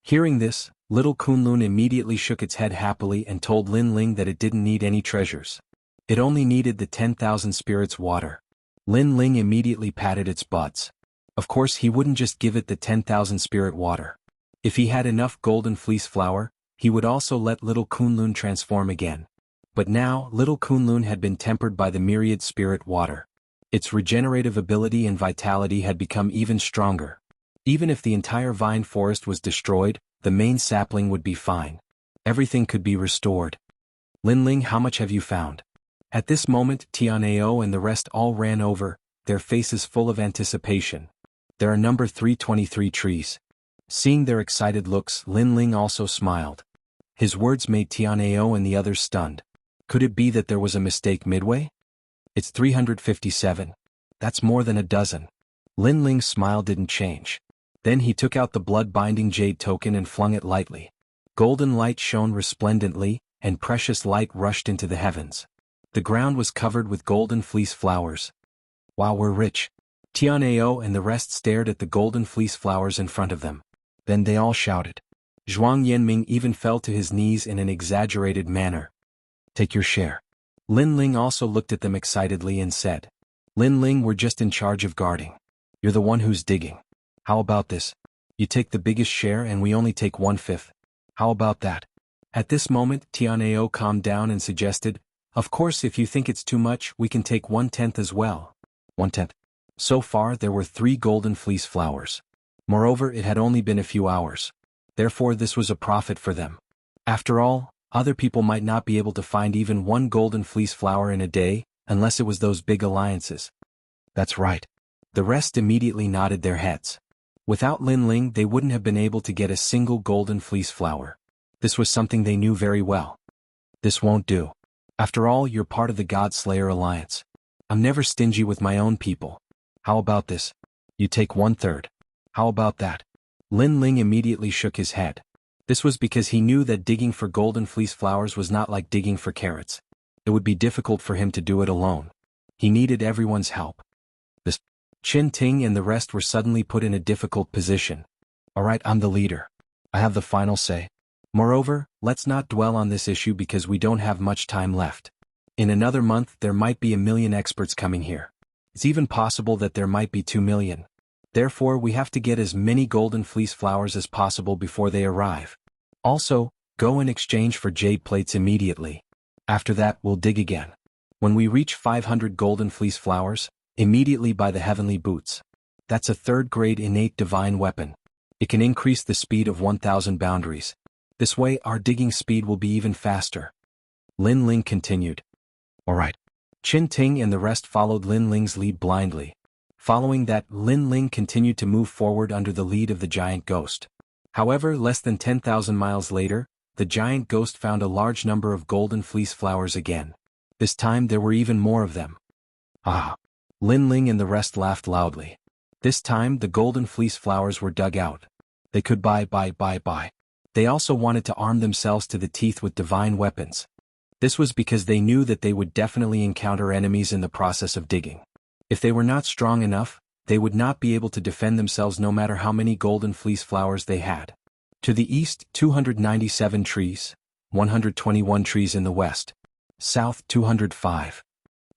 Hearing this, little Kunlun immediately shook its head happily and told Lin Ling that it didn't need any treasures. It only needed the 10,000 spirits water. Lin Ling immediately patted its butts. Of course, he wouldn't just give it the 10,000 spirit water. If he had enough golden fleece flower, he would also let little Kunlun transform again. But now, little Kunlun had been tempered by the myriad spirit water. Its regenerative ability and vitality had become even stronger. Even if the entire vine forest was destroyed, the main sapling would be fine. Everything could be restored. Lin Ling, how much have you found? At this moment, Tianao and the rest all ran over, their faces full of anticipation. There are number 323 trees. Seeing their excited looks, Lin Ling also smiled. His words made Tianao and the others stunned. Could it be that there was a mistake midway? It's 357. That's more than a dozen. Lin Ling's smile didn't change. Then he took out the blood-binding jade token and flung it lightly. Golden light shone resplendently, and precious light rushed into the heavens. The ground was covered with golden fleece flowers. Wow, we're rich. Tianao and the rest stared at the golden fleece flowers in front of them. Then they all shouted. Zhuang Yanming even fell to his knees in an exaggerated manner. Take your share. Lin Ling also looked at them excitedly and said. Lin Ling, we're just in charge of guarding. You're the one who's digging. How about this? You take the biggest share and we only take 1/5. How about that? At this moment, Tianao calmed down and suggested, of course if you think it's too much, we can take 1/10 as well. 1/10. So far there were 3 golden fleece flowers. Moreover, it had only been a few hours. Therefore this was a profit for them. After all, other people might not be able to find even 1 golden fleece flower in a day, unless it was those big alliances. That's right. The rest immediately nodded their heads. Without Lin Ling they wouldn't have been able to get a single golden fleece flower. This was something they knew very well. This won't do. After all, you're part of the God Slayer Alliance. I'm never stingy with my own people. How about this? You take 1/3. How about that? Lin Ling immediately shook his head. This was because he knew that digging for golden fleece flowers was not like digging for carrots. It would be difficult for him to do it alone. He needed everyone's help. This Qin Ting and the rest were suddenly put in a difficult position. Alright, I'm the leader. I have the final say. Moreover, let's not dwell on this issue because we don't have much time left. In another month there might be 1 million experts coming here. It's even possible that there might be 2 million. Therefore we have to get as many golden fleece flowers as possible before they arrive. Also, go and exchange for jade plates immediately. After that we'll dig again. When we reach 500 golden fleece flowers, immediately buy the heavenly boots. That's a 3rd grade innate divine weapon. It can increase the speed of 1,000 boundaries. This way our digging speed will be even faster. Lin Ling continued. Alright. Qin Ting and the rest followed Lin Ling's lead blindly. Following that, Lin Ling continued to move forward under the lead of the giant ghost. However, less than 10,000 miles later, the giant ghost found a large number of golden fleece flowers again. This time there were even more of them. Ah! Lin Ling and the rest laughed loudly. This time the golden fleece flowers were dug out. They could buy. They also wanted to arm themselves to the teeth with divine weapons. This was because they knew that they would definitely encounter enemies in the process of digging. If they were not strong enough, they would not be able to defend themselves no matter how many golden fleece flowers they had. To the east, 297 trees, 121 trees in the west. South, 205.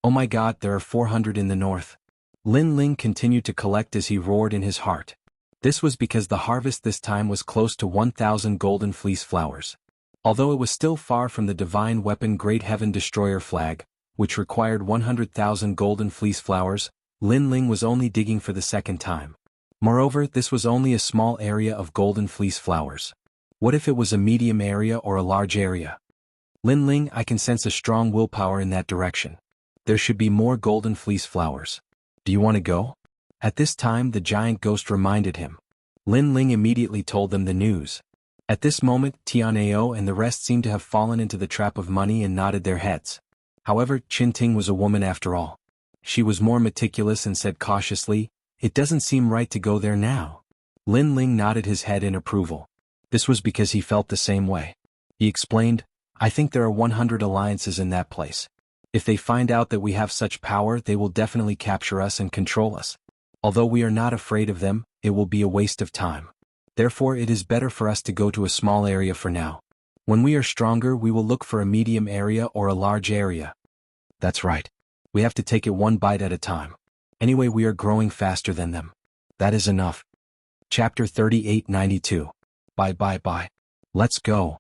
Oh my god, there are 400 in the north. Lin Ling continued to collect as he roared in his heart. This was because the harvest this time was close to 1,000 golden fleece flowers. Although it was still far from the divine weapon Great Heaven Destroyer flag, which required 100,000 golden fleece flowers, Lin Ling was only digging for the 2nd time. Moreover, this was only a small area of golden fleece flowers. What if it was a medium area or a large area? Lin Ling, I can sense a strong willpower in that direction. There should be more golden fleece flowers. Do you want to go? At this time the giant ghost reminded him. Lin Ling immediately told them the news. At this moment Tianao and the rest seemed to have fallen into the trap of money and nodded their heads. However, Qin Ting was a woman after all. She was more meticulous and said cautiously, it doesn't seem right to go there now. Lin Ling nodded his head in approval. This was because he felt the same way. He explained, I think there are 100 alliances in that place. If they find out that we have such power, they will definitely capture us and control us. Although we are not afraid of them, it will be a waste of time. Therefore it is better for us to go to a small area for now. When we are stronger we will look for a medium area or a large area. That's right. We have to take it one bite at a time. Anyway, we are growing faster than them. That is enough. Chapter 3892. Bye. Let's go.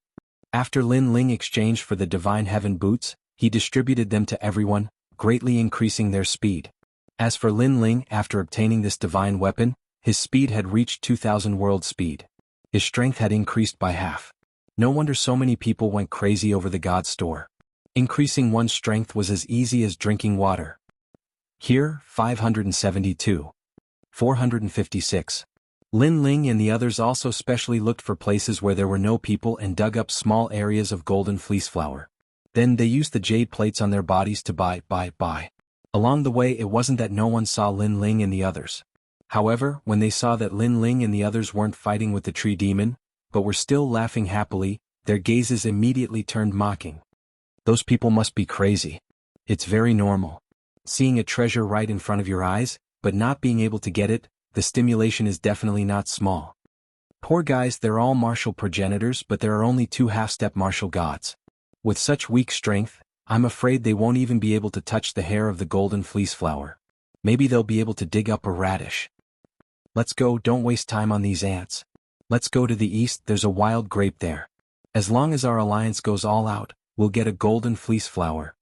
After Lin Ling exchanged for the Divine Heaven boots, he distributed them to everyone, greatly increasing their speed. As for Lin Ling, after obtaining this divine weapon, his speed had reached 2,000 world speed. His strength had increased by half. No wonder so many people went crazy over the God Store. Increasing one's strength was as easy as drinking water. Here, 572. 456. Lin Ling and the others also specially looked for places where there were no people and dug up small areas of golden fleece flower. Then they used the jade plates on their bodies to buy. Along the way it wasn't that no one saw Lin Ling and the others. However, when they saw that Lin Ling and the others weren't fighting with the tree demon, but were still laughing happily, Their gazes immediately turned mocking. Those people must be crazy. It's very normal. Seeing a treasure right in front of your eyes, but not being able to get it, the stimulation is definitely not small. Poor guys, they're all martial progenitors, but there are only 2 half-step martial gods. With such weak strength, I'm afraid they won't even be able to touch the hair of the golden fleece flower. Maybe they'll be able to dig up a radish. Let's go, don't waste time on these ants. Let's go to the east, there's a wild grape there. As long as our alliance goes all out, we'll get a golden fleece flower.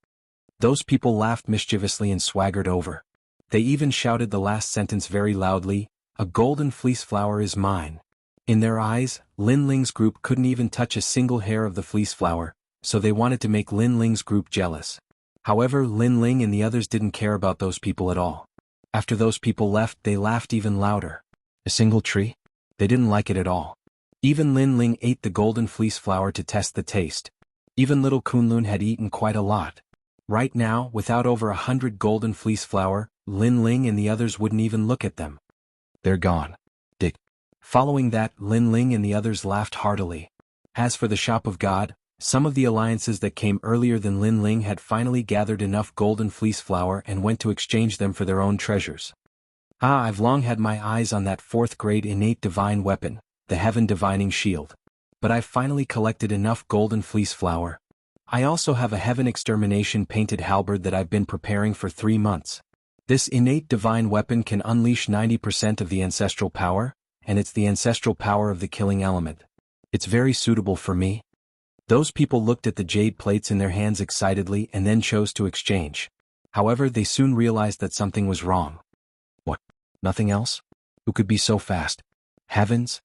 Those people laughed mischievously and swaggered over. They even shouted the last sentence very loudly, "A golden fleece flower is mine." In their eyes, Lin Ling's group couldn't even touch a single hair of the fleece flower, so they wanted to make Lin Ling's group jealous. However, Lin Ling and the others didn't care about those people at all. After those people left, they laughed even louder. A single tree? They didn't like it at all. Even Lin Ling ate the golden fleece flower to test the taste. Even little Kunlun had eaten quite a lot. Right now, without over 100 golden fleece flower, Lin Ling and the others wouldn't even look at them. They're gone. Dick. Following that, Lin Ling and the others laughed heartily. As for the Shop of God, some of the alliances that came earlier than Lin Ling had finally gathered enough golden fleece flower and went to exchange them for their own treasures. I've long had my eyes on that 4th grade innate divine weapon, the Heaven Divining Shield. But I've finally collected enough golden fleece flower. I also have a Heaven Extermination painted halberd that I've been preparing for 3 months. This innate divine weapon can unleash 90% of the ancestral power, and it's the ancestral power of the killing element. It's very suitable for me. Those people looked at the jade plates in their hands excitedly and then chose to exchange. However, they soon realized that something was wrong. What? Nothing else? Who could be so fast? Heavens?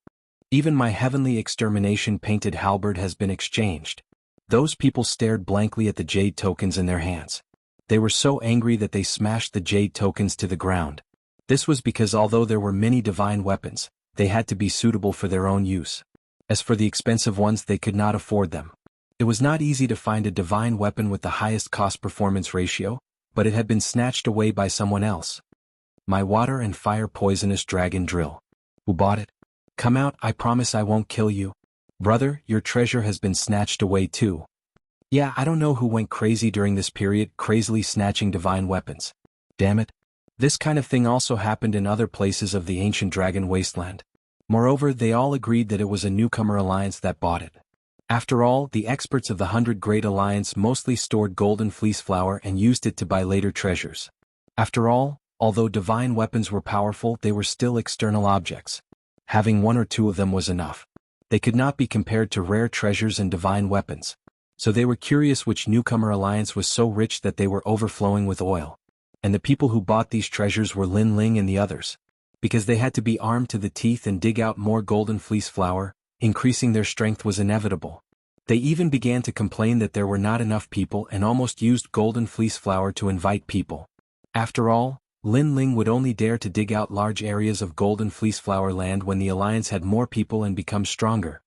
Even my heavenly extermination painted halberd has been exchanged. Those people stared blankly at the jade tokens in their hands. They were so angry that they smashed the jade tokens to the ground. This was because although there were many divine weapons, they had to be suitable for their own use. As for the expensive ones, they could not afford them. It was not easy to find a divine weapon with the highest cost-performance ratio, but it had been snatched away by someone else. My water and fire poisonous dragon drill. Who bought it? Come out, I promise I won't kill you. Brother, your treasure has been snatched away too. Yeah, I don't know who went crazy during this period, crazily snatching divine weapons. Damn it. This kind of thing also happened in other places of the ancient dragon wasteland. Moreover, they all agreed that it was a newcomer alliance that bought it. After all, the experts of the 100 Great Alliance mostly stored golden fleece flower and used it to buy later treasures. After all, although divine weapons were powerful, they were still external objects. Having 1 or 2 of them was enough. They could not be compared to rare treasures and divine weapons. So they were curious which newcomer alliance was so rich that they were overflowing with oil. And the people who bought these treasures were Lin Ling and the others. Because they had to be armed to the teeth and dig out more golden fleece flower, increasing their strength was inevitable. They even began to complain that there were not enough people and almost used golden fleece flower to invite people. After all, Lin Ling would only dare to dig out large areas of golden fleece flower land when the alliance had more people and become stronger.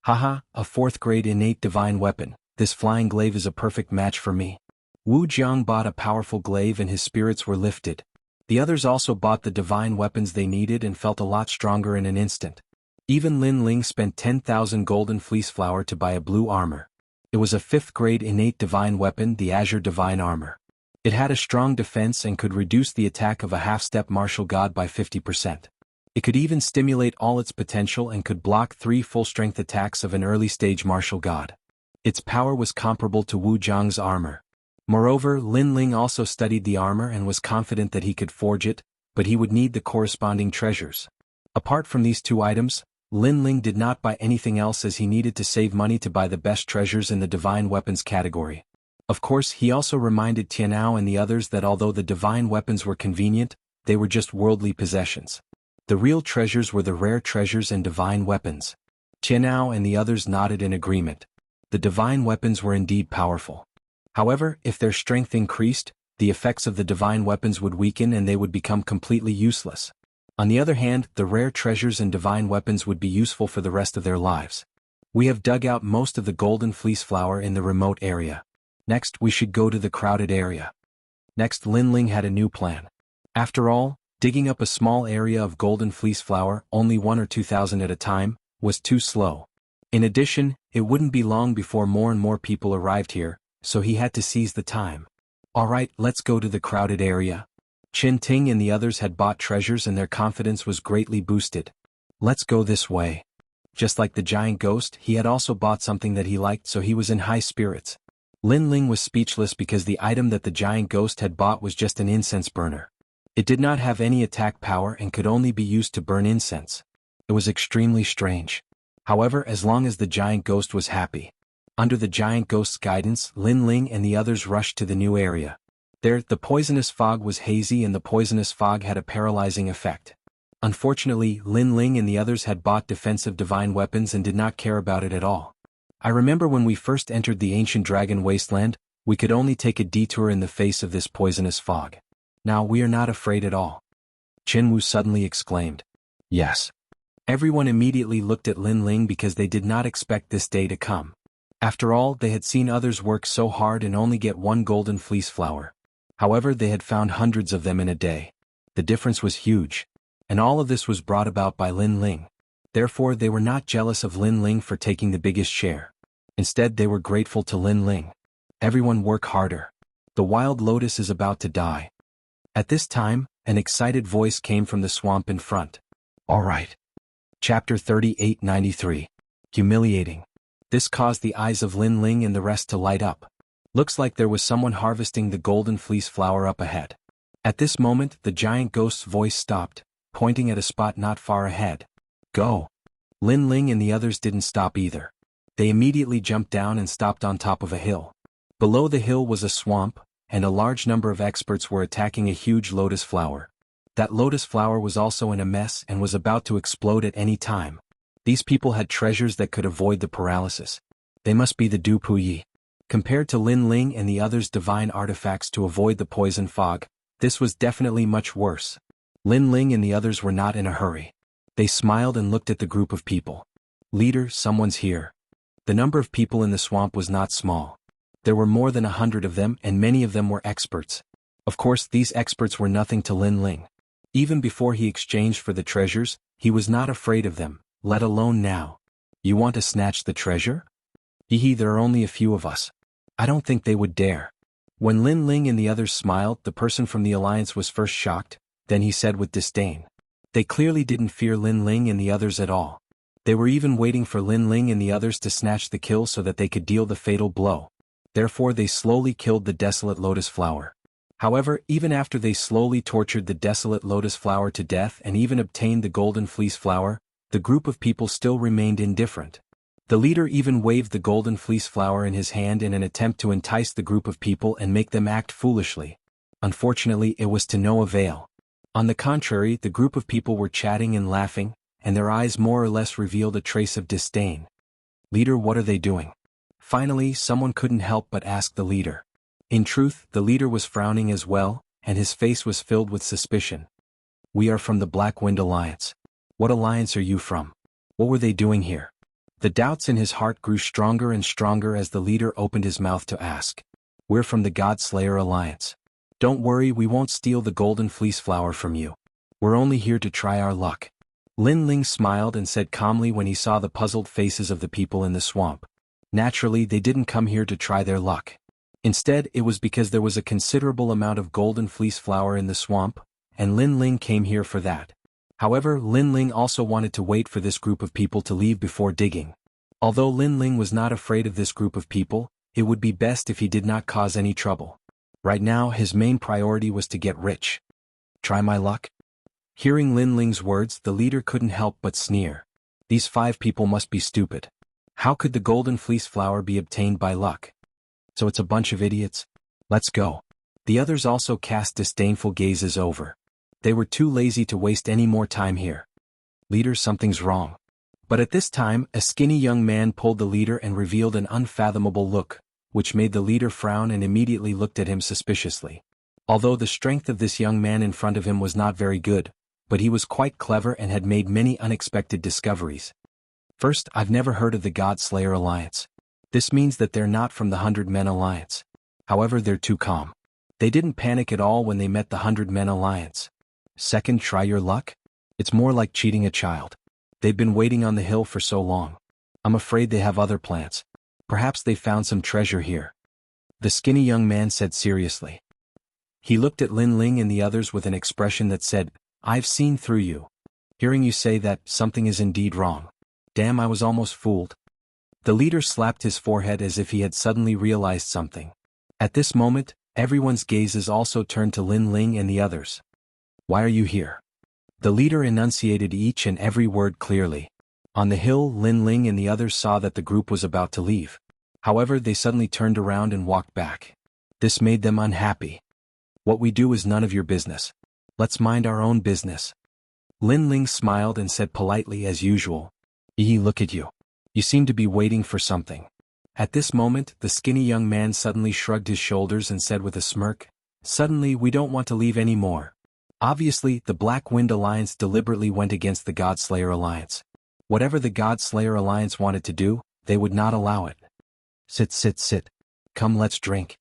Haha, a 4th grade innate divine weapon, this flying glaive is a perfect match for me. Wu Jiang bought a powerful glaive and his spirits were lifted. The others also bought the divine weapons they needed and felt a lot stronger in an instant. Even Lin Ling spent 10,000 golden fleece flower to buy a blue armor. It was a 5th grade innate divine weapon, the Azure Divine Armor. It had a strong defense and could reduce the attack of a half-step martial god by 50%. It could even stimulate all its potential and could block 3 full-strength attacks of an early-stage martial god. Its power was comparable to Wu Jiang's armor. Moreover, Lin Ling also studied the armor and was confident that he could forge it, but he would need the corresponding treasures. Apart from these 2 items, Lin Ling did not buy anything else as he needed to save money to buy the best treasures in the divine weapons category. Of course, he also reminded Tianao and the others that although the divine weapons were convenient, they were just worldly possessions. The real treasures were the rare treasures and divine weapons. Tianao and the others nodded in agreement. The divine weapons were indeed powerful. However, if their strength increased, the effects of the divine weapons would weaken and they would become completely useless. On the other hand, the rare treasures and divine weapons would be useful for the rest of their lives. We have dug out most of the golden fleece flower in the remote area. Next, we should go to the crowded area. Next, Lin Ling had a new plan. After all, digging up a small area of golden fleece flower, only 1 or 2,000 at a time, was too slow. In addition, It wouldn't be long before more and more people arrived here, so he had to seize the time. Alright, let's go to the crowded area. Qin Ting and the others had bought treasures and their confidence was greatly boosted. Let's go this way. Just like the giant ghost, he had also bought something that he liked, so he was in high spirits. Lin Ling was speechless because the item that the giant ghost had bought was just an incense burner. It did not have any attack power and could only be used to burn incense. It was extremely strange. However, as long as the giant ghost was happy. Under the giant ghost's guidance, Lin Ling and the others rushed to the new area. There, the poisonous fog was hazy and the poisonous fog had a paralyzing effect. Unfortunately, Lin Ling and the others had bought defensive divine weapons and did not care about it at all. I remember when we first entered the ancient dragon wasteland, we could only take a detour in the face of this poisonous fog. Now we are not afraid at all. Qinwu suddenly exclaimed. Yes. Everyone immediately looked at Lin Ling because they did not expect this day to come. After all, they had seen others work so hard and only get one golden fleece flower. However, they had found hundreds of them in a day. The difference was huge. And all of this was brought about by Lin Ling. Therefore, they were not jealous of Lin Ling for taking the biggest share. Instead, they were grateful to Lin Ling. Everyone work harder. The wild lotus is about to die. At this time, an excited voice came from the swamp in front. All right. Chapter 3893. Humiliating. This caused the eyes of Lin Ling and the rest to light up. Looks like there was someone harvesting the golden fleece flower up ahead. At this moment, the giant ghost's voice stopped, pointing at a spot not far ahead. Go. Lin Ling and the others didn't stop either. They immediately jumped down and stopped on top of a hill. Below the hill was a swamp, and a large number of experts were attacking a huge lotus flower. That lotus flower was also in a mess and was about to explode at any time. These people had treasures that could avoid the paralysis. They must be the Du Puyi. Compared to Lin Ling and the others' divine artifacts to avoid the poison fog, this was definitely much worse. Lin Ling and the others were not in a hurry. They smiled and looked at the group of people. Leader, someone's here. The number of people in the swamp was not small. There were more than 100 of them and many of them were experts. Of course, these experts were nothing to Lin Ling. Even before he exchanged for the treasures, he was not afraid of them, let alone now. You want to snatch the treasure? Hee, there are only a few of us. I don't think they would dare. When Lin Ling and the others smiled, the person from the alliance was first shocked, then he said with disdain. They clearly didn't fear Lin Ling and the others at all. They were even waiting for Lin Ling and the others to snatch the kill so that they could deal the fatal blow. Therefore they slowly killed the desolate lotus flower. However, even after they slowly tortured the desolate lotus flower to death and even obtained the golden fleece flower, the group of people still remained indifferent. The leader even waved the golden fleece flower in his hand in an attempt to entice the group of people and make them act foolishly. Unfortunately, it was to no avail. On the contrary, the group of people were chatting and laughing, and their eyes more or less revealed a trace of disdain. Leader, what are they doing? Finally, someone couldn't help but ask the leader. In truth, the leader was frowning as well, and his face was filled with suspicion. We are from the Black Wind Alliance. What alliance are you from? What were they doing here? The doubts in his heart grew stronger and stronger as the leader opened his mouth to ask. We're from the Godslayer Alliance. Don't worry, we won't steal the golden fleece flower from you. We're only here to try our luck. Lin Ling smiled and said calmly when he saw the puzzled faces of the people in the swamp. Naturally, they didn't come here to try their luck. Instead, it was because there was a considerable amount of golden fleece flower in the swamp, and Lin Ling came here for that. However, Lin Ling also wanted to wait for this group of people to leave before digging. Although Lin Ling was not afraid of this group of people, it would be best if he did not cause any trouble. Right now, his main priority was to get rich. Try my luck? Hearing Lin Ling's words, the leader couldn't help but sneer. These 5 people must be stupid. How could the golden fleece flower be obtained by luck? So it's a bunch of idiots? Let's go. The others also cast disdainful gazes over. They were too lazy to waste any more time here. Leader, something's wrong. But at this time, a skinny young man pulled the leader and revealed an unfathomable look, which made the leader frown and immediately looked at him suspiciously. Although the strength of this young man in front of him was not very good, but he was quite clever and had made many unexpected discoveries. First, I've never heard of the Godslayer Alliance. This means that they're not from the 100 Men Alliance. However, they're too calm. They didn't panic at all when they met the 100 Men Alliance. Second, try your luck? It's more like cheating a child. They've been waiting on the hill for so long. I'm afraid they have other plants. Perhaps they found some treasure here. The skinny young man said seriously. He looked at Lin Ling and the others with an expression that said, I've seen through you. Hearing you say that, something is indeed wrong. Damn, I was almost fooled. The leader slapped his forehead as if he had suddenly realized something. At this moment, everyone's gazes also turned to Lin Ling and the others. Why are you here? The leader enunciated each and every word clearly. On the hill, Lin Ling and the others saw that the group was about to leave. However, they suddenly turned around and walked back. This made them unhappy. What we do is none of your business. Let's mind our own business. Lin Ling smiled and said politely as usual. Look at you. You seem to be waiting for something. At this moment, the skinny young man suddenly shrugged his shoulders and said with a smirk, Suddenly we don't want to leave any more. Obviously, the Black Wind Alliance deliberately went against the Godslayer Alliance. Whatever the Godslayer Alliance wanted to do, they would not allow it. Sit. Come, let's drink.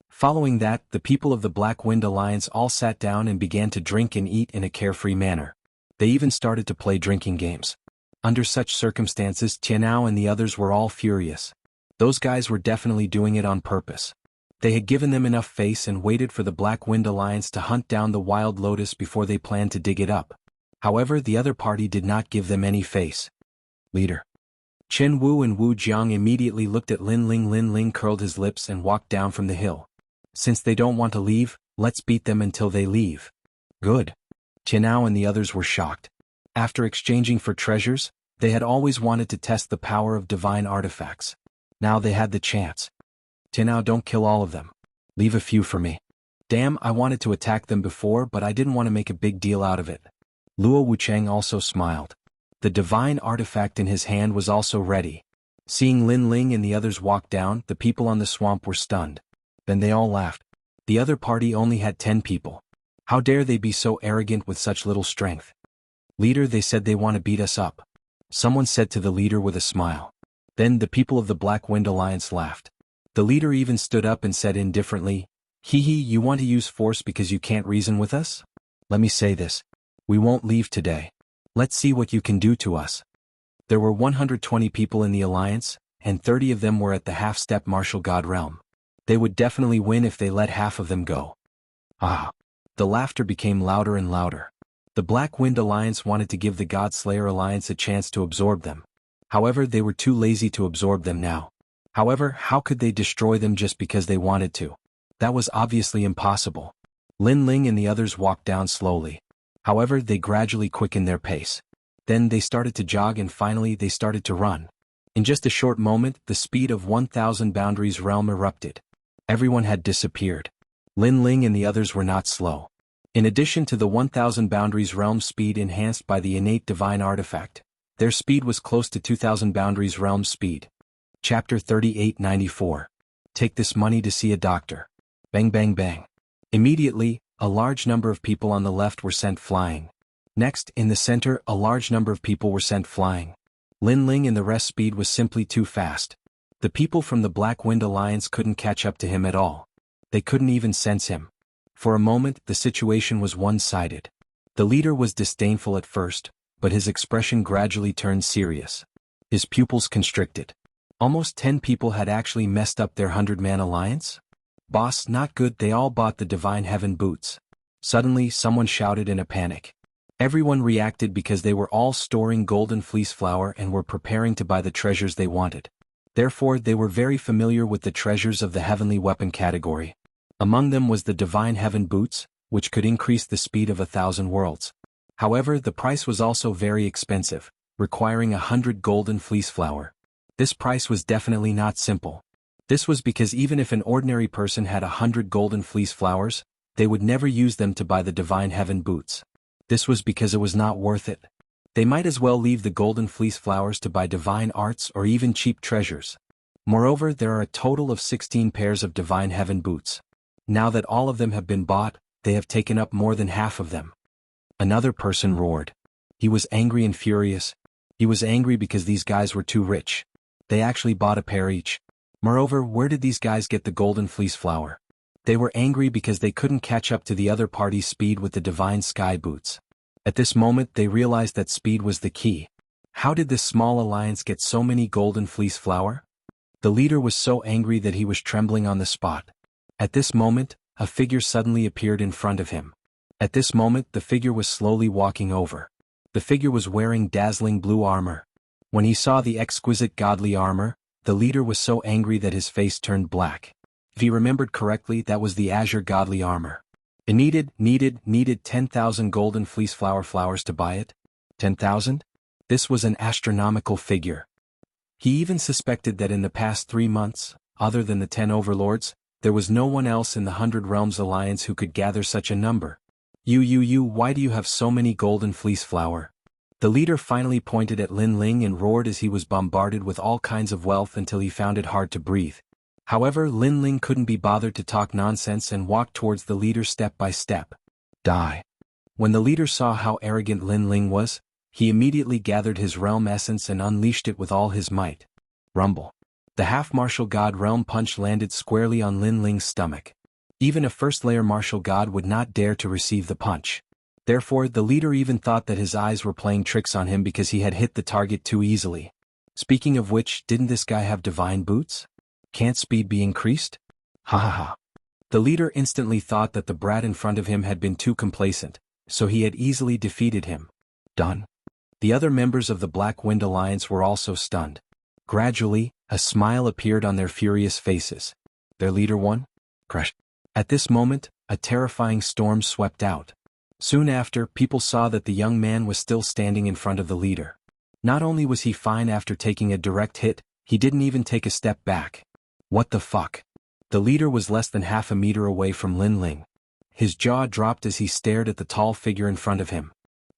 Following that, the people of the Black Wind Alliance all sat down and began to drink and eat in a carefree manner. They even started to play drinking games. Under such circumstances, Tianao and the others were all furious. Those guys were definitely doing it on purpose. They had given them enough face and waited for the Black Wind Alliance to hunt down the Wild Lotus before they planned to dig it up. However, the other party did not give them any face. Leader. Chen Wu and Wu Jiang immediately looked at Lin Ling. Lin Ling curled his lips and walked down from the hill. Since they don't want to leave, let's beat them until they leave. Good. Tianao and the others were shocked. After exchanging for treasures, they had always wanted to test the power of divine artifacts. Now they had the chance. Tianao, don't kill all of them. Leave a few for me. Damn, I wanted to attack them before, but I didn't want to make a big deal out of it. Luo Wucheng also smiled. The divine artifact in his hand was also ready. Seeing Lin Ling and the others walk down, the people on the swamp were stunned. Then they all laughed. The other party only had 10 people. How dare they be so arrogant with such little strength? Leader, they said they want to beat us up. Someone said to the leader with a smile. Then the people of the Black Wind Alliance laughed. The leader even stood up and said indifferently, you want to use force because you can't reason with us? Let me say this. We won't leave today. Let's see what you can do to us. There were 120 people in the alliance, and 30 of them were at the half-step martial god realm. They would definitely win if they let half of them go. Ah! The laughter became louder and louder. The Black Wind Alliance wanted to give the Godslayer Alliance a chance to absorb them. However, they were too lazy to absorb them now. However, how could they destroy them just because they wanted to? That was obviously impossible. Lin Ling and the others walked down slowly. However, they gradually quickened their pace. Then they started to jog and finally they started to run. In just a short moment, the speed of 1,000 Boundaries Realm erupted. Everyone had disappeared. Lin Ling and the others were not slow. In addition to the 1,000 Boundaries Realm speed enhanced by the innate divine artifact, their speed was close to 2,000 Boundaries Realm speed. Chapter 3894. Take this money to see a doctor. Bang bang bang. Immediately, a large number of people on the left were sent flying. Next, in the center, a large number of people were sent flying. Lin Ling and the rest speed was simply too fast. The people from the Black Wind Alliance couldn't catch up to him at all. They couldn't even sense him. For a moment, the situation was one-sided. The leader was disdainful at first, but his expression gradually turned serious. His pupils constricted. Almost 10 people had actually messed up their 100-man alliance? Boss, not good. They all bought the Divine Heaven boots. Suddenly, someone shouted in a panic. Everyone reacted because they were all storing golden fleece flower and were preparing to buy the treasures they wanted. Therefore, they were very familiar with the treasures of the heavenly weapon category. Among them was the Divine Heaven boots, which could increase the speed of 1,000 worlds. However, the price was also very expensive, requiring 100 golden fleece flower. This price was definitely not simple. This was because even if an ordinary person had 100 golden fleece flowers, they would never use them to buy the Divine Heaven boots. This was because it was not worth it. They might as well leave the golden fleece flowers to buy divine arts or even cheap treasures. Moreover, there are a total of 16 pairs of Divine Heaven boots. Now that all of them have been bought, they have taken up more than half of them. Another person roared. He was angry and furious. He was angry because these guys were too rich. They actually bought a pair each. Moreover, where did these guys get the golden fleece flower? They were angry because they couldn't catch up to the other party's speed with the divine sky boots. At this moment they realized that speed was the key. How did this small alliance get so many golden fleece flower? The leader was so angry that he was trembling on the spot. At this moment, a figure suddenly appeared in front of him. At this moment, the figure was slowly walking over. The figure was wearing dazzling blue armor. When he saw the exquisite godly armor, the leader was so angry that his face turned black. If he remembered correctly, that was the azure godly armor. It needed 10,000 golden fleece flowers to buy it. 10,000? This was an astronomical figure. He even suspected that in the past 3 months, other than the 10 overlords, there was no one else in the 100 Realms Alliance who could gather such a number. Why do you have so many golden fleece flower? The leader finally pointed at Lin Ling and roared as he was bombarded with all kinds of wealth until he found it hard to breathe. However, Lin Ling couldn't be bothered to talk nonsense and walked towards the leader step by step. Die. When the leader saw how arrogant Lin Ling was, he immediately gathered his realm essence and unleashed it with all his might. Rumble. The half-martial god realm punch landed squarely on Lin Ling's stomach. Even a first-layer martial god would not dare to receive the punch. Therefore, the leader even thought that his eyes were playing tricks on him because he had hit the target too easily. Speaking of which, didn't this guy have divine boots? Can't speed be increased? Ha ha ha. The leader instantly thought that the brat in front of him had been too complacent, so he had easily defeated him. Done. The other members of the Black Wind Alliance were also stunned. Gradually, a smile appeared on their furious faces. Their leader won? Crash. At this moment, a terrifying storm swept out. Soon after, people saw that the young man was still standing in front of the leader. Not only was he fine after taking a direct hit, he didn't even take a step back. What the fuck? The leader was less than half a meter away from Lin Ling. His jaw dropped as he stared at the tall figure in front of him.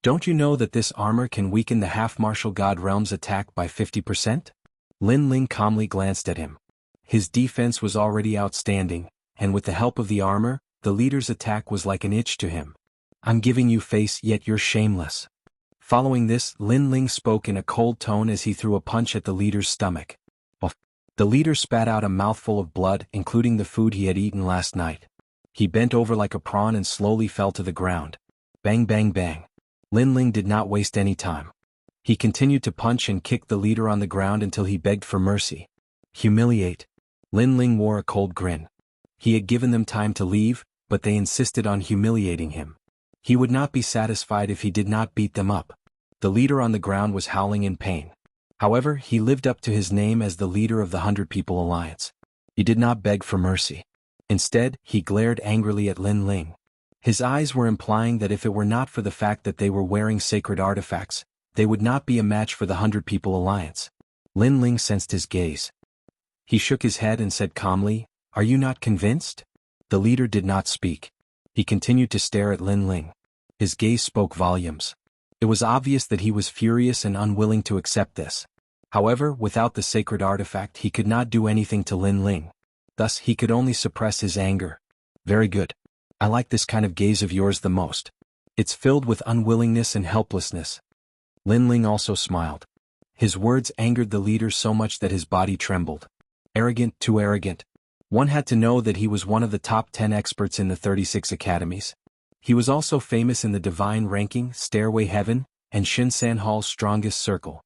Don't you know that this armor can weaken the half-martial god realm's attack by 50%? Lin Ling calmly glanced at him. His defense was already outstanding, and with the help of the armor, the leader's attack was like an itch to him. I'm giving you face, yet you're shameless. Following this, Lin Ling spoke in a cold tone as he threw a punch at the leader's stomach. The leader spat out a mouthful of blood, including the food he had eaten last night. He bent over like a prawn and slowly fell to the ground. Bang bang bang. Lin Ling did not waste any time. He continued to punch and kick the leader on the ground until he begged for mercy. Humiliate. Lin Ling wore a cold grin. He had given them time to leave, but they insisted on humiliating him. He would not be satisfied if he did not beat them up. The leader on the ground was howling in pain. However, he lived up to his name as the leader of the 100 People Alliance. He did not beg for mercy. Instead, he glared angrily at Lin Ling. His eyes were implying that if it were not for the fact that they were wearing sacred artifacts, they would not be a match for the 100 People Alliance. Lin Ling sensed his gaze. He shook his head and said calmly, "Are you not convinced?" The leader did not speak. He continued to stare at Lin Ling. His gaze spoke volumes. It was obvious that he was furious and unwilling to accept this. However, without the sacred artifact he could not do anything to Lin Ling. Thus, he could only suppress his anger. Very good. I like this kind of gaze of yours the most. It's filled with unwillingness and helplessness. Lin Ling also smiled. His words angered the leader so much that his body trembled. Arrogant, too arrogant. One had to know that he was one of the top 10 experts in the 36 academies. He was also famous in the Divine Ranking, Stairway Heaven, and Shinsan Hall's strongest circle.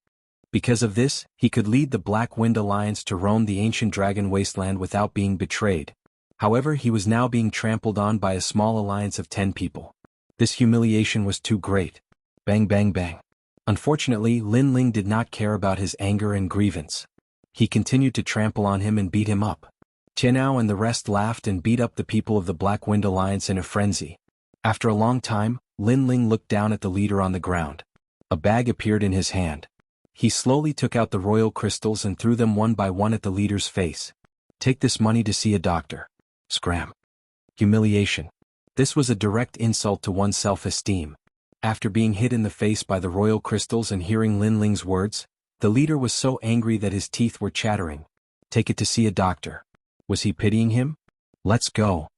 Because of this, he could lead the Black Wind Alliance to roam the ancient dragon wasteland without being betrayed. However, he was now being trampled on by a small alliance of 10 people. This humiliation was too great. Bang bang bang. Unfortunately, Lin Ling did not care about his anger and grievance. He continued to trample on him and beat him up. Tianao and the rest laughed and beat up the people of the Black Wind Alliance in a frenzy. After a long time, Lin Ling looked down at the leader on the ground. A bag appeared in his hand. He slowly took out the royal crystals and threw them one by one at the leader's face. Take this money to see a doctor. Scram. Humiliation. This was a direct insult to one's self-esteem. After being hit in the face by the royal crystals and hearing Lin Ling's words, the leader was so angry that his teeth were chattering. Take it to see a doctor. Was he pitying him? Let's go.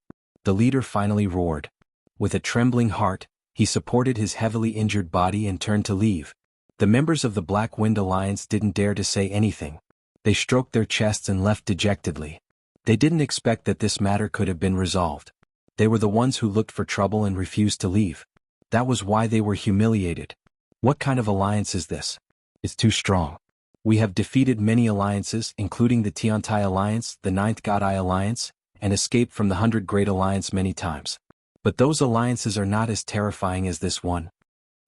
The leader finally roared. With a trembling heart, he supported his heavily injured body and turned to leave. The members of the Black Wind Alliance didn't dare to say anything. They stroked their chests and left dejectedly. They didn't expect that this matter could have been resolved. They were the ones who looked for trouble and refused to leave. That was why they were humiliated. What kind of alliance is this? It's too strong. We have defeated many alliances, including the Tiantai Alliance, the Ninth God Eye Alliance, and escaped from the 100 Great Alliance many times. But those alliances are not as terrifying as this one.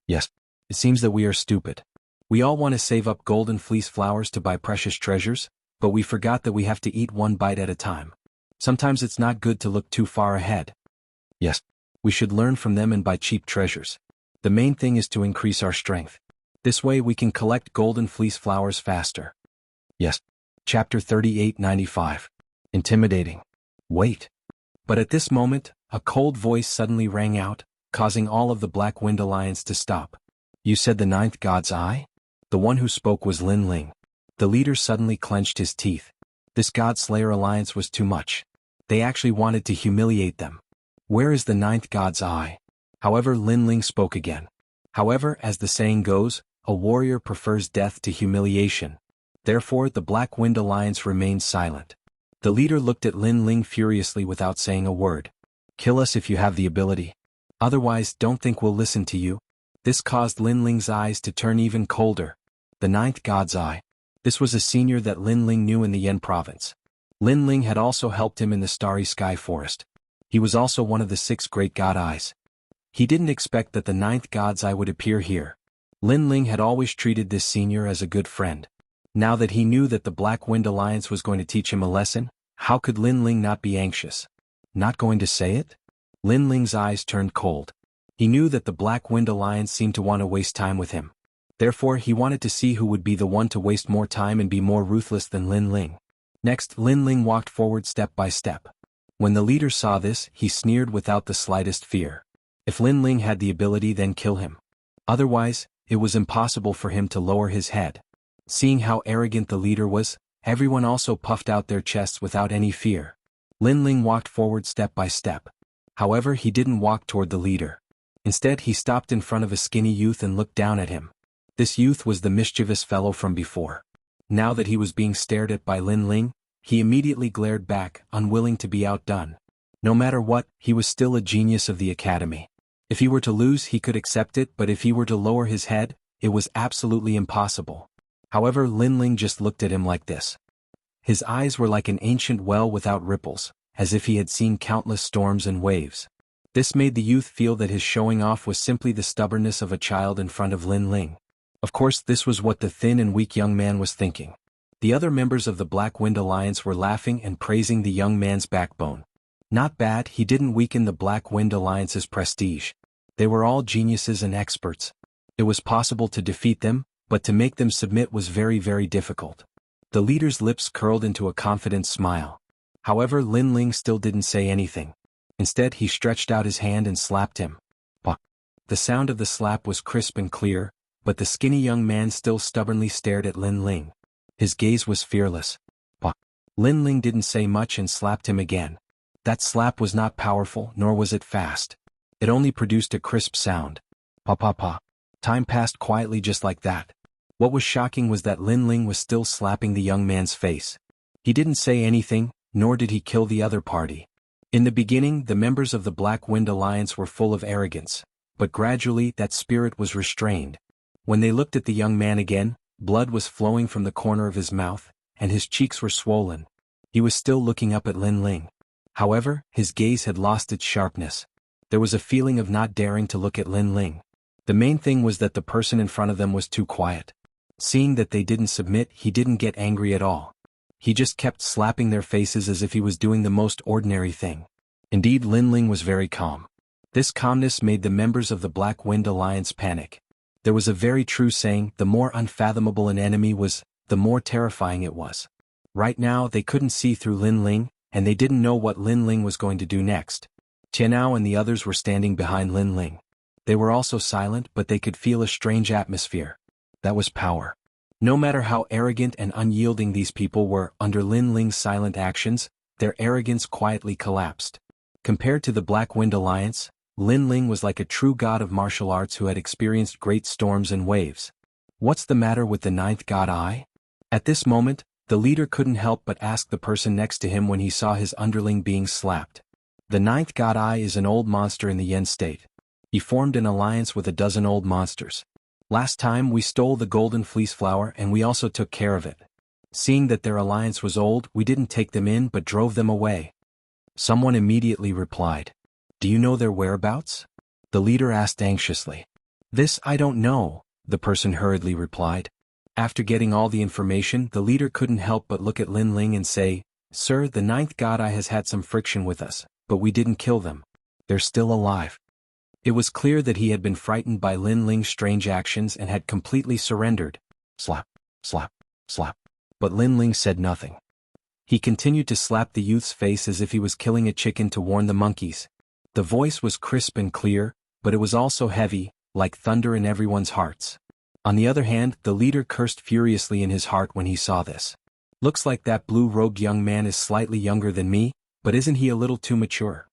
Yes, it seems that we are stupid. We all want to save up golden fleece flowers to buy precious treasures, but we forgot that we have to eat one bite at a time. Sometimes it's not good to look too far ahead. Yes, we should learn from them and buy cheap treasures. The main thing is to increase our strength. This way we can collect golden fleece flowers faster. Yes. Chapter 3895. Intimidating. Wait. But at this moment, a cold voice suddenly rang out, causing all of the Black Wind Alliance to stop. You said the Ninth God's Eye? The one who spoke was Lin Ling. The leader suddenly clenched his teeth. This God Slayer alliance was too much. They actually wanted to humiliate them. Where is the Ninth God's Eye? However, Lin Ling spoke again. However, as the saying goes, a warrior prefers death to humiliation. Therefore, the Black Wind Alliance remained silent. The leader looked at Lin Ling furiously without saying a word. Kill us if you have the ability. Otherwise, don't think we'll listen to you. This caused Lin Ling's eyes to turn even colder. The Ninth God's Eye. This was a senior that Lin Ling knew in the Yan province. Lin Ling had also helped him in the Starry Sky Forest. He was also one of the 6 great God Eyes. He didn't expect that the Ninth God's Eye would appear here. Lin Ling had always treated this senior as a good friend. Now that he knew that the Black Wind Alliance was going to teach him a lesson, how could Lin Ling not be anxious? Not going to say it? Lin Ling's eyes turned cold. He knew that the Black Wind Alliance seemed to want to waste time with him. Therefore, he wanted to see who would be the one to waste more time and be more ruthless than Lin Ling. Next, Lin Ling walked forward step by step. When the leader saw this, he sneered without the slightest fear. If Lin Ling had the ability, then kill him. Otherwise, it was impossible for him to lower his head. Seeing how arrogant the leader was, everyone also puffed out their chests without any fear. Lin Ling walked forward step by step. However, he didn't walk toward the leader. Instead, he stopped in front of a skinny youth and looked down at him. This youth was the mischievous fellow from before. Now that he was being stared at by Lin Ling, he immediately glared back, unwilling to be outdone. No matter what, he was still a genius of the academy. If he were to lose, he could accept it, but if he were to lower his head, it was absolutely impossible. However, Lin Ling just looked at him like this. His eyes were like an ancient well without ripples, as if he had seen countless storms and waves. This made the youth feel that his showing off was simply the stubbornness of a child in front of Lin Ling. Of course, this was what the thin and weak young man was thinking. The other members of the Black Wind Alliance were laughing and praising the young man's backbone. Not bad, he didn't weaken the Black Wind Alliance's prestige. They were all geniuses and experts. It was possible to defeat them, but to make them submit was very, very difficult. The leader's lips curled into a confident smile. However, Lin Ling still didn't say anything. Instead, he stretched out his hand and slapped him. Bah! The sound of the slap was crisp and clear, but the skinny young man still stubbornly stared at Lin Ling. His gaze was fearless. Bah! Lin Ling didn't say much and slapped him again. That slap was not powerful, nor was it fast. It only produced a crisp sound. Pa pa pa. Time passed quietly just like that. What was shocking was that Lin Ling was still slapping the young man's face. He didn't say anything, nor did he kill the other party. In the beginning, the members of the Black Wind Alliance were full of arrogance, but gradually that spirit was restrained. When they looked at the young man again, blood was flowing from the corner of his mouth, and his cheeks were swollen. He was still looking up at Lin Ling. However, his gaze had lost its sharpness. There was a feeling of not daring to look at Lin Ling. The main thing was that the person in front of them was too quiet. Seeing that they didn't submit, he didn't get angry at all. He just kept slapping their faces as if he was doing the most ordinary thing. Indeed, Lin Ling was very calm. This calmness made the members of the Black Wind Alliance panic. There was a very true saying, the more unfathomable an enemy was, the more terrifying it was. Right now, they couldn't see through Lin Ling, and they didn't know what Lin Ling was going to do next. Tianao and the others were standing behind Lin Ling. They were also silent, but they could feel a strange atmosphere. That was power. No matter how arrogant and unyielding these people were, under Lin Ling's silent actions, their arrogance quietly collapsed. Compared to the Black Wind Alliance, Lin Ling was like a true god of martial arts who had experienced great storms and waves. What's the matter with the Ninth God Eye? At this moment, the leader couldn't help but ask the person next to him when he saw his underling being slapped. The Ninth God Eye is an old monster in the Yen state. He formed an alliance with a dozen old monsters. Last time we stole the golden fleece flower and we also took care of it. Seeing that their alliance was old, we didn't take them in but drove them away. Someone immediately replied. Do you know their whereabouts? The leader asked anxiously. This I don't know, the person hurriedly replied. After getting all the information, the leader couldn't help but look at Lin Ling and say, Sir, the ninth god eye has had some friction with us, but we didn't kill them. They're still alive. It was clear that he had been frightened by Lin Ling's strange actions and had completely surrendered. Slap, slap, slap. But Lin Ling said nothing. He continued to slap the youth's face as if he was killing a chicken to warn the monkeys. The voice was crisp and clear, but it was also heavy, like thunder in everyone's hearts. On the other hand, the leader cursed furiously in his heart when he saw this. Looks like that blue-robed young man is slightly younger than me, but isn't he a little too mature?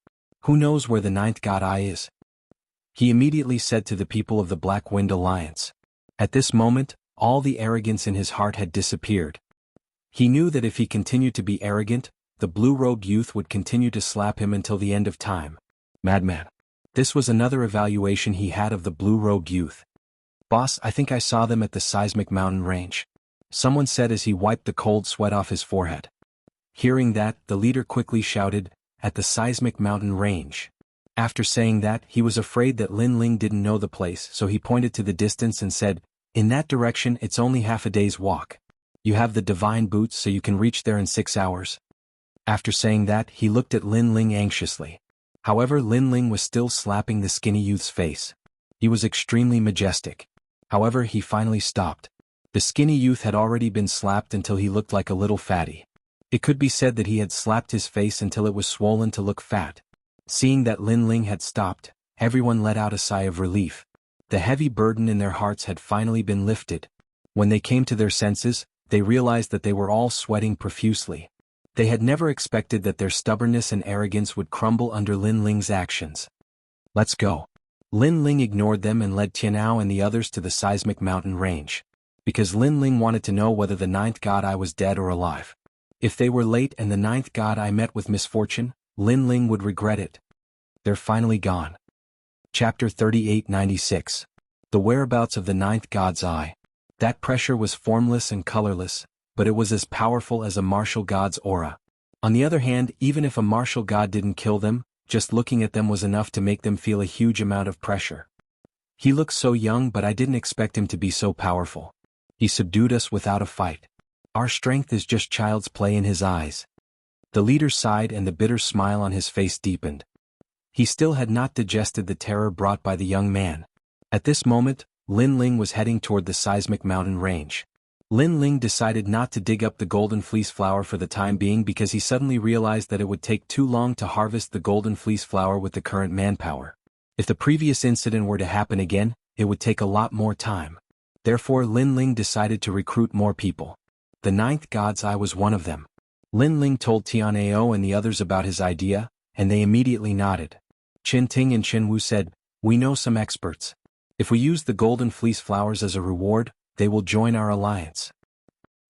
Who knows where the ninth god eye is? He immediately said to the people of the Black Wind Alliance. At this moment, all the arrogance in his heart had disappeared. He knew that if he continued to be arrogant, the blue-robed youth would continue to slap him until the end of time. Madman. This was another evaluation he had of the blue-robed youth. Boss, I think I saw them at the seismic mountain range. Someone said as he wiped the cold sweat off his forehead. Hearing that, the leader quickly shouted, At the seismic mountain range. After saying that, he was afraid that Lin Ling didn't know the place, so he pointed to the distance and said, In that direction it's only half a day's walk. You have the divine boots so you can reach there in 6 hours. After saying that, he looked at Lin Ling anxiously. However, Lin Ling was still slapping the skinny youth's face. He was extremely majestic. However, he finally stopped. The skinny youth had already been slapped until he looked like a little fatty. It could be said that he had slapped his face until it was swollen to look fat. Seeing that Lin Ling had stopped, everyone let out a sigh of relief. The heavy burden in their hearts had finally been lifted. When they came to their senses, they realized that they were all sweating profusely. They had never expected that their stubbornness and arrogance would crumble under Lin Ling's actions. Let's go. Lin Ling ignored them and led Tianao and the others to the seismic mountain range. Because Lin Ling wanted to know whether the ninth god eye was dead or alive. If they were late and the ninth god eye met with misfortune, Lin Ling would regret it. They're finally gone. Chapter 3896. The whereabouts of the ninth god's eye. That pressure was formless and colorless, but it was as powerful as a martial god's aura. On the other hand, even if a martial god didn't kill them, just looking at them was enough to make them feel a huge amount of pressure. He looks so young, but I didn't expect him to be so powerful. He subdued us without a fight. Our strength is just child's play in his eyes. The leader sighed and the bitter smile on his face deepened. He still had not digested the terror brought by the young man. At this moment, Lin Ling was heading toward the seismic mountain range. Lin Ling decided not to dig up the golden fleece flower for the time being because he suddenly realized that it would take too long to harvest the golden fleece flower with the current manpower. If the previous incident were to happen again, it would take a lot more time. Therefore, Lin Ling decided to recruit more people. The ninth god's eye was one of them. Lin Ling told Tianao and the others about his idea, and they immediately nodded. Qin Ting and Qin Wu said, We know some experts. If we use the golden fleece flowers as a reward, they will join our alliance.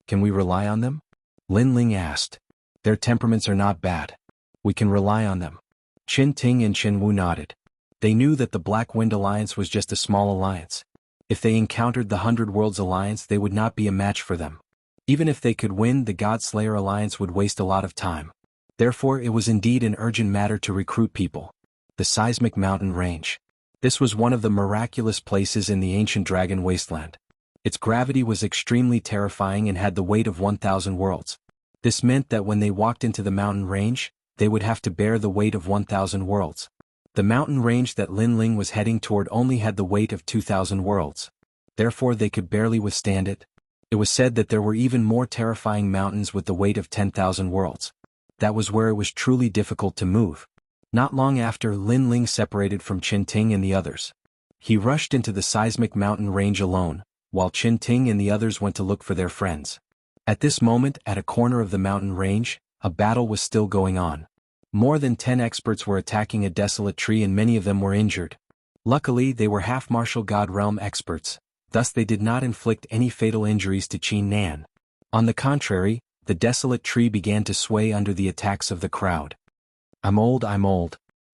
Can we rely on them? Lin Ling asked. Their temperaments are not bad. We can rely on them. Qin Ting and Qin Wu nodded. They knew that the Black Wind Alliance was just a small alliance. If they encountered the 100 Worlds Alliance, they would not be a match for them. Even if they could win, the Godslayer Alliance would waste a lot of time. Therefore, it was indeed an urgent matter to recruit people. The seismic mountain range. This was one of the miraculous places in the ancient dragon wasteland. Its gravity was extremely terrifying and had the weight of 1,000 worlds. This meant that when they walked into the mountain range, they would have to bear the weight of 1,000 worlds. The mountain range that Lin Ling was heading toward only had the weight of 2,000 worlds. Therefore, they could barely withstand it. It was said that there were even more terrifying mountains with the weight of 10,000 worlds. That was where it was truly difficult to move. Not long after, Lin Ling separated from Qin Ting and the others. He rushed into the seismic mountain range alone, while Qin Ting and the others went to look for their friends. At this moment, at a corner of the mountain range, a battle was still going on. More than 10 experts were attacking a desolate tree and many of them were injured. Luckily, they were half-martial god realm experts, thus they did not inflict any fatal injuries to Qin Nan. On the contrary, the desolate tree began to sway under the attacks of the crowd. I'm old.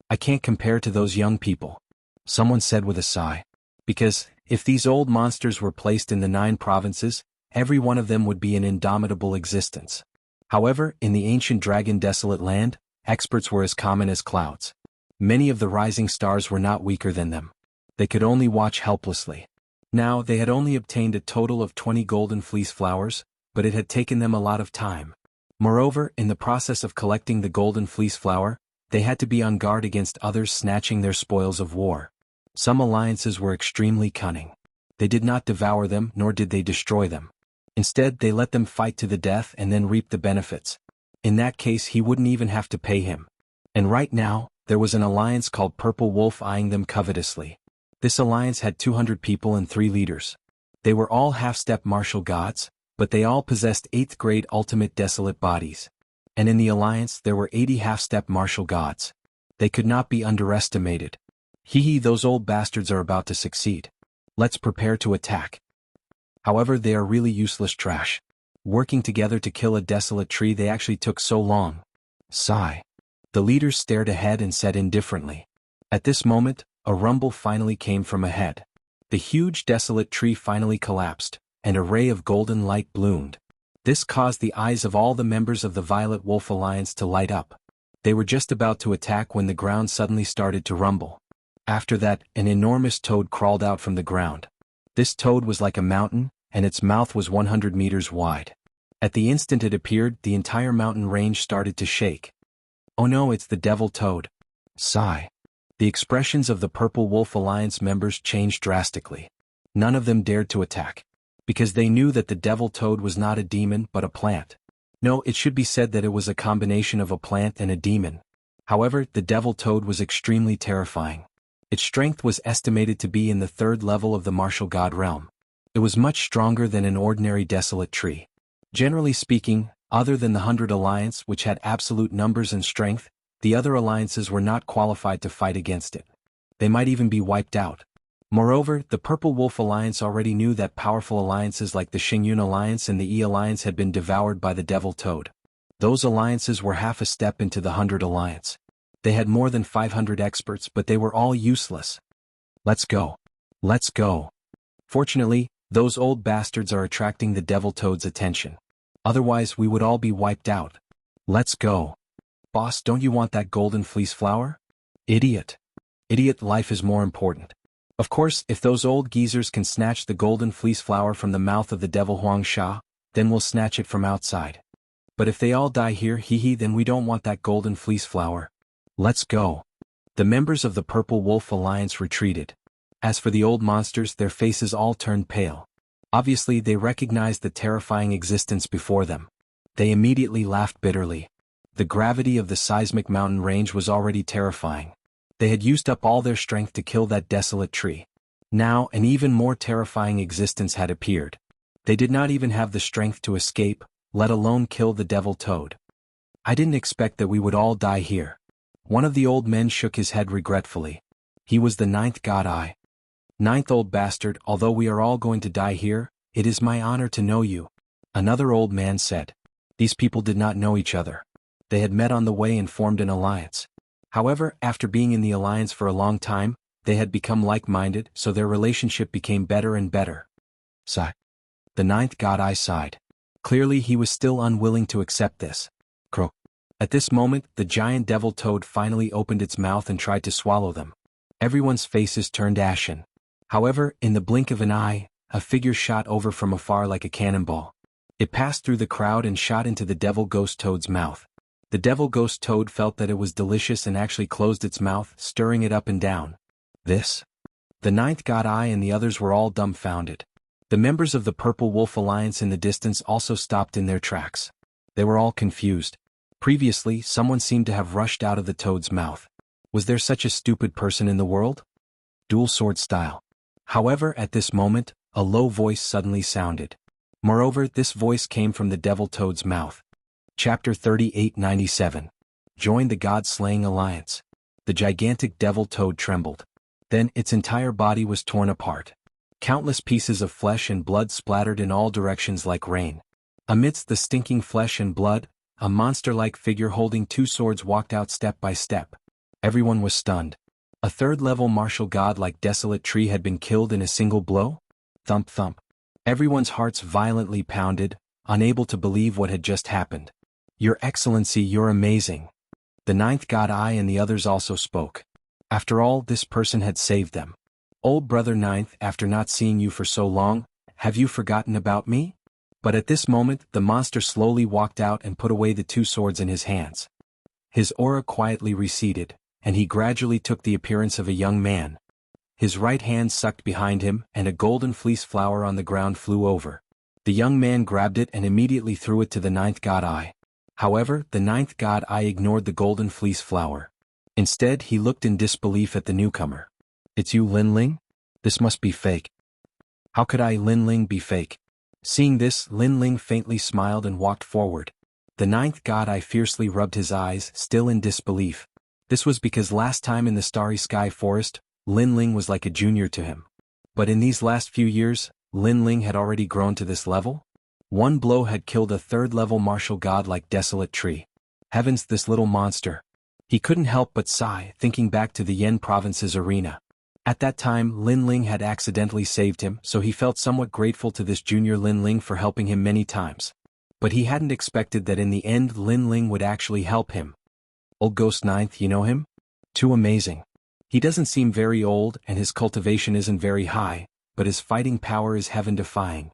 I can't compare to those young people. Someone said with a sigh. Because, If these old monsters were placed in the 9 provinces, every one of them would be an indomitable existence. However, in the ancient dragon-desolate land, experts were as common as clouds. Many of the rising stars were not weaker than them. They could only watch helplessly. Now, they had only obtained a total of 20 golden fleece flowers, but it had taken them a lot of time. Moreover, in the process of collecting the golden fleece flower, they had to be on guard against others snatching their spoils of war. Some alliances were extremely cunning. They did not devour them, nor did they destroy them. Instead, they let them fight to the death and then reap the benefits. In that case, he wouldn't even have to pay him. And right now, there was an alliance called Purple Wolf eyeing them covetously. This alliance had 200 people and 3 leaders. They were all half-step martial gods, but they all possessed 8th grade ultimate desolate bodies. And in the alliance there were 80 half-step martial gods. They could not be underestimated. Those old bastards are about to succeed. Let's prepare to attack. However, they are really useless trash. Working together to kill a desolate tree they actually took so long. Sigh. The leaders stared ahead and said indifferently. At this moment, a rumble finally came from ahead. The huge desolate tree finally collapsed, and a ray of golden light bloomed. This caused the eyes of all the members of the Violet Wolf Alliance to light up. They were just about to attack when the ground suddenly started to rumble. After that, an enormous toad crawled out from the ground. This toad was like a mountain, and its mouth was 100 meters wide. At the instant it appeared, the entire mountain range started to shake. Oh no, it's the devil toad. Sigh. The expressions of the Purple Wolf Alliance members changed drastically. None of them dared to attack, because they knew that the devil toad was not a demon but a plant. No, it should be said that it was a combination of a plant and a demon. However, the devil toad was extremely terrifying. Its strength was estimated to be in the 3rd level of the martial god realm. It was much stronger than an ordinary desolate tree. Generally speaking, other than the 100 Alliance which had absolute numbers and strength, the other alliances were not qualified to fight against it. They might even be wiped out. Moreover, the Purple Wolf Alliance already knew that powerful alliances like the Xingyun Alliance and the Yi Alliance had been devoured by the Devil Toad. Those alliances were half a step into the 100 Alliance. They had more than 500 experts, but they were all useless. Let's go. Let's go. Fortunately, those old bastards are attracting the Devil Toad's attention. Otherwise, we would all be wiped out. Let's go. Boss, don't you want that golden fleece flower? Idiot. Idiot, life is more important. Of course, if those old geezers can snatch the golden fleece flower from the mouth of the devil Xianxia, then we'll snatch it from outside. But if they all die here, then we don't want that golden fleece flower. Let's go. The members of the Purple Wolf Alliance retreated. As for the old monsters, their faces all turned pale. Obviously, they recognized the terrifying existence before them. They immediately laughed bitterly. The gravity of the seismic mountain range was already terrifying. They had used up all their strength to kill that desolate tree. Now, an even more terrifying existence had appeared. They did not even have the strength to escape, let alone kill the devil toad. I didn't expect that we would all die here. One of the old men shook his head regretfully. He was the 9th god eye. 9th old bastard, although we are all going to die here, it is my honor to know you. Another old man said. These people did not know each other. They had met on the way and formed an alliance. However, after being in the alliance for a long time, they had become like-minded, so their relationship became better and better. Sigh. The 9th god eye sighed. Clearly he was still unwilling to accept this. Croak. At this moment, the giant devil toad finally opened its mouth and tried to swallow them. Everyone's faces turned ashen. However, in the blink of an eye, a figure shot over from afar like a cannonball. It passed through the crowd and shot into the devil ghost toad's mouth. The devil ghost toad felt that it was delicious and actually closed its mouth, stirring it up and down. This? The 9th god eye and the others were all dumbfounded. The members of the Purple Wolf Alliance in the distance also stopped in their tracks. They were all confused. Previously, someone seemed to have rushed out of the toad's mouth. Was there such a stupid person in the world? Dual sword style. However, at this moment, a low voice suddenly sounded. Moreover, this voice came from the devil toad's mouth. Chapter 3897. Join the God-slaying alliance. The gigantic devil toad trembled. Then its entire body was torn apart. Countless pieces of flesh and blood splattered in all directions like rain. Amidst the stinking flesh and blood, a monster-like figure holding 2 swords walked out step by step. Everyone was stunned. A third-level martial god like Desolate Tree had been killed in a single blow? Thump thump. Everyone's hearts violently pounded, unable to believe what had just happened. Your Excellency, you're amazing. The ninth god Eye and the others also spoke. After all, this person had saved them. Old brother Ninth, after not seeing you for so long, have you forgotten about me? But at this moment, the monster slowly walked out and put away the two swords in his hands. His aura quietly receded, and he gradually took the appearance of a young man. His right hand sucked behind him, and a golden fleece flower on the ground flew over. The young man grabbed it and immediately threw it to the ninth god Eye. However, the ninth god Eye ignored the golden fleece flower. Instead, he looked in disbelief at the newcomer. It's you, Lin Ling? This must be fake. How could I, Lin Ling, be fake? Seeing this, Lin Ling faintly smiled and walked forward. The ninth god Eye fiercely rubbed his eyes, still in disbelief. This was because last time in the Starry Sky Forest, Lin Ling was like a junior to him. But in these last few years, Lin Ling had already grown to this level? One blow had killed a third-level martial god like Desolate Tree. Heavens, this little monster. He couldn't help but sigh, thinking back to the Yen province's arena. At that time, Lin Ling had accidentally saved him, so he felt somewhat grateful to this junior Lin Ling for helping him many times. But he hadn't expected that in the end Lin Ling would actually help him. Old Ghost Ninth, you know him? Too amazing. He doesn't seem very old and his cultivation isn't very high, but his fighting power is heaven-defying.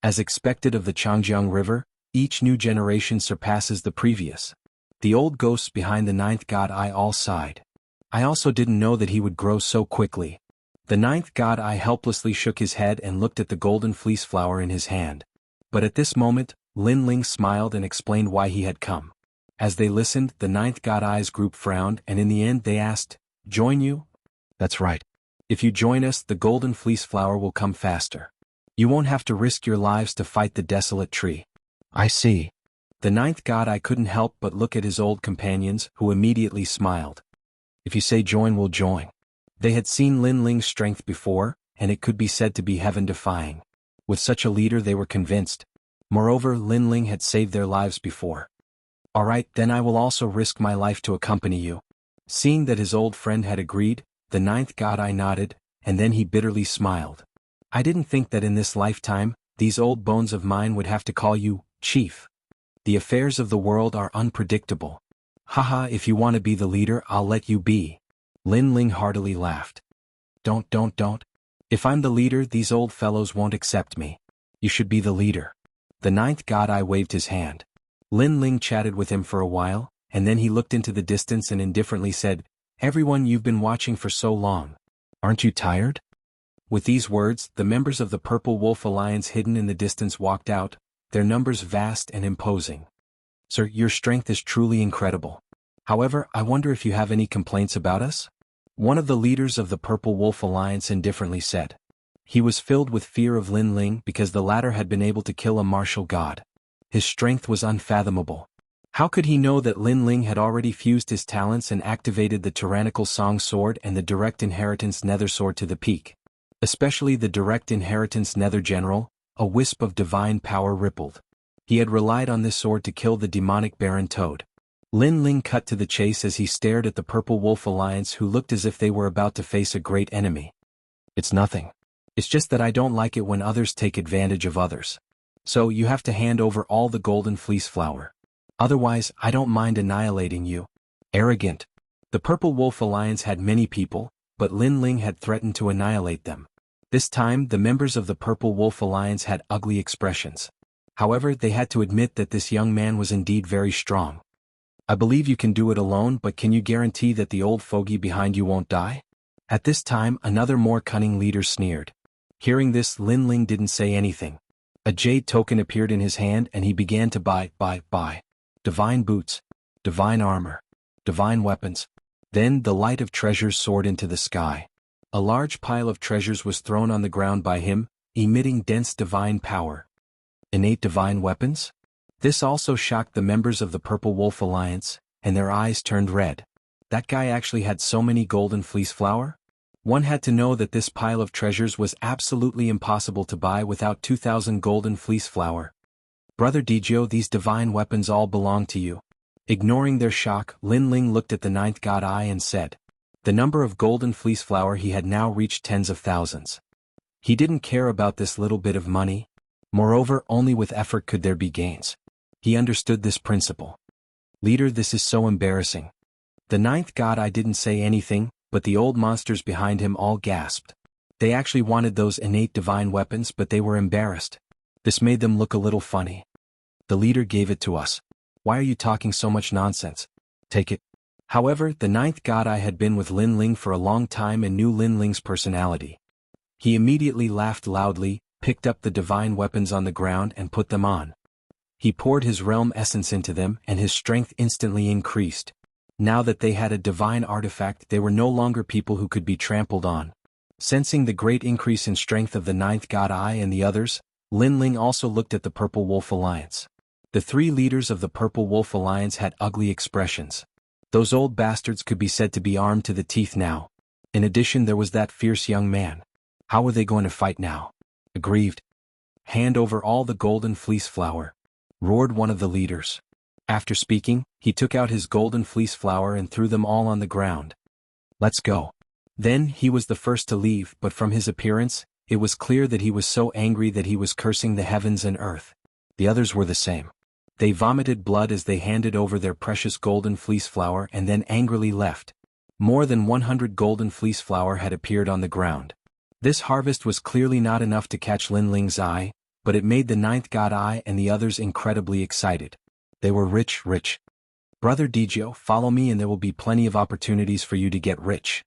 As expected of the Changjiang River, each new generation surpasses the previous. The old ghosts behind the ninth god Eye all sighed. I also didn't know that he would grow so quickly. The ninth god Eye helplessly shook his head and looked at the golden fleece flower in his hand. But at this moment, Lin Ling smiled and explained why he had come. As they listened, the ninth god Eye's group frowned and in the end they asked, "Join you?" That's right. If you join us, the golden fleece flower will come faster. You won't have to risk your lives to fight the Desolate Tree. I see. The ninth god Eye couldn't help but look at his old companions, who immediately smiled. If you say join, we'll join. They had seen Lin Ling's strength before, and it could be said to be heaven-defying. With such a leader they were convinced. Moreover, Lin Ling had saved their lives before. All right, then I will also risk my life to accompany you. Seeing that his old friend had agreed, the ninth god Eye nodded, and then he bitterly smiled. I didn't think that in this lifetime, these old bones of mine would have to call you Chief. The affairs of the world are unpredictable. Haha, if you want to be the leader, I'll let you be. Lin Ling heartily laughed. Don't. If I'm the leader, these old fellows won't accept me. You should be the leader. The ninth god Eye waved his hand. Lin Ling chatted with him for a while, and then he looked into the distance and indifferently said, "Everyone, you've been watching for so long. Aren't you tired?" With these words, the members of the Purple Wolf Alliance hidden in the distance walked out, their numbers vast and imposing. Sir, your strength is truly incredible. However, I wonder if you have any complaints about us? One of the leaders of the Purple Wolf Alliance indifferently said. He was filled with fear of Lin Ling because the latter had been able to kill a martial god. His strength was unfathomable. How could he know that Lin Ling had already fused his talents and activated the tyrannical Song Sword and the Direct Inheritance Nether Sword to the peak? Especially the Direct Inheritance Nether General, a wisp of divine power rippled. He had relied on this sword to kill the demonic Baron Toad. Lin Ling cut to the chase as he stared at the Purple Wolf Alliance, who looked as if they were about to face a great enemy. It's nothing. It's just that I don't like it when others take advantage of others. So you have to hand over all the golden fleece flower. Otherwise, I don't mind annihilating you. Arrogant. The Purple Wolf Alliance had many people, but Lin Ling had threatened to annihilate them. This time, the members of the Purple Wolf Alliance had ugly expressions. However, they had to admit that this young man was indeed very strong. I believe you can do it alone, but can you guarantee that the old fogey behind you won't die? At this time, another more cunning leader sneered. Hearing this, Lin Ling didn't say anything. A jade token appeared in his hand and he began to buy. Divine boots, divine armor, divine weapons. Then the light of treasures soared into the sky. A large pile of treasures was thrown on the ground by him, emitting dense divine power. Innate divine weapons? This also shocked the members of the Purple Wolf Alliance, and their eyes turned red. That guy actually had so many golden fleece flower? One had to know that this pile of treasures was absolutely impossible to buy without 2,000 golden fleece flower. Brother Dijio, these divine weapons all belong to you. Ignoring their shock, Lin Ling looked at the ninth god Eye and said, The number of golden fleece flower he had now reached tens of thousands. He didn't care about this little bit of money. Moreover, only with effort could there be gains. He understood this principle. Leader, this is so embarrassing. The ninth god I didn't say anything, but the old monsters behind him all gasped. They actually wanted those innate divine weapons, but they were embarrassed. This made them look a little funny. The leader gave it to us. Why are you talking so much nonsense? Take it. However, the ninth god I had been with Lin Ling for a long time and knew Lin Ling's personality. He immediately laughed loudly, picked up the divine weapons on the ground and put them on. He poured his realm essence into them and his strength instantly increased. Now that they had a divine artifact, they were no longer people who could be trampled on. Sensing the great increase in strength of the ninth god Eye and the others, Lin Ling also looked at the Purple Wolf Alliance. The three leaders of the Purple Wolf Alliance had ugly expressions. Those old bastards could be said to be armed to the teeth now. In addition, there was that fierce young man. How were they going to fight now? Aggrieved. Hand over all the golden fleece flower, roared one of the leaders. After speaking, he took out his golden fleece flower and threw them all on the ground. Let's go. Then he was the first to leave, but from his appearance, it was clear that he was so angry that he was cursing the heavens and earth. The others were the same. They vomited blood as they handed over their precious golden fleece flower and then angrily left. More than 100 golden fleece flower had appeared on the ground. This harvest was clearly not enough to catch Lin Ling's eye, but it made the ninth god Eye and the others incredibly excited. They were rich. Brother Dijo, follow me and there will be plenty of opportunities for you to get rich.